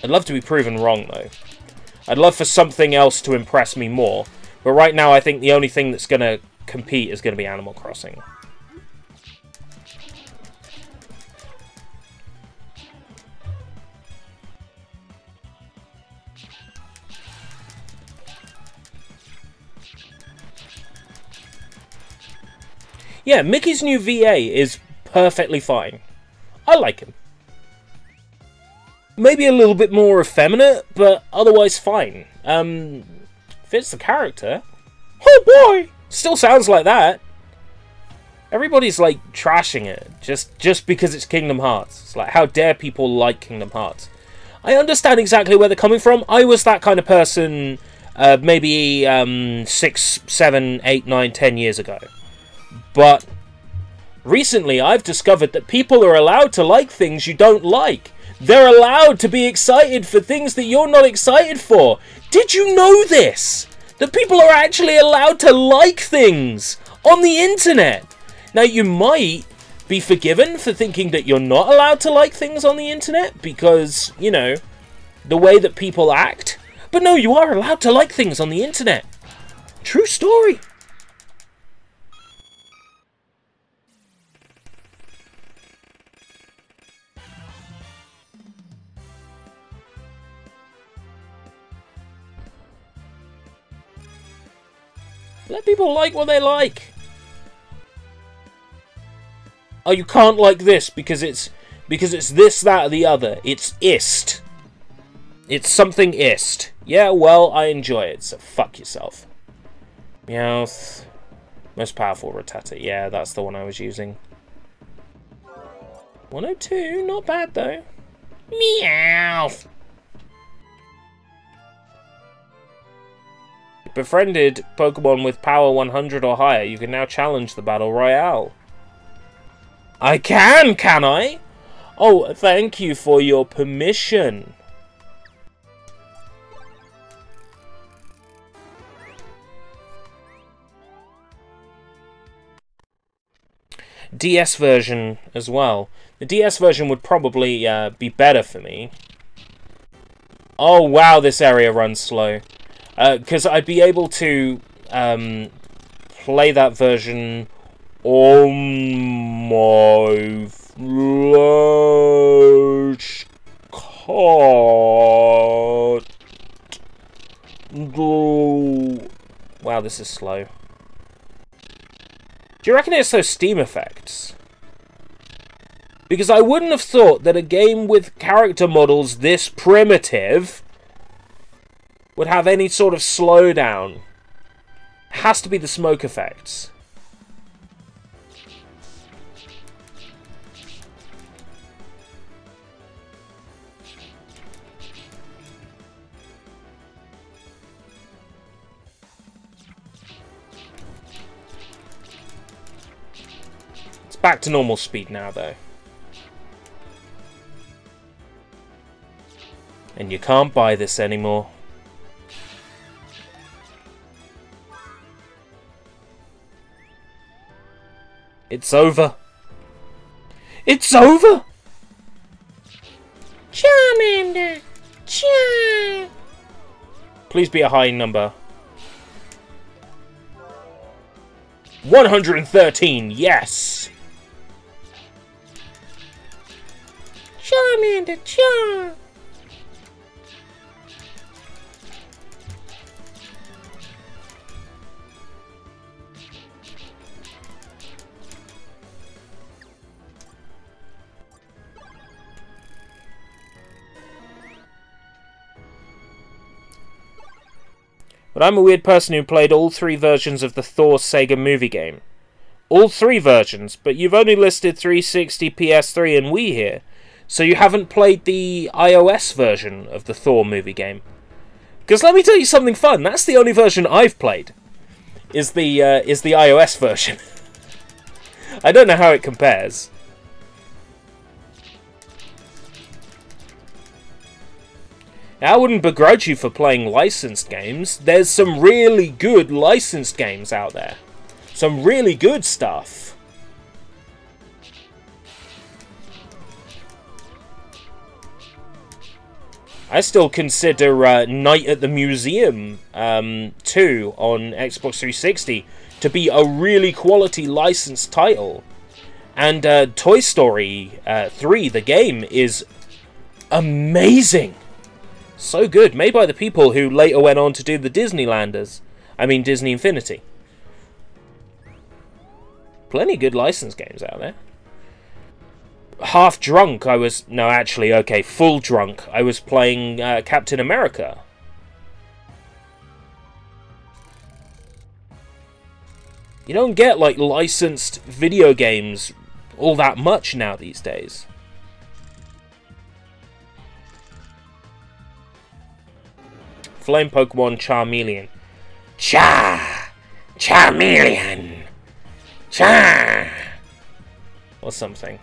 I'd love to be proven wrong, though. I'd love for something else to impress me more. But right now, I think the only thing that's going to compete is going to be Animal Crossing. Yeah, Mickey's new VA is perfectly fine. I like him. Maybe a little bit more effeminate, but otherwise fine. Fits the character. Oh boy! Still sounds like that. Everybody's like trashing it just because it's Kingdom Hearts. It's like, how dare people like Kingdom Hearts? I understand exactly where they're coming from. I was that kind of person maybe 6, 7, 8, 9, 10 years ago. But recently I've discovered that people are allowed to like things you don't like. They're allowed to be excited for things that you're not excited for. Did you know this? That people are actually allowed to like things on the internet. Now, you might be forgiven for thinking that you're not allowed to like things on the internet because, you know, the way that people act. But no, you are allowed to like things on the internet. True story. Let people like what they like. Oh, you can't like this because it's this, that, or the other. It's ist. It's something ist. Yeah, well, I enjoy it, so fuck yourself. Meowth. Most powerful Rattata. Yeah, that's the one I was using. 102, not bad though. Meowth. Befriended Pokemon with power 100 or higher. You can now challenge the Battle Royale. I can I? Oh, thank you for your permission. DS version as well. The DS version would probably be better for me. Oh wow, this area runs slow. Because I'd be able to play that version on my flash card. Wow, this is slow. Do you reckon it's those Steam effects? Because I wouldn't have thought that a game with character models this primitive would have any sort of slowdown. It has to be the smoke effects. It's back to normal speed now, though. And you can't buy this anymore. It's over. It's over! Charmander! Char! Please be a high number. 113, yes! Charmander, Char! But I'm a weird person who played all 3 versions of the Thor Sega movie game. All 3 versions, but you've only listed 360, PS3 and Wii here. So you haven't played the iOS version of the Thor movie game. Because let me tell you something fun, that's the only version I've played. Is the iOS version. I don't know how it compares. I wouldn't begrudge you for playing licensed games. There's some really good licensed games out there. Some really good stuff. I still consider Night at the Museum 2 on Xbox 360 to be a really quality licensed title. And Toy Story 3, the game, is amazing. So good. Made by the people who later went on to do the Disneylanders. I mean, Disney Infinity. Plenty good licensed games out there. Half drunk, I was... No, actually, okay, full drunk. I was playing Captain America. You don't get, like, licensed video games all that much now these days. Flame Pokemon Charmeleon. Charmeleon! Or something.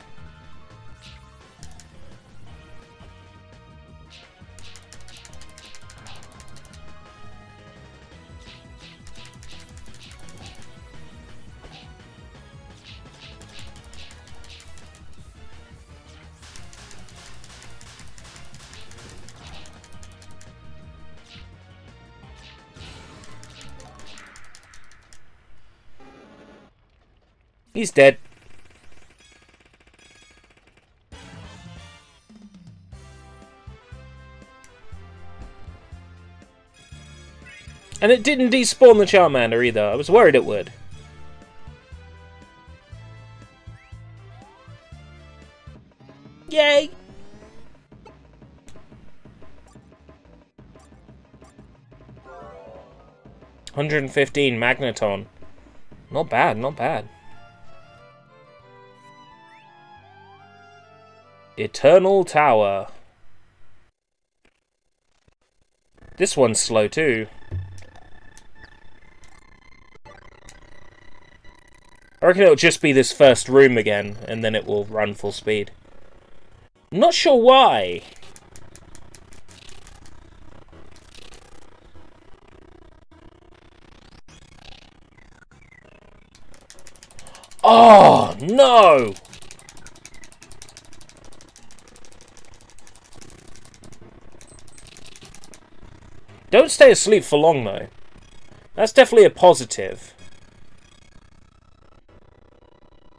He's dead. And it didn't despawn the Charmander either. I was worried it would. Yay! $115 Magneton. Not bad, not bad. Eternal Tower. This one's slow too. I reckon it'll just be this first room again, and then it will run full speed. I'm not sure why. Oh, no! Don't stay asleep for long, though. That's definitely a positive.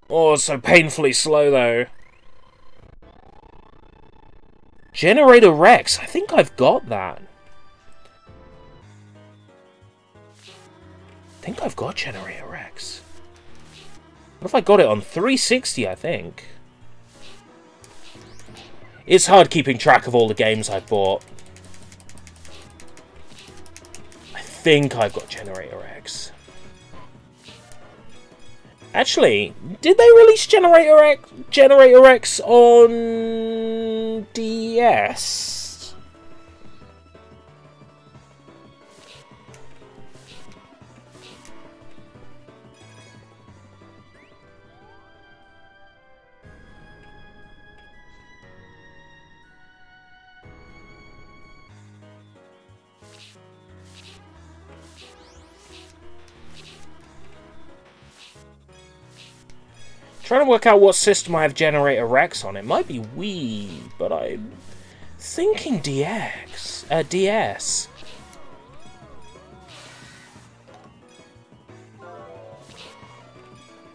Oh, it's so painfully slow, though. Generator Rex. I think I've got that. I think I've got Generator Rex. What if I got it on 360, I think? It's hard keeping track of all the games I've bought. I think I've got Generator X. Actually, did they release Generator X on DS? Trying to work out what system I have Generator Rex on. It might be Wii, but I'm thinking DS.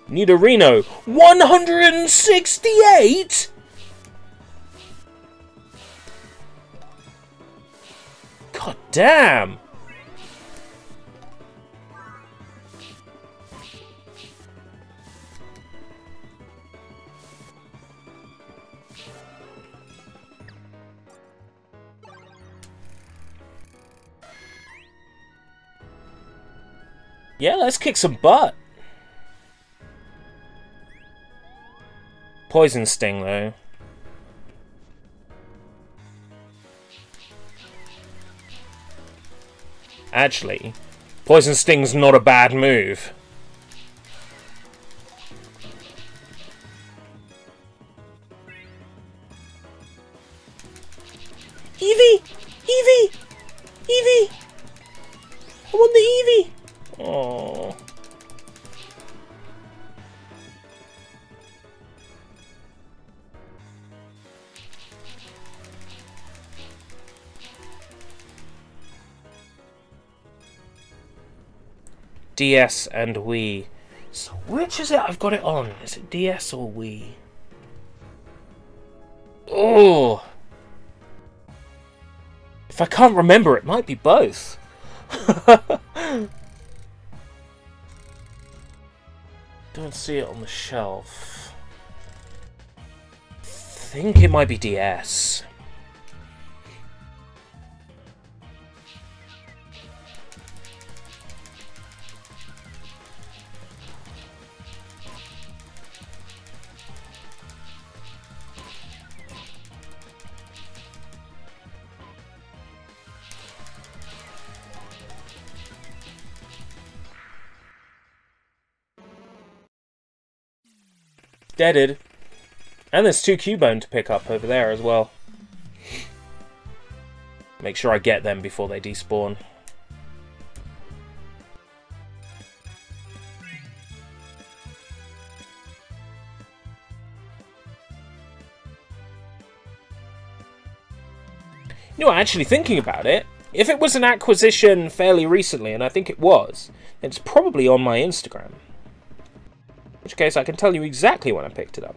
Nidorino, 168? God damn. Yeah, let's kick some butt. Poison Sting, though. Actually, Poison Sting's not a bad move. Eevee! Eevee! Eevee! I want the Eevee! Oh. DS and Wii. So which is it I've got it on? Is it DS or Wii? Oh! If I can't remember, it might be both. Don't see it on the shelf. I think it might be DS. Deaded. And there's 2 Cubone to pick up over there as well. Make sure I get them before they despawn. You know, actually thinking about it, if it was an acquisition fairly recently, and I think it was, then it's probably on my Instagram. In which case I can tell you exactly when I picked it up.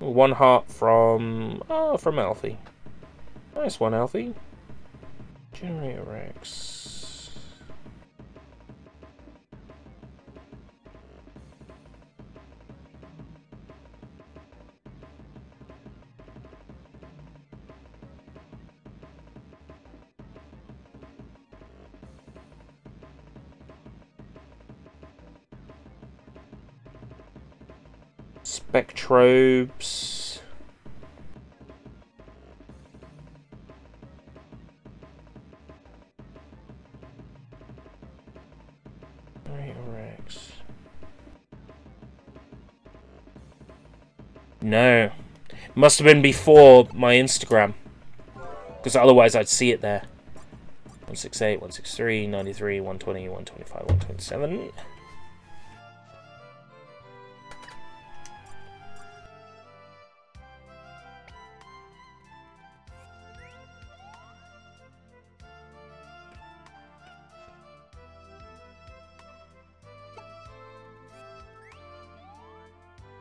1 heart from Alfie. Nice one, Alfie. Generator Rex. Spectrobes. Rex. No. Must have been before my Instagram. Because otherwise I'd see it there. 168, 163, 93, 120, 125, 127.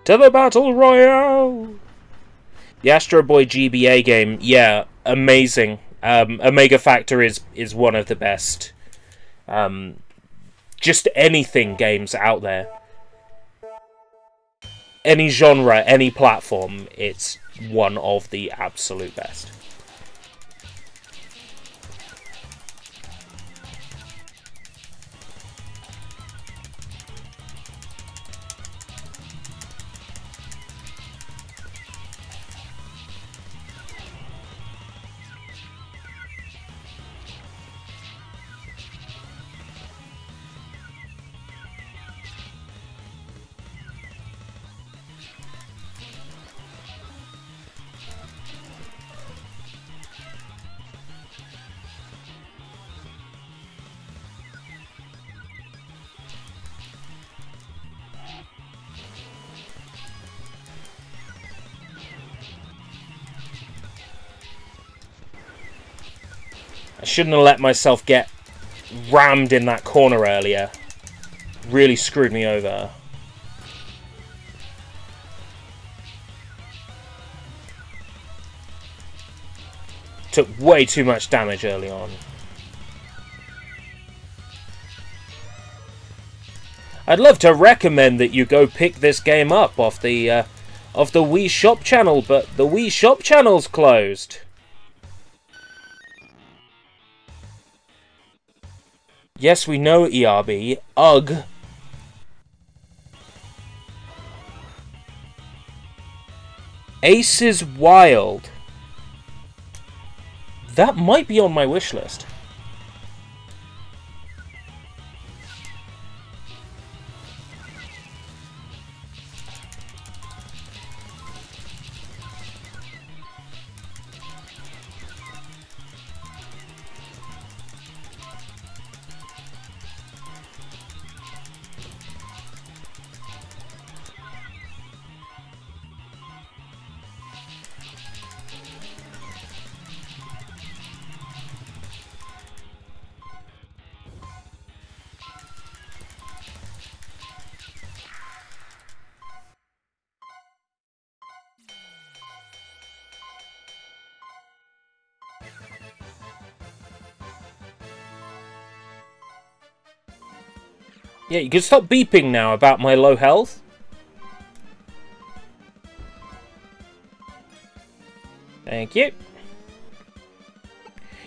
To the Battle Royale! The Astro Boy GBA game, yeah, amazing. Omega Factor is one of the best. Just anything games out there. Any genre, any platform, it's one of the absolute best. I shouldn't have let myself get rammed in that corner earlier. Really screwed me over. Took way too much damage early on. I'd love to recommend that you go pick this game up off the Wii Shop channel, but the Wii Shop channel's closed. Yes, we know, ERB. Ugh. Ace is Wild. That might be on my wish list. Yeah, you can stop beeping now about my low health. Thank you.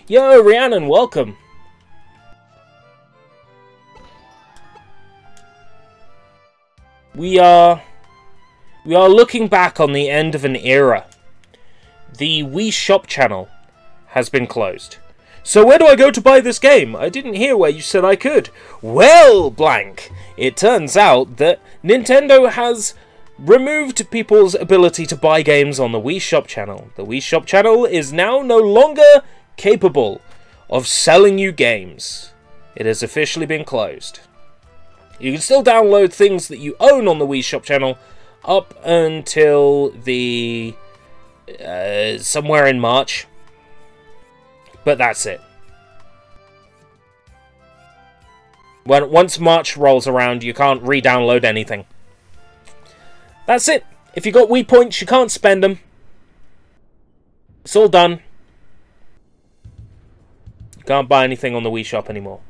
Yo, Rhiannon, welcome. We are looking back on the end of an era. The Wii Shop channel has been closed. So where do I go to buy this game? I didn't hear where you said I could. Well, blank. It turns out that Nintendo has removed people's ability to buy games on the Wii Shop channel. The Wii Shop channel is now no longer capable of selling you games. It has officially been closed. You can still download things that you own on the Wii Shop channel up until the somewhere in March, but that's it. Once March rolls around, you can't re-download anything. That's it. If you got Wii points, you can't spend them. It's all done. You can't buy anything on the Wii Shop anymore.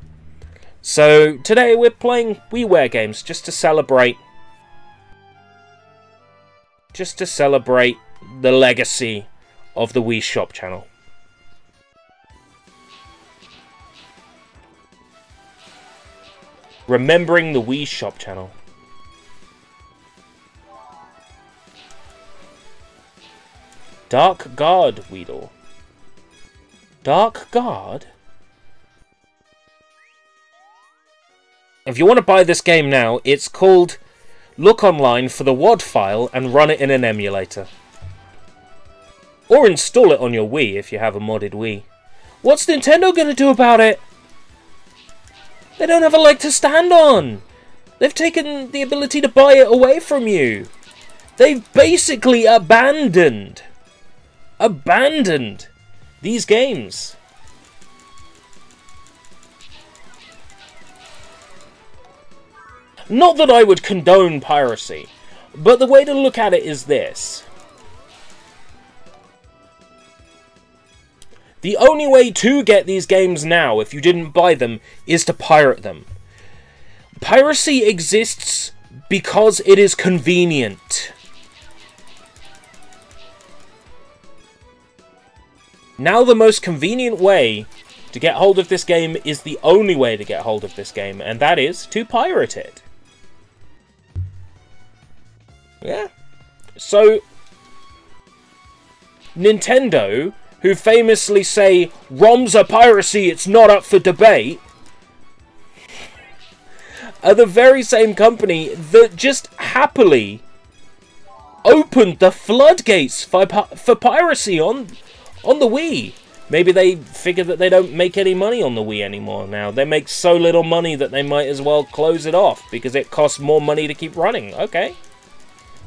So today we're playing WiiWare games just to celebrate the legacy of the Wii Shop channel. Remembering the Wii Shop channel. Dark Guard, Weedle. Dark Guard? If you want to buy this game now, it's called look online for the WAD file and run it in an emulator. Or install it on your Wii if you have a modded Wii. What's Nintendo going to do about it? They don't have a leg to stand on. They've taken the ability to buy it away from you. They've basically abandoned these games. Not that I would condone piracy, but the way to look at it is this. The only way to get these games now, if you didn't buy them, is to pirate them. Piracy exists because it is convenient. Now the most convenient way to get hold of this game is the only way to get hold of this game, and that is to pirate it. Yeah. So, Nintendo, who famously say, ROMs are piracy, it's not up for debate, are the very same company that just happily opened the floodgates for piracy on the Wii. Maybe they figure that they don't make any money on the Wii anymore now. They make so little money that they might as well close it off because it costs more money to keep running. Okay.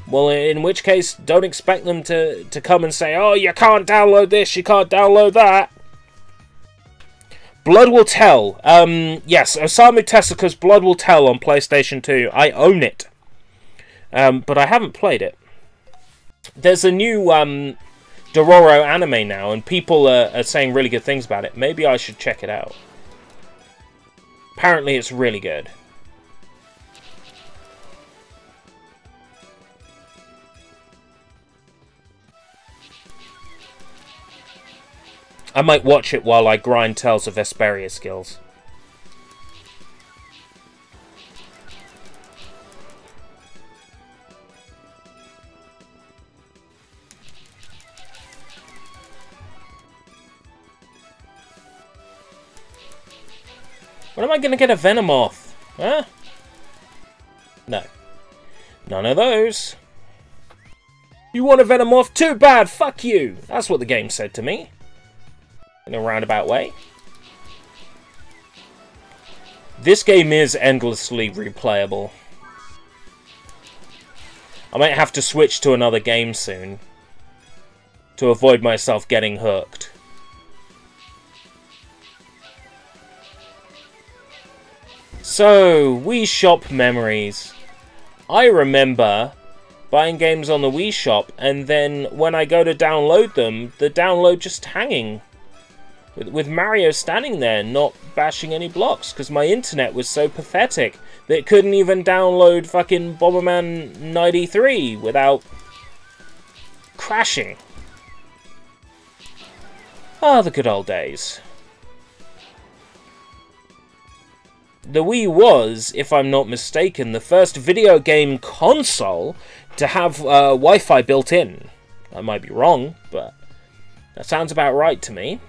Well, in which case, don't expect them to come and say, oh, you can't download this, you can't download that. Blood Will Tell. Yes, Osamu Tezuka's Blood Will Tell on PlayStation 2. I own it. But I haven't played it. There's a new Dororo anime now, and people are saying really good things about it. Maybe I should check it out. Apparently it's really good. I might watch it while I grind Tales of Vesperia skills. When am I going to get a Venomoth? Huh? No. None of those. You want a Venomoth? Too bad, fuck you! That's what the game said to me. In a roundabout way. This game is endlessly replayable. I might have to switch to another game soon to avoid myself getting hooked. So, Wii Shop memories. I remember buying games on the Wii Shop and then when I go to download them, the download just hanging. With Mario standing there, not bashing any blocks, because my internet was so pathetic that couldn't even download fucking Bomberman 93 without crashing. Ah, the good old days. The Wii was, if I'm not mistaken, the first video game console to have Wi-Fi built in. I might be wrong, but that sounds about right to me.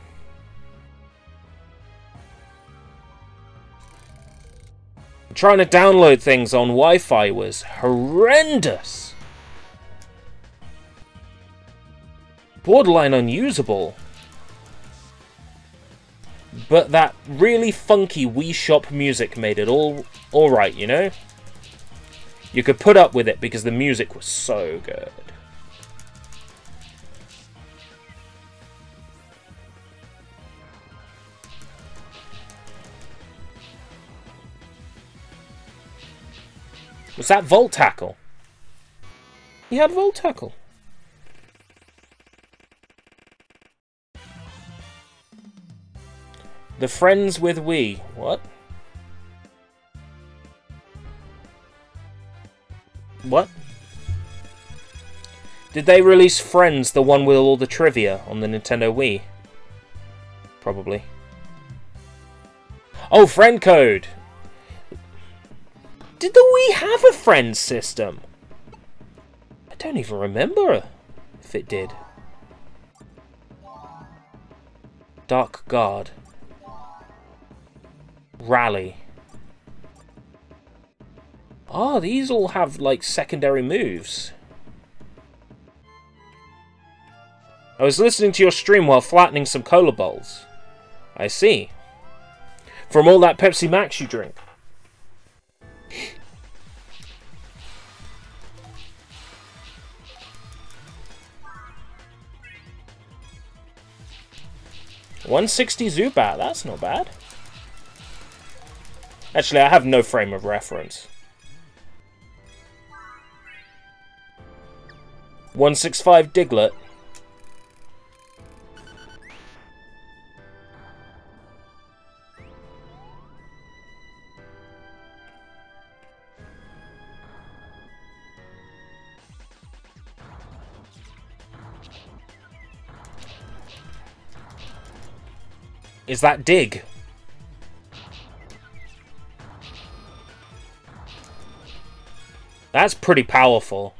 Trying to download things on Wi-Fi was horrendous. Borderline unusable. But that really funky Wii Shop music made it all right, you know? You could put up with it because the music was so good. Was that Volt Tackle? He had Volt Tackle. The Friends with Wii. What? What? Did they release Friends, the one with all the trivia, on the Nintendo Wii? Probably. Oh, Friend Code! Did the Wii have a Friends system? I don't even remember if it did. Dark Guard. Rally. Oh, these all have, like, secondary moves. I was listening to your stream while flattening some cola bowls. I see. From all that Pepsi Max you drink. $160 Zubat, that's not bad. Actually, I have no frame of reference. 165 Diglett. Is that Dig? That's pretty powerful.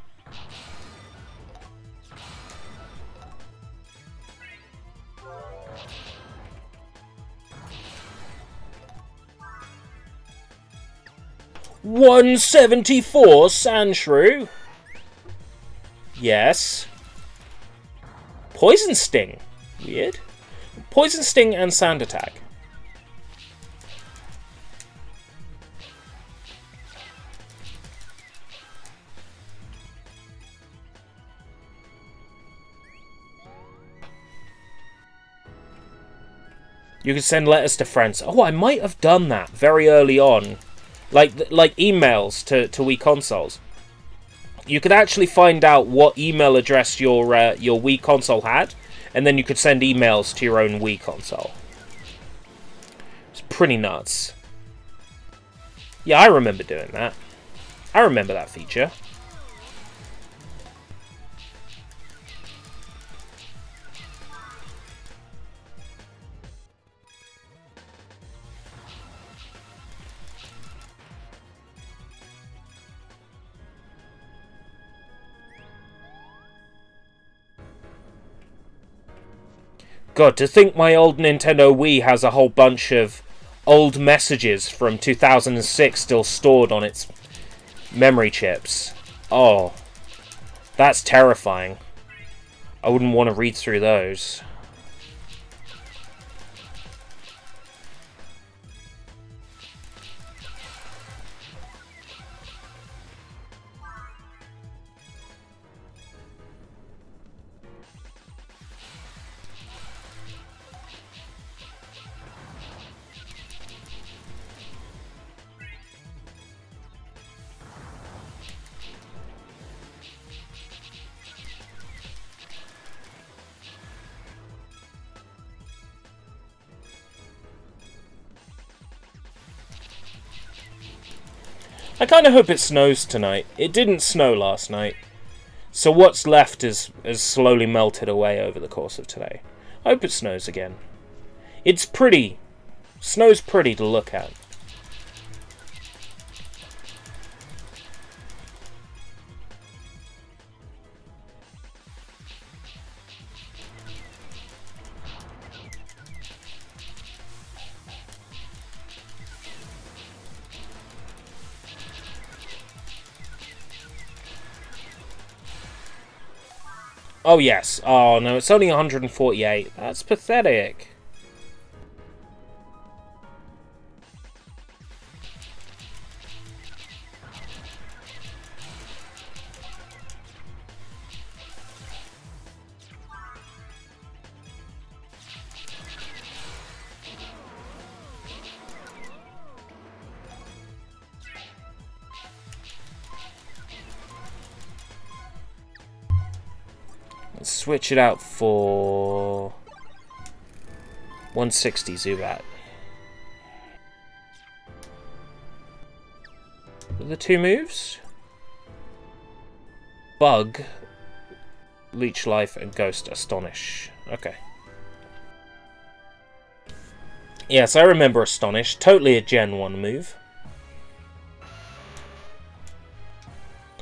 $174 Sandshrew. Yes. Poison Sting. Weird. Poison Sting and Sand Attack. You can send letters to friends. Oh, I might have done that very early on. Like emails to Wii consoles. You could actually find out what email address your Wii console had, and then you could send emails to your own Wii console. It's pretty nuts. Yeah, I remember doing that. I remember that feature. God, to think my old Nintendo Wii has a whole bunch of old messages from 2006 still stored on its memory chips. Oh, that's terrifying. I wouldn't want to read through those. I kind of hope it snows tonight. It didn't snow last night. So what's left is slowly melted away over the course of today. I hope it snows again. It's pretty. Snow's pretty to look at. Oh, yes. Oh, no, it's only 148. That's pathetic. Let's switch it out for 160 Zubat. What are the two moves? Bug, Leech Life, and Ghost Astonish. Okay. Yes, I remember Astonish. Totally a Gen 1 move.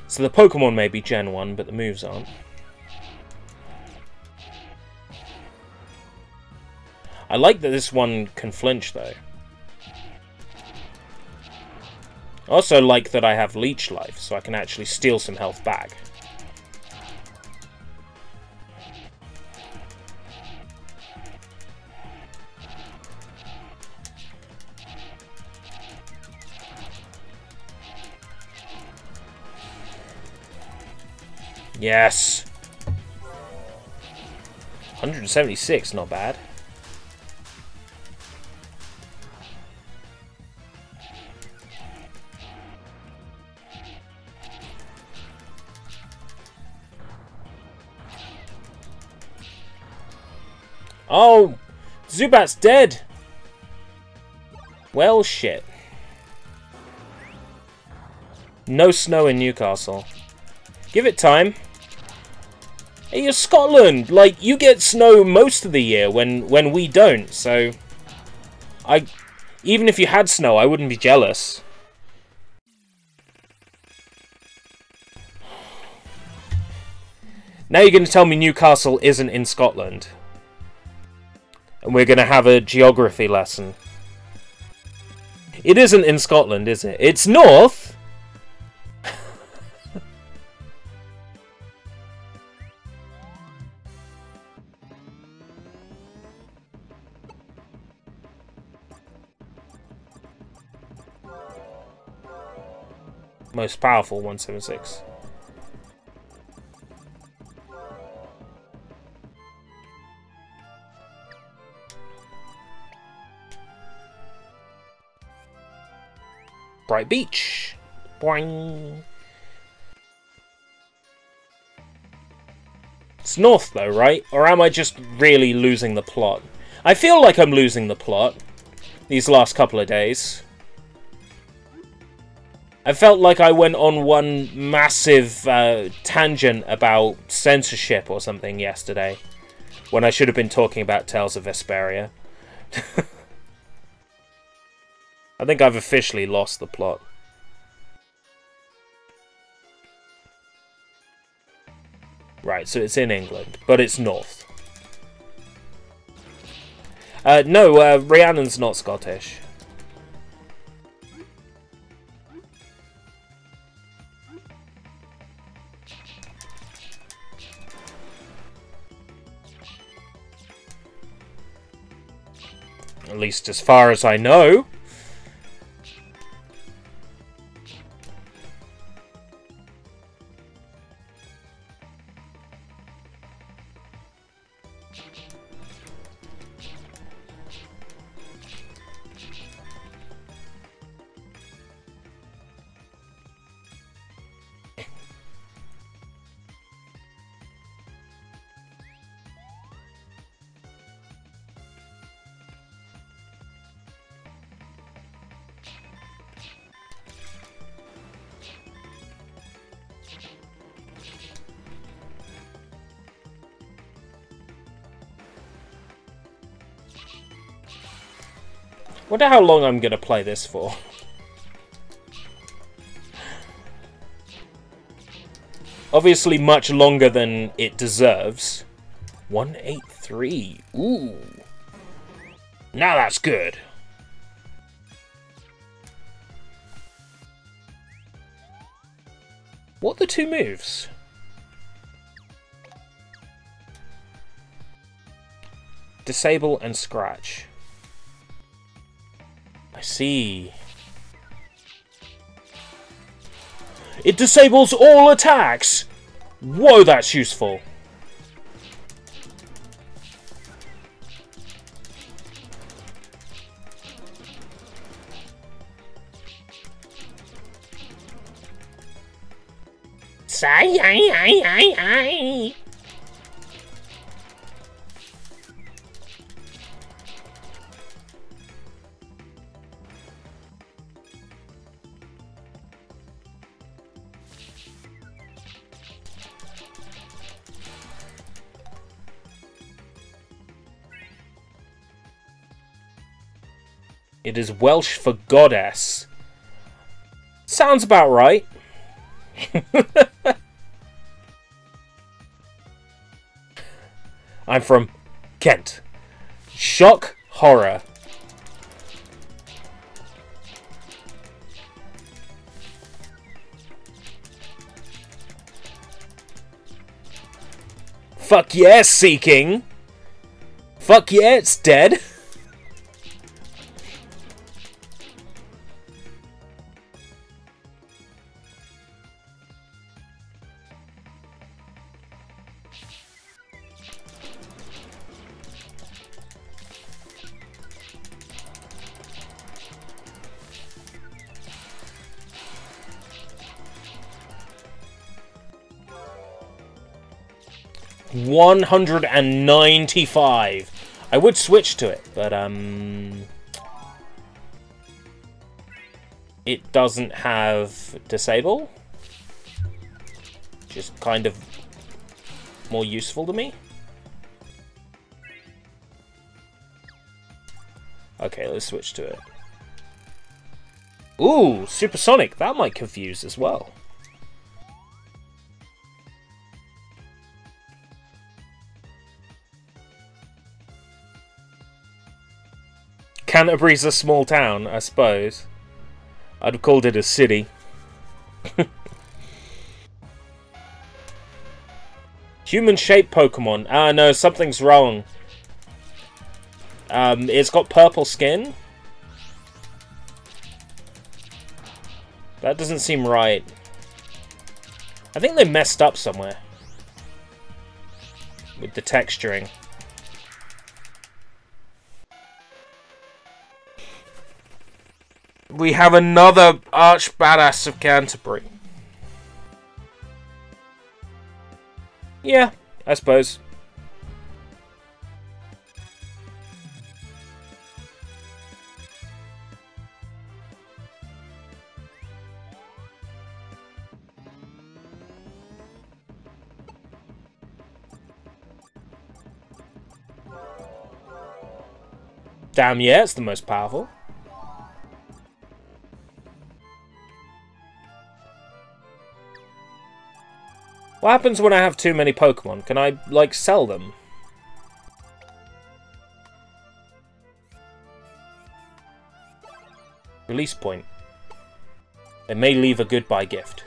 So the Pokemon may be Gen 1, but the moves aren't. I like that this one can flinch, though. I also like that I have Leech Life, so I can actually steal some health back. Yes! 176, not bad. Oh! Zubat's dead! Well, shit. No snow in Newcastle. Give it time. Hey, you're Scotland! Like, you get snow most of the year when we don't, so... Even if you had snow, I wouldn't be jealous. Now you're going to tell me Newcastle isn't in Scotland. And we're going to have a geography lesson. It isn't in Scotland, is it? It's north! Most powerful 176. Bright Beach. Boing. It's north though, right? Or am I just really losing the plot? I feel like I'm losing the plot these last couple of days. I felt like I went on one massive tangent about censorship or something yesterday, when I should have been talking about Tales of Vesperia. I think I've officially lost the plot. Right, so it's in England, but it's north. No, Rhiannon's not Scottish. At least as far as I know. Wonder how long I'm gonna play this for. Obviously much longer than it deserves. 183. Ooh. Now that's good. What are the two moves? Disable and scratch. I see. It disables all attacks! Whoa, that's useful. It is Welsh for goddess. Sounds about right. I'm from Kent. Shock horror. Fuck yeah, Seeking. Fuck yeah, it's dead. $195. I would switch to it, but it doesn't have disable, which is kind of more useful to me. Okay, let's switch to it. Ooh, supersonic. That might confuse as well. Canterbury's a small town, I suppose. I'd have called it a city. Human-shaped Pokemon. Ah, no, something's wrong. It's got purple skin. That doesn't seem right. I think they messed up somewhere with the texturing. We have another arch badass of Canterbury. Yeah, I suppose. Damn yeah, it's the most powerful. What happens when I have too many Pokemon? Can I, like, sell them? Release point. It may leave a goodbye gift.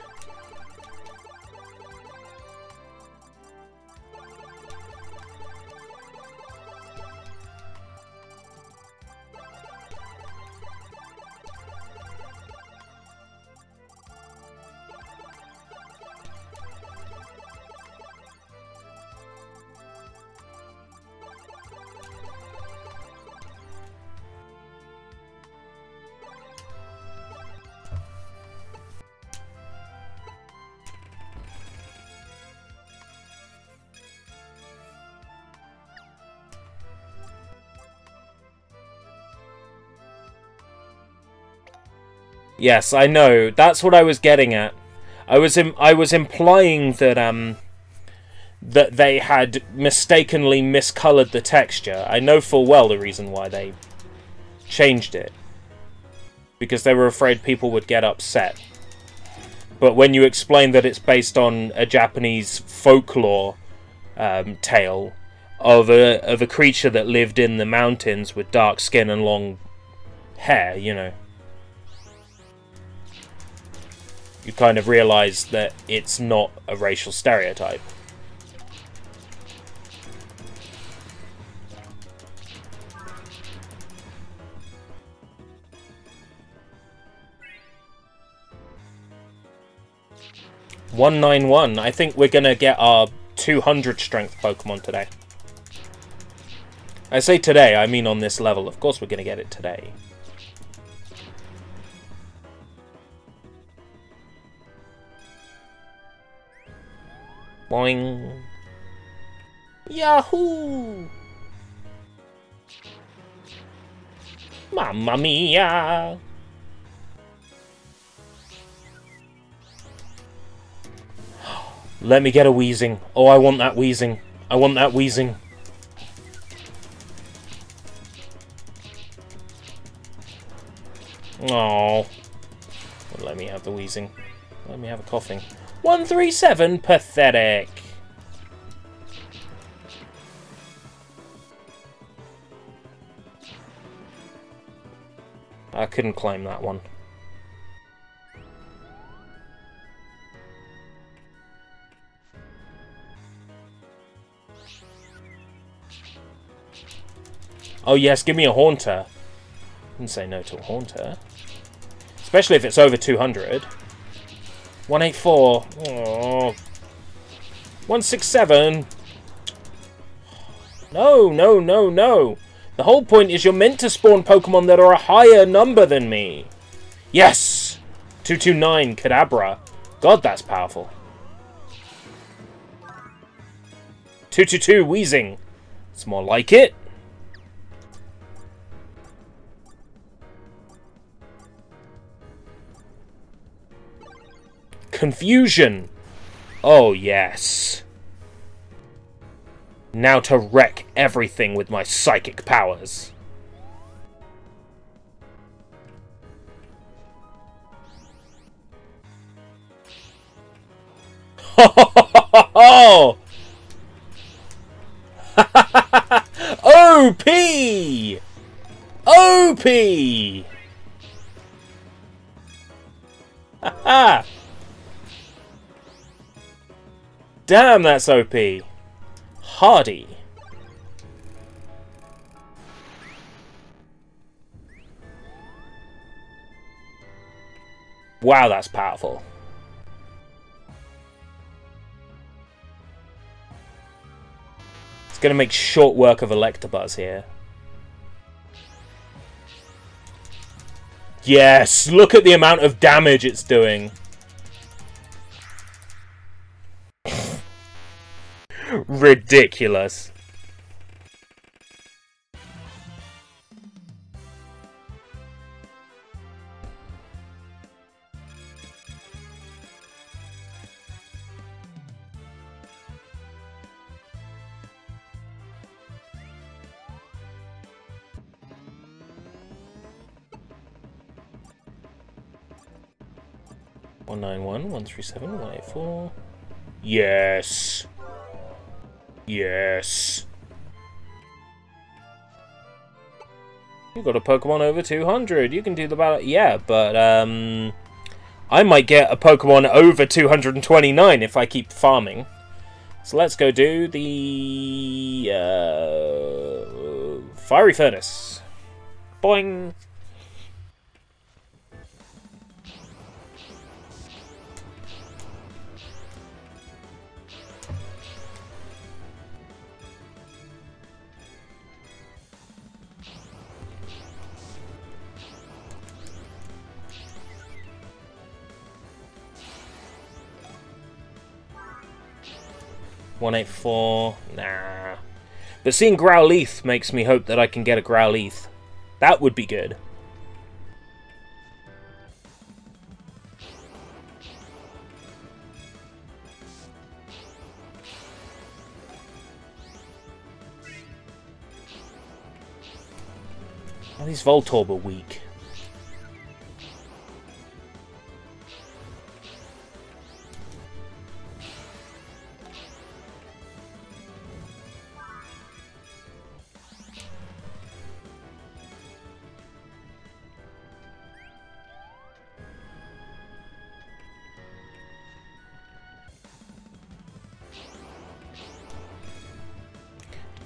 Yes, I know. That's what I was getting at. I was implying that that they had mistakenly miscolored the texture. I know full well the reason why they changed it. Because they were afraid people would get upset. But when you explain that it's based on a Japanese folklore tale of a creature that lived in the mountains with dark skin and long hair, you know, you kind of realize that it's not a racial stereotype. $191. I think we're gonna get our 200 strength Pokemon today. I say today, I mean on this level. Of course we're gonna get it today. Boing. Yahoo! Mamma mia! Let me get a Weezing. Oh, I want that Weezing. I want that Weezing. Oh. Let me have the Weezing. Let me have a coughing. 137, pathetic. I couldn't claim that one. Oh yes, give me a Haunter. Didn't say no to a Haunter. Especially if it's over 200. 184. Oh. 167. No, no, no, no. The whole point is you're meant to spawn Pokemon that are a higher number than me. Yes! 229, Kadabra. God, that's powerful. 222, Weezing. It's more like it. Confusion. Oh, yes. Now to wreck everything with my psychic powers. Oh! OP! OP! Haha! Damn, that's OP. Hardy. Wow, that's powerful. It's going to make short work of Electabuzz here. Yes, look at the amount of damage it's doing. Ridiculous. One 137, 184. Yes. Yes. You got a Pokemon over 200. You can do the battle. Yeah, but I might get a Pokemon over 229 if I keep farming. So let's go do the Fiery Furnace. Boing. $184. Nah. But seeing Growlithe makes me hope that I can get a Growlithe. That would be good. Oh, these Voltorb are weak.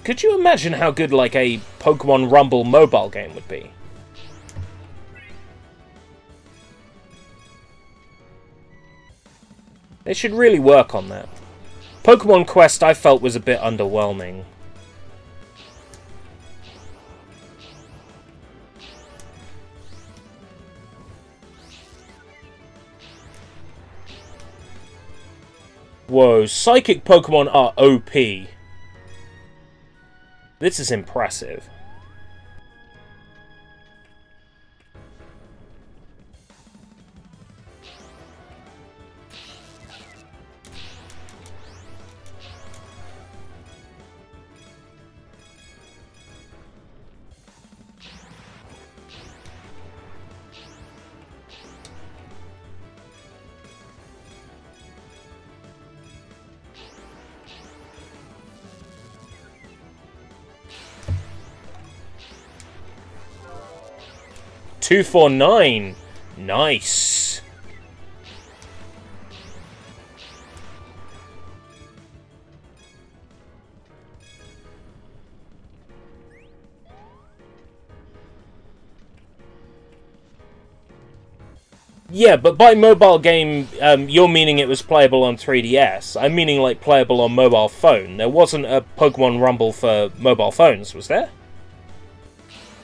Could you imagine how good, like, a Pokemon Rumble mobile game would be? They should really work on that. Pokemon Quest, I felt, was a bit underwhelming. Whoa, Psychic Pokemon are OP. This is impressive. Two, 4, 9. Nice. Yeah, but by mobile game, you're meaning it was playable on 3DS. I'm meaning, like, playable on mobile phone. There wasn't a Pokemon Rumble for mobile phones, was there?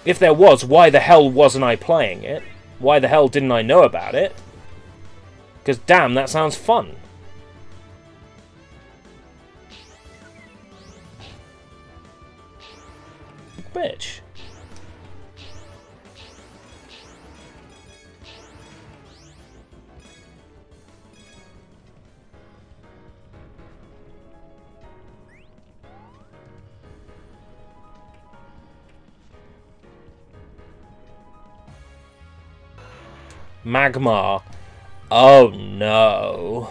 If there was, why the hell wasn't I playing it? Why the hell didn't I know about it? Because, damn, that sounds fun. Bitch. Magmar. Oh no.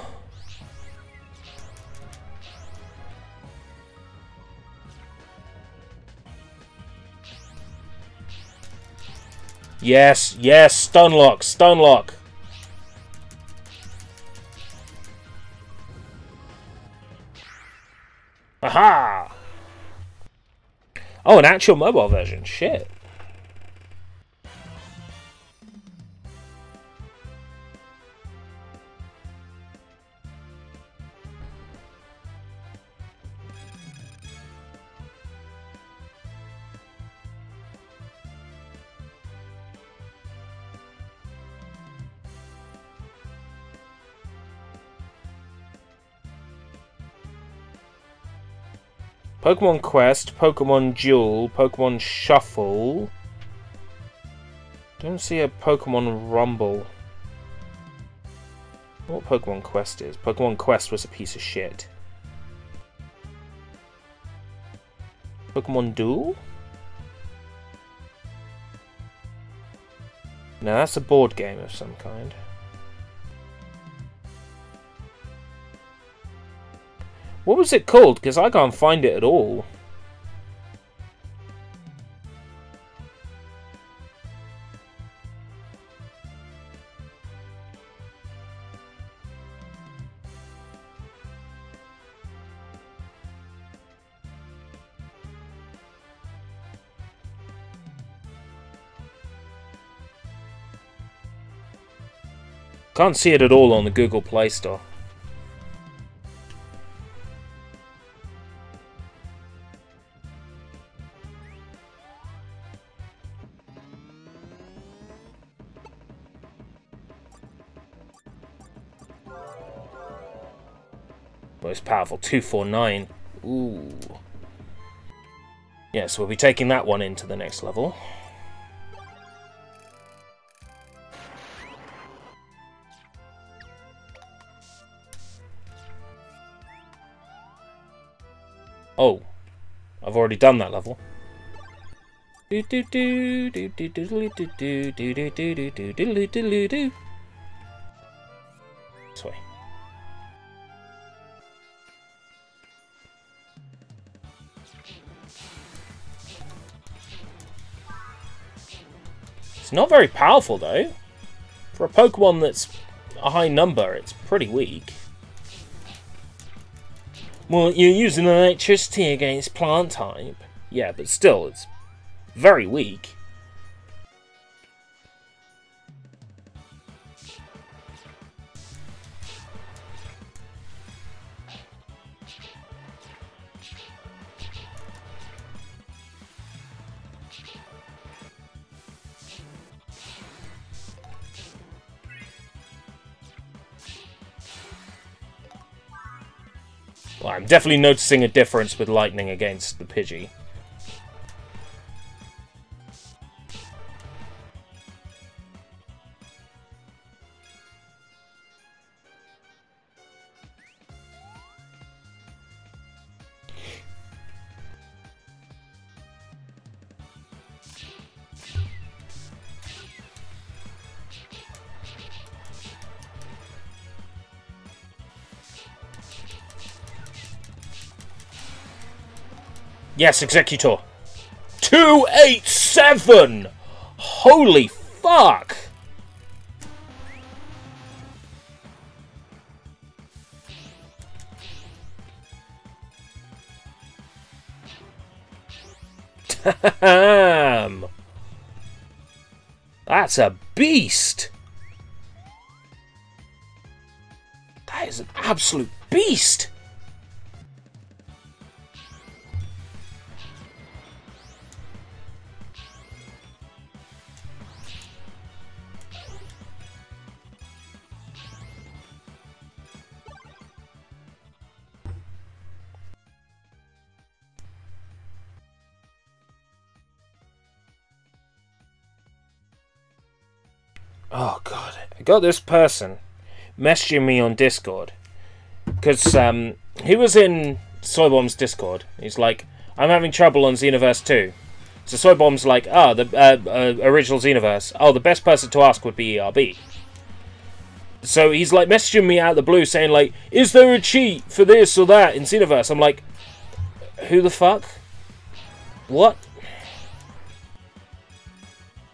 Yes, yes, Stunlock, Stunlock. Aha! Oh, an actual mobile version. Shit. Pokemon Quest, Pokemon Duel, Pokemon Shuffle. Don't see a Pokemon Rumble. What Pokemon Quest is? Pokemon Quest was a piece of shit. Pokemon Duel? No, that's a board game of some kind. What was it called? Because I can't find it at all. Can't see it at all on the Google Play Store. Most powerful, 249. Ooh. Yes, we'll be taking that one into the next level. Oh, I've already done that level. This way. It's not very powerful though. For a Pokemon that's a high number, it's pretty weak. Well, you're using electricity against plant type. Yeah, but still, it's very weak. Well, I'm definitely noticing a difference with Lightning against the Pidgey. Yes, Executor. 287! Holy fuck! Damn! That's a beast! That is an absolute beast! Oh god, I got this person messaging me on Discord because he was in Soybomb's Discord. He's like, I'm having trouble on Xenoverse 2. So Soybomb's like, oh, the original Xenoverse. Oh, the best person to ask would be ERB. So he's like messaging me out of the blue saying like, is there a cheat for this or that in Xenoverse? I'm like, who the fuck? What?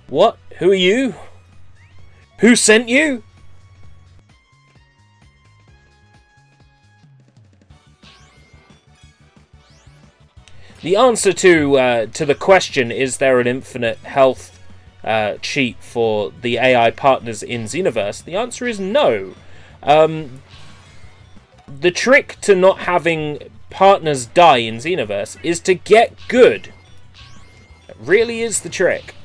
What? Who are you? Who sent you? The answer to the question, is there an infinite health cheat for the AI partners in Xenoverse? The answer is no. The trick to not having partners die in Xenoverse is to get good. It really is the trick.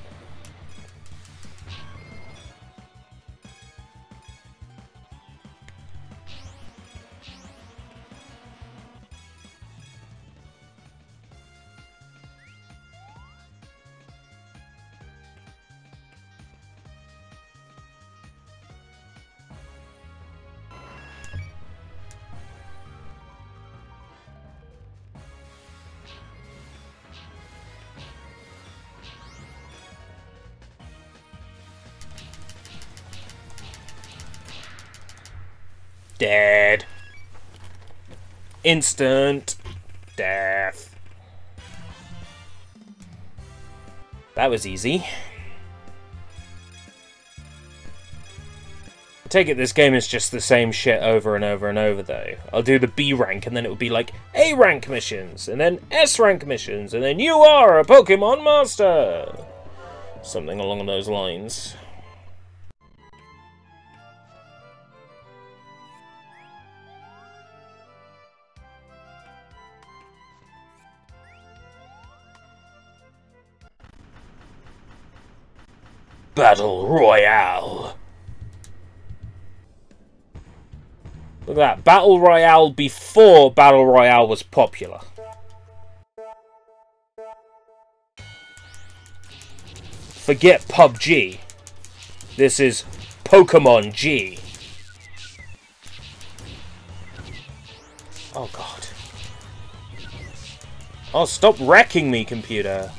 Dead. Instant death. That was easy. I take it this game is just the same shit over and over and over though. I'll do the B rank and then it will be like A rank missions and then S rank missions and then you are a Pokemon Master. Something along those lines. Battle Royale. Look at that. Battle Royale before Battle Royale was popular. Forget PUBG. This is Pokemon G. Oh god. Oh, stop wrecking me, computer.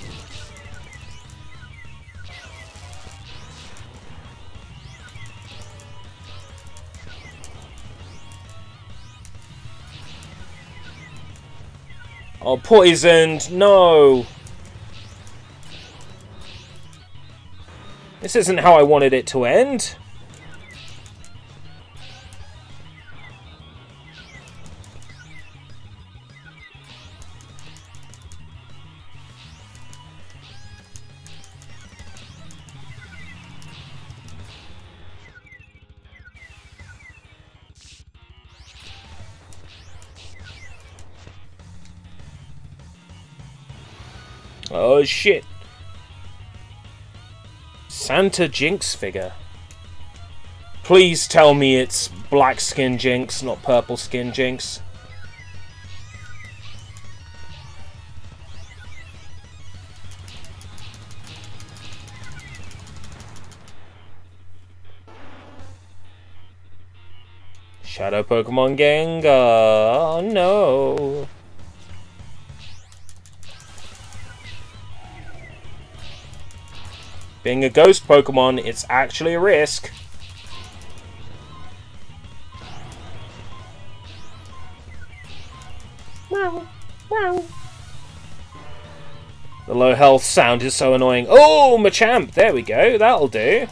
Oh, poisoned! No! This isn't how I wanted it to end. Oh shit. Santa Jinx figure. Please tell me it's black skin Jinx, not purple skin Jinx. Shadow Pokemon Gengar. Oh no. Being a ghost Pokemon, it's actually a risk. Wow, wow. The low health sound is so annoying. Oh, Machamp! There we go, that'll do.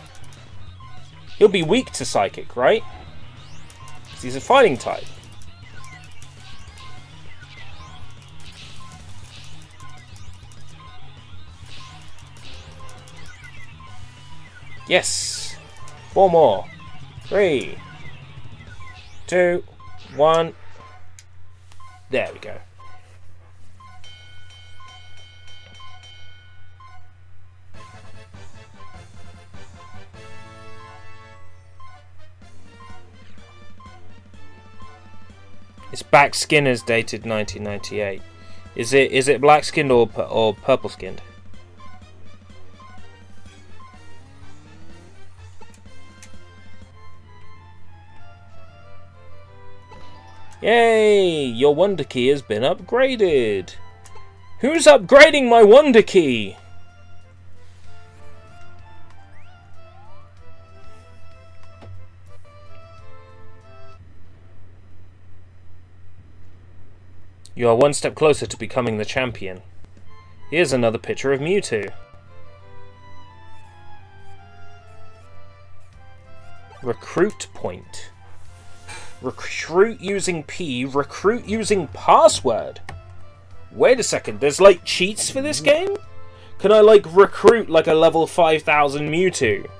He'll be weak to Psychic, right? Because he's a fighting type. Yes! 4 more. 3, 2, 1. There we go. Its back skin is dated 1998. Is it black skinned or purple skinned? Yay! Your Wonder Key has been upgraded. Who's upgrading my Wonder Key? You are one step closer to becoming the champion. Here's another picture of Mewtwo. Recruit point. Recruit using P, recruit using password. Wait a second, there's like cheats for this game? Can I like recruit like a level 5000 Mewtwo?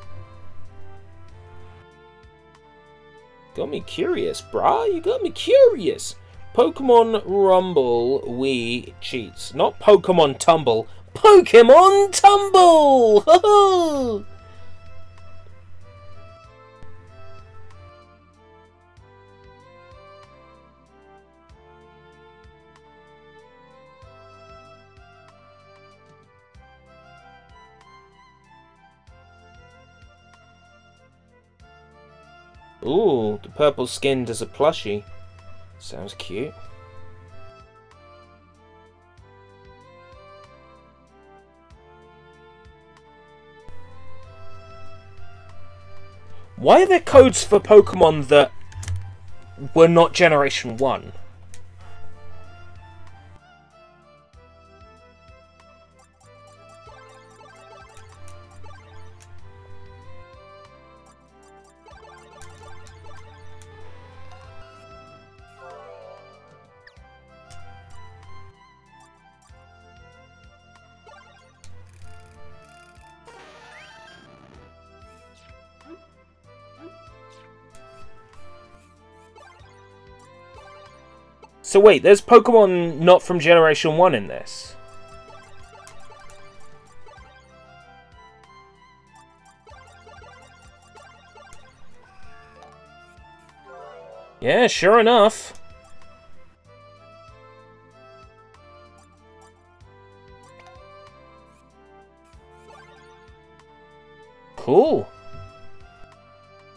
Got me curious, brah. You got me curious. Pokemon Rumble Wii cheats. Not Pokemon Tumble. Pokemon Tumble! Ho ho! Ooh, the purple skin does a plushie. Sounds cute. Why are there codes for Pokemon that were not Generation 1? So wait, there's Pokemon not from Generation 1 in this? Yeah, sure enough. Cool.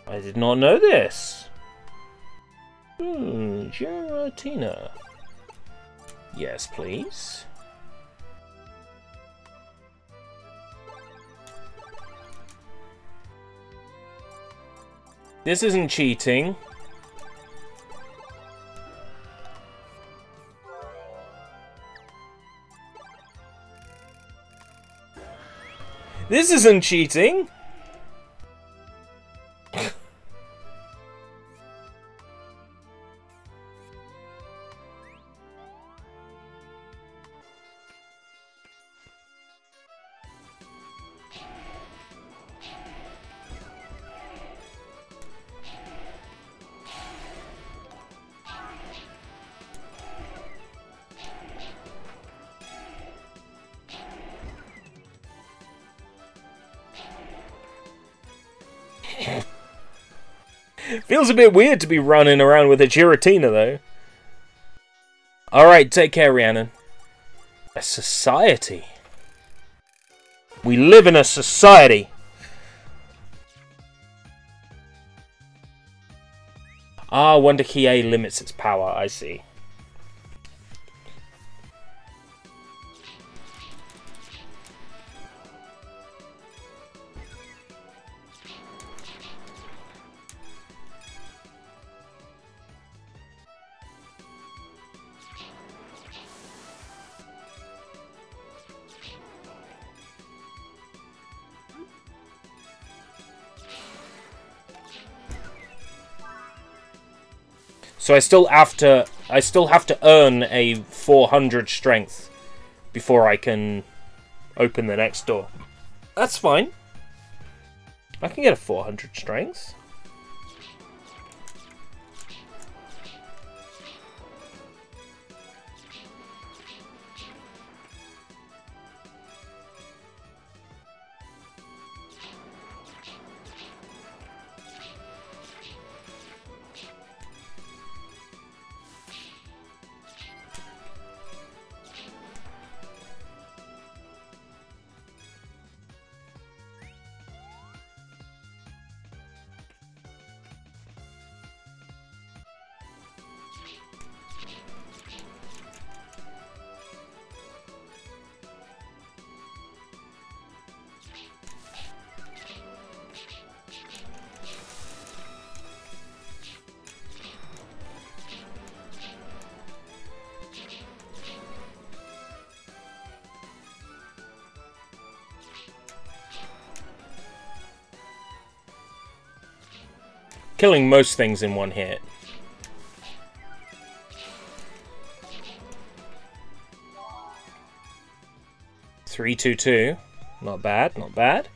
I did not know this. Giratina. Yes, please. This isn't cheating. This isn't cheating! Feels a bit weird to be running around with a Giratina, though. Alright, take care, Rhiannon. A society. We live in a society. Ah, Wonder Key A limits its power, I see. So I still have to earn a 400 strength before I can open the next door. That's fine. I can get a 400 strength. Killing most things in one hit. Three, 2-2. Not bad, not bad.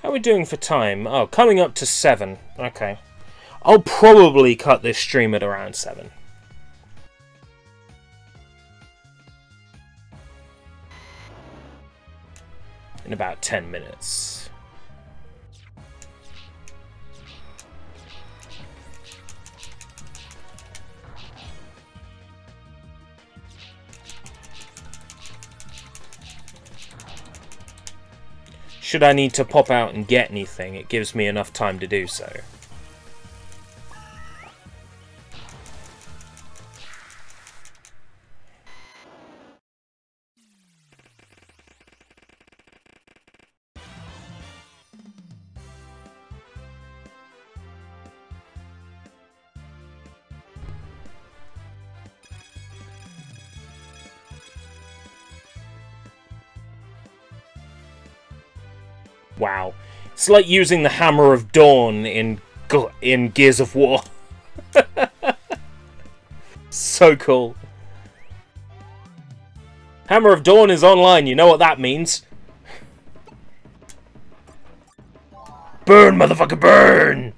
How are we doing for time? Oh, coming up to 7. Okay. I'll probably cut this stream at around 7. In about 10 minutes. Should I need to pop out and get anything, it gives me enough time to do so. Wow. It's like using the Hammer of Dawn in Gears of War. So cool. Hammer of Dawn is online, you know what that means. Burn, motherfucker, burn!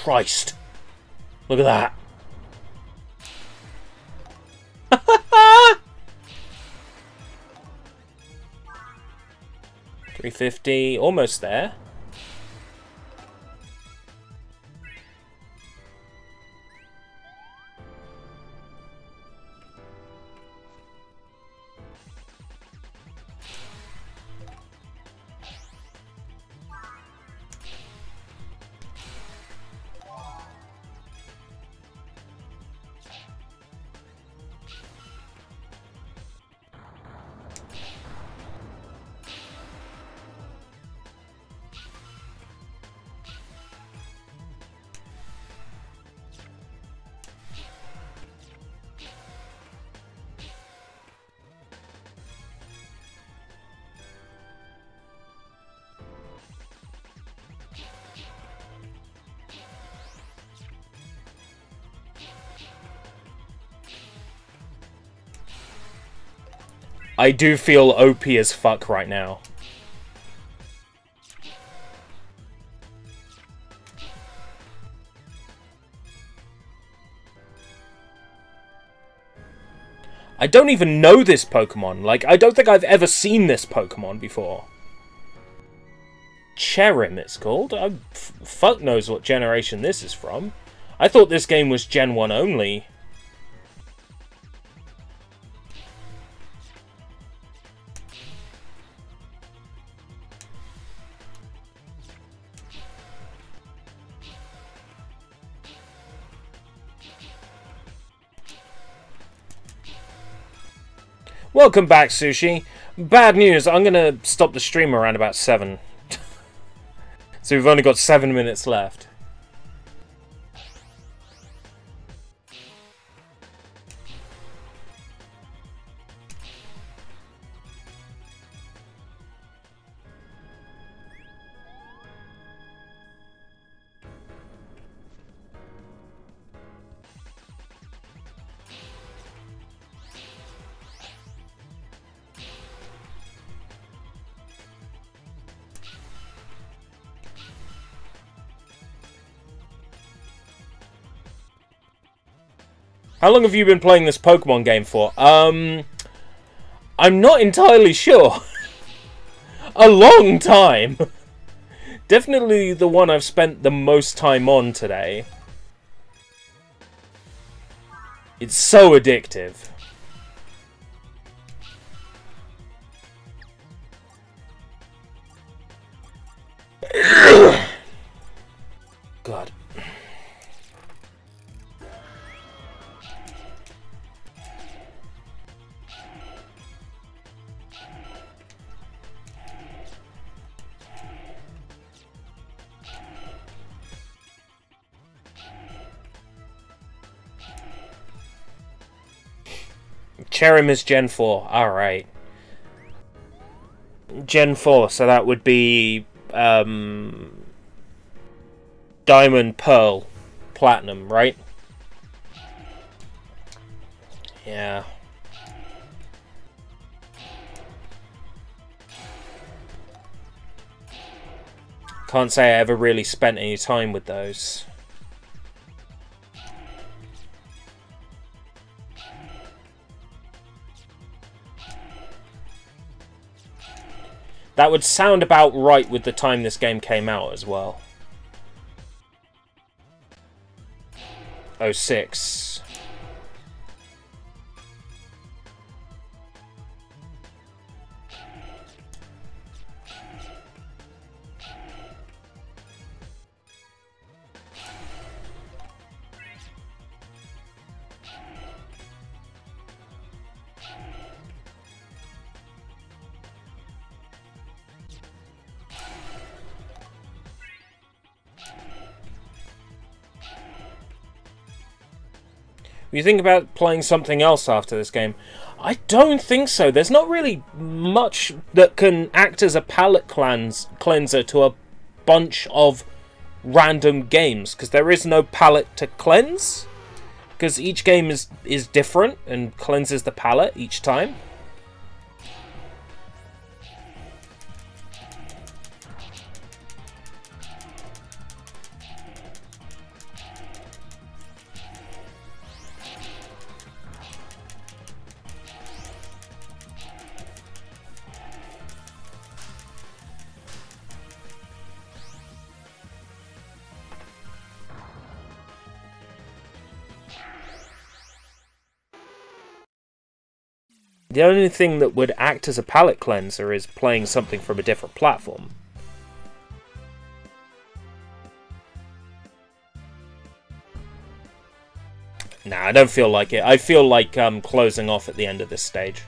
Christ. Look at that. 350, almost there. I do feel OP as fuck right now. I don't even know this Pokemon. Like, I don't think I've ever seen this Pokemon before. Cherim, it's called. Fuck knows what generation this is from. I thought this game was Gen 1 only. Welcome back, Sushi. Bad news, I'm gonna stop the stream around about 7. So we've only got 7 minutes left. How long have you been playing this Pokemon game for? I'm not entirely sure. A long time. Definitely the one I've spent the most time on today. It's so addictive. God. Cherim is Gen 4. Alright. Gen 4, so that would be Diamond, Pearl, Platinum, right? Yeah. Can't say I ever really spent any time with those. That would sound about right with the time this game came out as well. 06. You think about playing something else after this game? I don't think so. There's not really much that can act as a palate cleanser to a bunch of random games, because there is no palate to cleanse, because each game is different and cleanses the palate each time. The only thing that would act as a palate cleanser is playing something from a different platform. Nah, I don't feel like it. I feel like closing off at the end of this stage.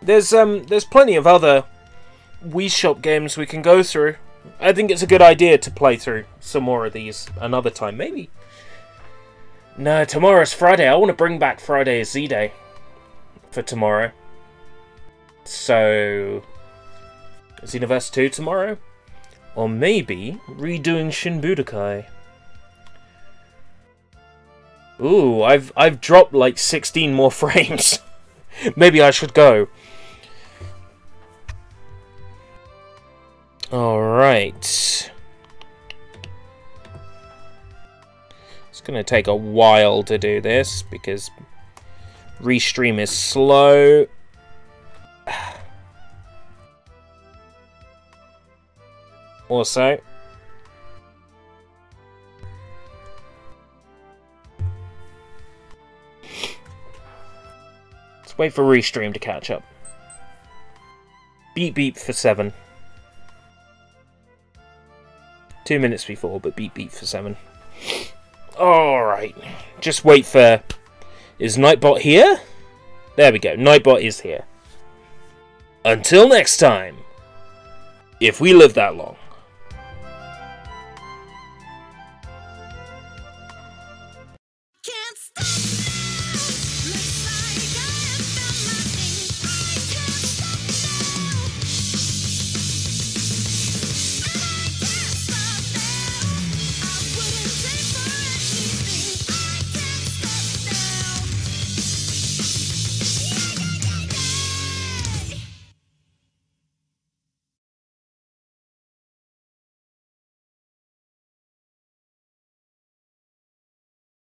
There's plenty of other Wii Shop games we can go through. I think it's a good idea to play through some more of these another time, maybe. No, tomorrow's Friday. I want to bring back Friday as Z-Day for tomorrow. So, Xenoverse 2 tomorrow? Or maybe redoing Shin Budokai. Ooh, I've dropped like 16 more frames. Maybe I should go. Alright. It's gonna take a while to do this because Restream is slow. Also, let's wait for Restream to catch up. Beep beep for 7. 2 minutes before, but beep beep for 7. Alright. Just wait for... Is Nightbot here? There we go. Nightbot is here. Until next time. If we live that long.